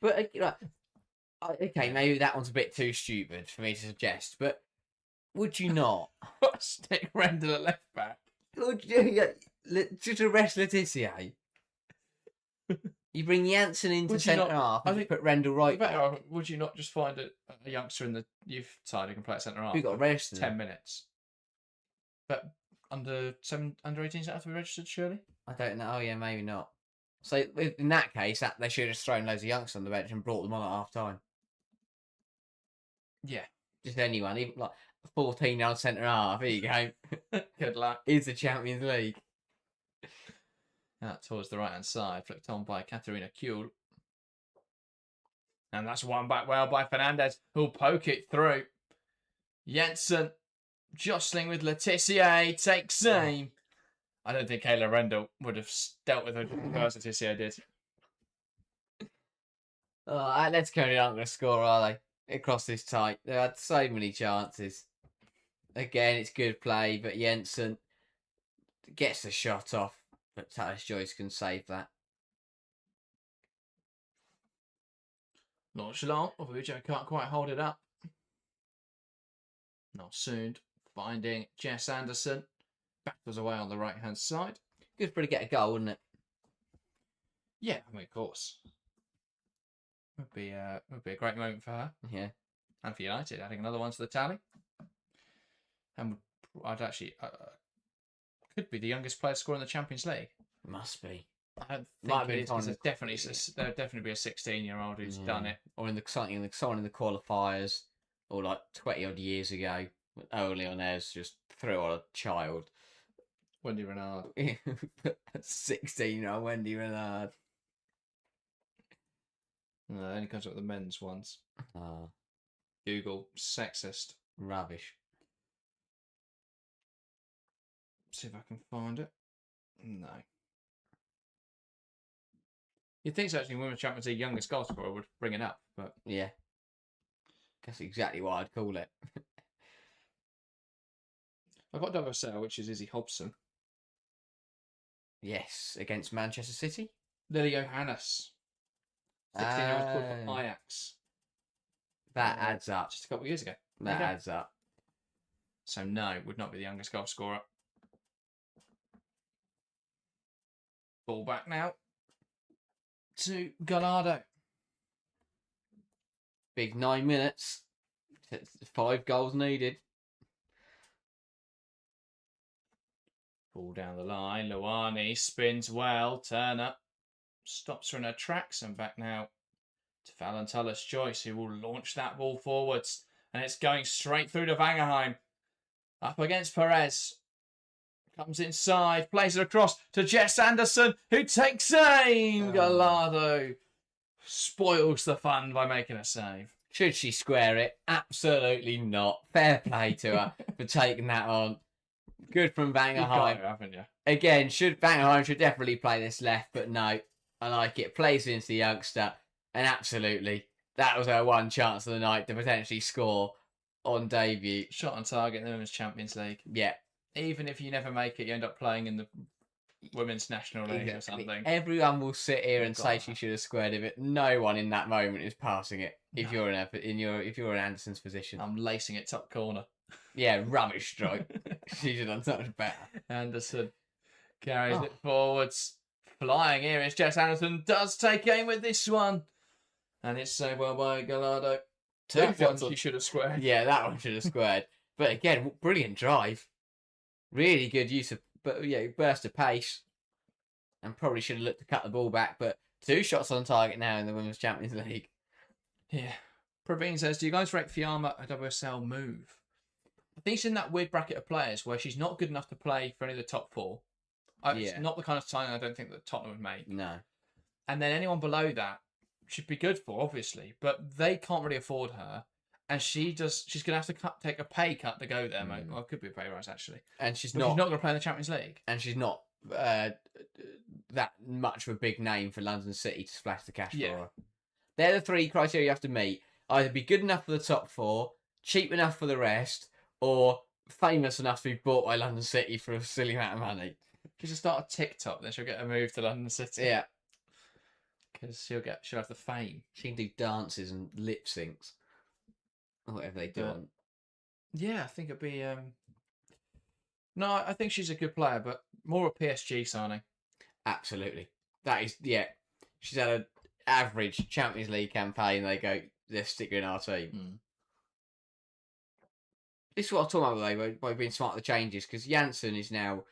Speaker 2: But okay, maybe that one's a bit too stupid for me to suggest. But would you not
Speaker 1: stick Rendell at left back?
Speaker 2: Would you just arrest Letizia? You bring Janssen into centre half and put Rendell right back.
Speaker 1: Would you not just find a youngster in the youth side who can play at centre half?
Speaker 2: We've got to register
Speaker 1: 10 minutes. But under 18s have to be registered, surely?
Speaker 2: I don't know. Oh, yeah, maybe not. So in that case, they should have just thrown loads of youngsters on the bench and brought them on at half time.
Speaker 1: Yeah.
Speaker 2: Just anyone, even like a 14-year-old centre half. Here you go.
Speaker 1: Good luck.
Speaker 2: Is the Champions League.
Speaker 1: Out towards the right-hand side, flicked on by Katharina Kuhl. And that's won back well by Fernandez, who'll poke it through. Jensen jostling with Letizia, takes aim. I don't think Kayla Rendell would have dealt with her as Letizia did.
Speaker 2: Atletico aren't going to score, are they? Across this tight. They had so many chances. Again, it's good play, but Jensen gets the shot off. But Talis Joyce can save that.
Speaker 1: Watchalong, of which I can't quite hold it up. Not soon. Finding Jess Anderson. Backwards away on the right-hand side.
Speaker 2: Good for her to get a goal, wouldn't it?
Speaker 1: Yeah, I mean, of course. Would be a great moment for her.
Speaker 2: Yeah.
Speaker 1: And for United, adding another one to the tally. And I'd actually... could be the youngest player to score in the Champions League.
Speaker 2: Must be.
Speaker 1: I don't think it is, because there'll definitely be a 16-year-old who's done it. Or
Speaker 2: someone in the qualifiers, or like 20-odd years ago, early on theirs, just threw on a child.
Speaker 1: Wendy Renard.
Speaker 2: 16-year-old Wendy Renard.
Speaker 1: No, it only comes up with the men's ones. Google, sexist.
Speaker 2: Rubbish.
Speaker 1: See if I can find it. No. You'd think actually Women's Champions League youngest goal scorer would bring it up, but...
Speaker 2: Yeah. That's exactly what I'd call it.
Speaker 1: I've got WSL, which is Izzy Hobson.
Speaker 2: Yes, against Manchester City.
Speaker 1: Lily Johannes. 16-year-old called for Ajax.
Speaker 2: That adds up.
Speaker 1: Just a couple of years ago.
Speaker 2: That adds up.
Speaker 1: So no, would not be the youngest goal scorer. Ball back now to Gallardo.
Speaker 2: Big 9 minutes. 5 goals needed.
Speaker 1: Ball down the line. Luani spins well. Turner stops her in her tracks and back now to Fallon Tullis-Joyce, who will launch that ball forwards. And it's going straight through to Vangerheim. Up against Perez. Comes inside, plays it across to Jess Anderson, who takes aim. Gallardo spoils the fun by making a save.
Speaker 2: Should she square it? Absolutely not. Fair play to her for taking that on. Good from
Speaker 1: You've got
Speaker 2: Vangerheim.
Speaker 1: it, haven't you?
Speaker 2: Again, Vangerheim should definitely play this left, but no. I like it. Plays into the youngster. And absolutely, that was her one chance of the night to potentially score on debut.
Speaker 1: Shot on target in the Women's Champions League.
Speaker 2: Yeah.
Speaker 1: Even if you never make it, you end up playing in the Women's National League or something.
Speaker 2: Everyone will sit here and say she should have squared it, but no one in that moment is passing it. If you're if you're in Anderson's position,
Speaker 1: I'm lacing it top corner.
Speaker 2: Yeah, rubbish strike. She should have done much better.
Speaker 1: Anderson carries it forwards. Flying here is Jess Anderson. Does take aim with this one. And it's saved well by Gallardo. That one she should have squared.
Speaker 2: Yeah, that one should have squared. But again, brilliant drive. Really good use of burst of pace. And probably should have looked to cut the ball back. But 2 shots on target now in the Women's Champions League.
Speaker 1: Yeah. Praveen says, do you guys rate Fiamma a WSL move? I think she's in that weird bracket of players where she's not good enough to play for any of the top 4. It's not the kind of signing I don't think that Tottenham would make.
Speaker 2: No.
Speaker 1: And then anyone below that should be good for, obviously. But they can't really afford her. And she's going to have to take a pay cut to go there, mate. Well, it could be a pay rise, actually.
Speaker 2: And she's
Speaker 1: not going to play in the Champions League.
Speaker 2: And she's not that much of a big name for London City to splash the cash for her. They're the 3 criteria you have to meet. Either be good enough for the top 4, cheap enough for the rest, or famous enough to be bought by London City for a silly amount of money.
Speaker 1: She'll start a TikTok, then she'll get a move to London City.
Speaker 2: Yeah.
Speaker 1: Because she'll have the fame.
Speaker 2: She can do dances and lip syncs. Or whatever they do on.
Speaker 1: Yeah, I think it'd be... No, I think she's a good player, but more a PSG signing.
Speaker 2: Absolutely. That is, she's had an average Champions League campaign. They go, let's stick her in our team. This is what I'm talking about, though, by being smart with the changes, because Janssen is now...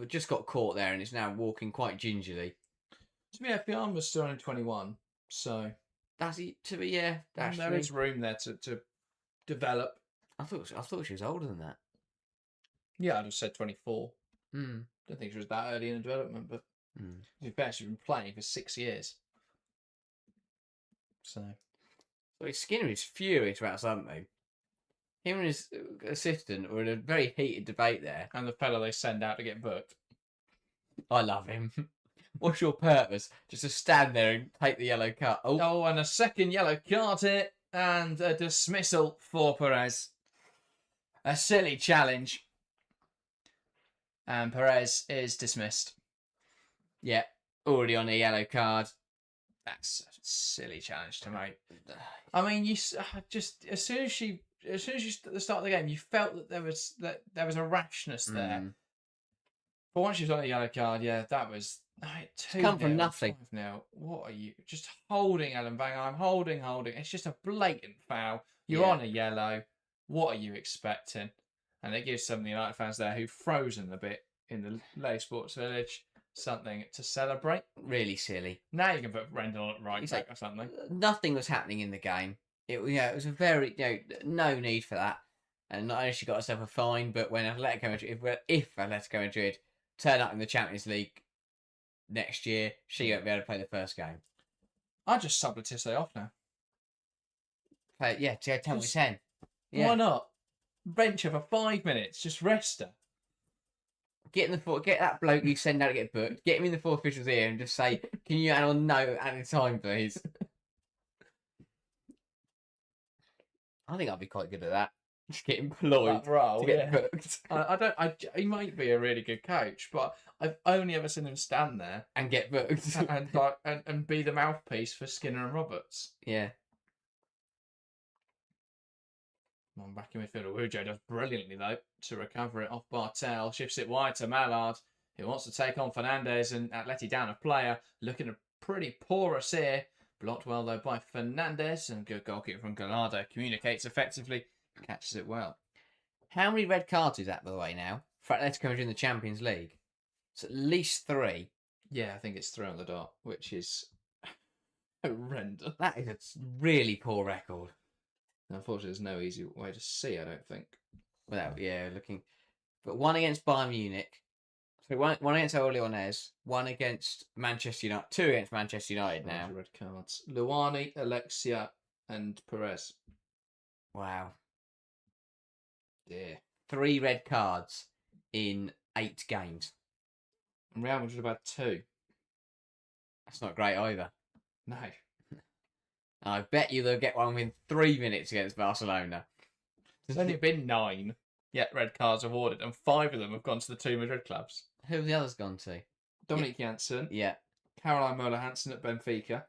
Speaker 2: just got caught there and is now walking quite gingerly.
Speaker 1: To be fair, Fiamma's still only 21, so...
Speaker 2: There
Speaker 1: is room there to develop.
Speaker 2: I thought she was older than that.
Speaker 1: Yeah, I'd have said 24.
Speaker 2: Don't
Speaker 1: think she was that early in development, but to be fair, she's been playing for 6 years. So
Speaker 2: Skinner is furious about something. Him and his assistant were in a very heated debate there.
Speaker 1: And the fellow they send out to get booked.
Speaker 2: I love him. What's your purpose? Just to stand there and take the yellow card.
Speaker 1: Oh, and a second yellow card here. And a dismissal for Perez. A silly challenge. And Perez is dismissed.
Speaker 2: Yeah, already on a yellow card.
Speaker 1: That's a silly challenge to make. I mean, you just as soon as you start the game, you felt that there was a rashness there. But once you've got a yellow card, that was
Speaker 2: come from nothing.
Speaker 1: Now, what are you just holding, Ellen Bang? I'm holding. It's just a blatant foul. You're on a yellow. What are you expecting? And it gives some of the United fans there who've frozen a bit in the Lay Sports Village something to celebrate.
Speaker 2: Really silly.
Speaker 1: Now you can put Brendan on at right back or something.
Speaker 2: Nothing was happening in the game. It was a very no need for that. And not only she got herself a fine, but when Atletico Madrid, if Atletico Madrid turn up in the Champions League next year, she won't be able to play the first game.
Speaker 1: I just sub Letizia off now.
Speaker 2: To 10 with 10. Yeah.
Speaker 1: Why not? Bench her for 5 minutes. Just rest her.
Speaker 2: Get that bloke you send out to get booked. Get him in the 4 officials here and just say, "Can you add on no at a time, please?" I think I'd be quite good at that. Just get employed to get booked.
Speaker 1: He might be a really good coach, but I've only ever seen him stand there
Speaker 2: and get booked
Speaker 1: and be the mouthpiece for Skinner and Roberts.
Speaker 2: Yeah.
Speaker 1: On back in midfield, Ujo does brilliantly though to recover it off Bartel, shifts it wide to Mallard, who wants to take on Fernandez, and Atleti down a player, looking pretty porous here. Blocked well though by Fernandez, and good goalkeeper from Gallardo, communicates effectively, catches it well.
Speaker 2: How many red cards is that, by the way, now for Atletico Madrid in the Champions League? It's at least 3.
Speaker 1: Yeah, I think it's 3 on the dot, which is horrendous.
Speaker 2: That is a really poor record.
Speaker 1: Unfortunately, there's no easy way to see, I don't think.
Speaker 2: Without looking. But 1 against Bayern Munich, So one against Leones, one against Manchester United, two against Manchester United now.
Speaker 1: Red cards. Luani, Alexia, and Perez.
Speaker 2: Wow.
Speaker 1: Dear.
Speaker 2: 3 red cards in 8 games.
Speaker 1: And Real Madrid about 2.
Speaker 2: That's not great either.
Speaker 1: No.
Speaker 2: I bet you they'll get one within 3 minutes against Barcelona.
Speaker 1: There's only been 9 yet red cards awarded, and 5 of them have gone to the 2 Madrid clubs.
Speaker 2: Who have the others gone to?
Speaker 1: Dominic Janssen,
Speaker 2: Yeah.
Speaker 1: Caroline Moller-Hansen at Benfica,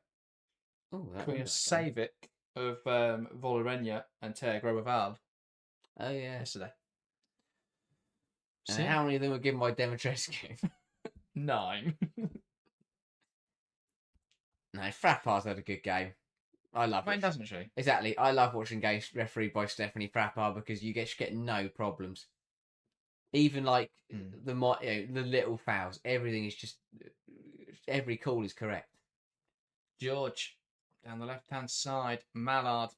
Speaker 2: Oh,
Speaker 1: Queen Savic of Volorenja, and Teo Groboval
Speaker 2: Oh, yeah.
Speaker 1: yesterday.
Speaker 2: And
Speaker 1: So,
Speaker 2: how many of them were given by Demetrescu?
Speaker 1: 9.
Speaker 2: No, Frappar's had a good game. I love
Speaker 1: Mine
Speaker 2: it.
Speaker 1: doesn't she?
Speaker 2: Exactly. I love watching games refereed by Stephanie Frappart because you get no problems. Even like the little fouls, everything is just every call is correct.
Speaker 1: George down the left-hand side, Mallard.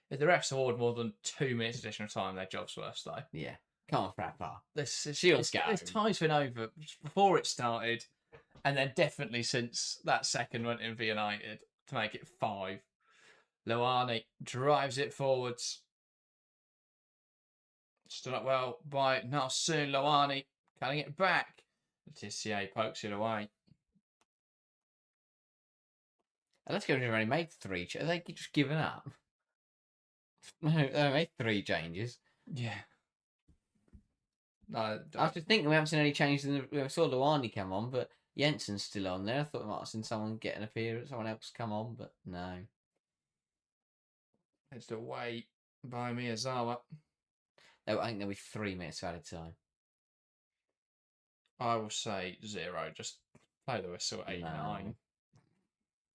Speaker 1: If the refs award more than 2 minutes additional time, their job's worse though.
Speaker 2: Yeah. Come on, Frappart.
Speaker 1: This
Speaker 2: This
Speaker 1: time's been over before it started, and then definitely since that second went in for United to make it 5. Loani drives it forwards. Stood up well by Narsoon. Loani cutting it back. Tissier pokes it away.
Speaker 2: Let's go. They've only made 3. Are they just given up? No, they made 3 changes.
Speaker 1: Yeah. No,
Speaker 2: I was just thinking we haven't seen any changes in we saw Luani come on, but Jensen's still on there. I thought we might have seen someone get an appearance, someone else come on, but no.
Speaker 1: it's away by Miyazawa.
Speaker 2: I think there'll be 3 minutes added time.
Speaker 1: I will say 0. Just play the whistle at 8-9.
Speaker 2: No.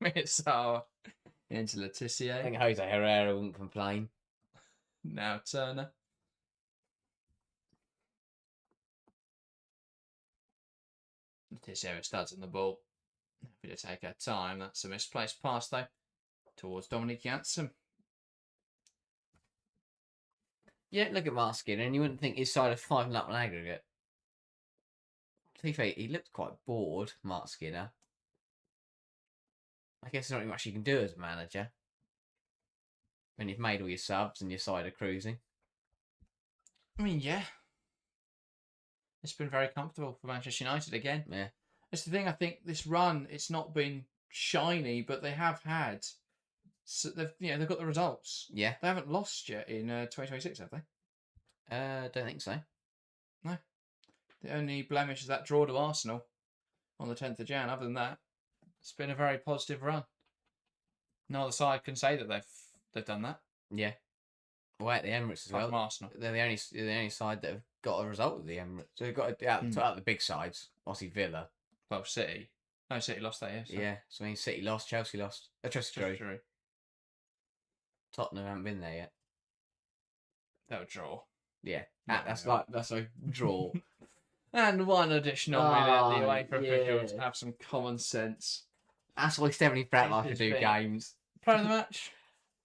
Speaker 1: Miyazawa into
Speaker 2: I
Speaker 1: Letitia.
Speaker 2: think Jose Herrera wouldn't complain.
Speaker 1: Now Turner. Letitia studs in the ball. Happy to take her time. That's a misplaced pass though. Towards Dominic Janssen.
Speaker 2: Yeah, look at Mark Skinner, and you wouldn't think his side of 5 up on aggregate. To be fair, he looked quite bored, Mark Skinner. I guess there's not much you can do as a manager when you've made all your subs and your side are cruising.
Speaker 1: I mean, yeah. It's been very comfortable for Manchester United again.
Speaker 2: Yeah.
Speaker 1: It's the thing, I think this run, it's not been shiny, but they have had... So they've got the results.
Speaker 2: Yeah.
Speaker 1: They haven't lost yet in 2026, have they?
Speaker 2: Don't think so.
Speaker 1: No. The only blemish is that draw to Arsenal on the 10th of Jan. Other than that, it's been a very positive run. No other side can say that they've done that.
Speaker 2: Yeah. Well, at the Emirates as
Speaker 1: Apart
Speaker 2: well.
Speaker 1: from Arsenal.
Speaker 2: They're the only side that have got a result at the Emirates. So they've got out the big sides. Obviously Villa.
Speaker 1: Well, City. No, City lost that, yeah. So.
Speaker 2: Yeah. So I mean, City lost, Chelsea lost. Chelsea drew.
Speaker 1: True.
Speaker 2: Tottenham haven't been there yet.
Speaker 1: That would draw.
Speaker 2: Yeah.
Speaker 1: No,
Speaker 2: That's a draw.
Speaker 1: And one additional minute, the UEFA
Speaker 2: yeah.
Speaker 1: officials have some common sense.
Speaker 2: That's why Stephanie Pratt likes to
Speaker 1: It's
Speaker 2: do
Speaker 1: been-
Speaker 2: games.
Speaker 1: Player of the match?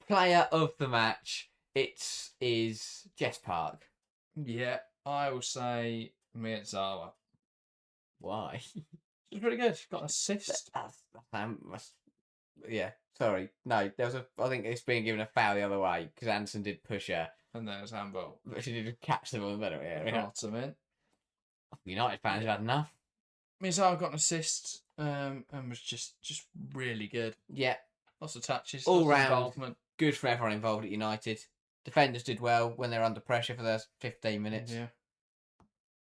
Speaker 2: Player of the match. It is Jess Park.
Speaker 1: Yeah, I will say Miyazawa.
Speaker 2: Why?
Speaker 1: She's pretty good. Got an assist.
Speaker 2: Yeah. Sorry. No, there was I think it's being given a foul the other way because Anderson did push her,
Speaker 1: And there's handball.
Speaker 2: but she did catch them on the middle area.
Speaker 1: Carter in.
Speaker 2: United fans have had enough.
Speaker 1: Miyazawa got an assist and was just really good.
Speaker 2: Yeah.
Speaker 1: Lots of touches.
Speaker 2: All
Speaker 1: lots of
Speaker 2: round.
Speaker 1: involvement.
Speaker 2: Good for everyone involved at United. Defenders did well when they're under pressure for those 15 minutes.
Speaker 1: Yeah.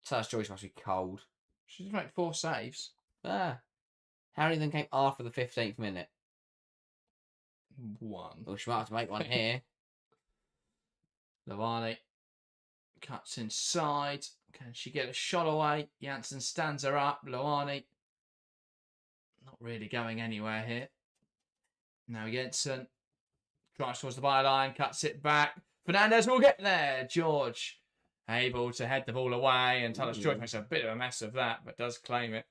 Speaker 2: Such Joyce must be cold.
Speaker 1: She did make 4 saves.
Speaker 2: Harry then came after the 15th minute.
Speaker 1: 1.
Speaker 2: Well, she might have to make one here.
Speaker 1: Lavani cuts inside. Can she get a shot away? Janssen stands her up. Loani not really going anywhere here. Now Jensen drives towards the byline, cuts it back. Fernandez will get there. George able to head the ball away, and Taylor George makes a bit of a mess of that, but does claim it.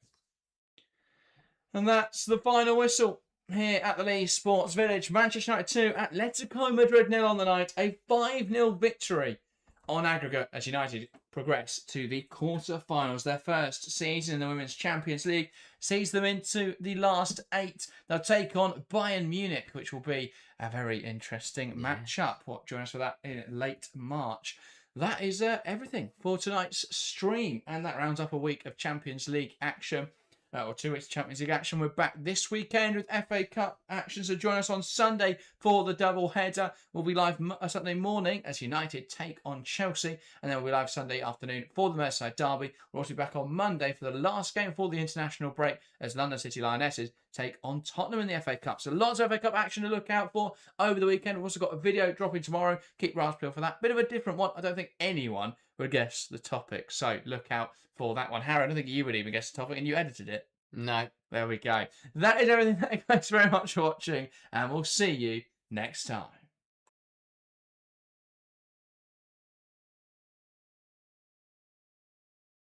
Speaker 1: And that's the final whistle here at the Leeds Sports Village. Manchester United 2, Atletico Madrid 0 on the night. A 5-0 victory on aggregate as United progress to the quarter-finals. Their first season in the Women's Champions League sees them into the last 8. They'll take on Bayern Munich, which will be a very interesting matchup. Join us for that in late March. That is everything for tonight's stream, and that rounds up a week of Champions League action. Or 2 weeks of Champions League action. We're back this weekend with FA Cup action, so join us on Sunday for the double header. We'll be live Sunday morning as United take on Chelsea, and then we'll be live Sunday afternoon for the Merseyside derby. We'll also be back on Monday for the last game for the international break as London City Lionesses take on Tottenham in the FA Cup. So lots of FA Cup action to look out for over the weekend. We've also got a video dropping tomorrow. Keep your eyes peeled for that. Bit of a different one. I don't think anyone would guess the topic, so look out for that one. Harry, I don't think you would even guess the topic, and you edited it.
Speaker 2: No.
Speaker 1: There we go. That is everything. Thanks very much for watching, and we'll see you next time.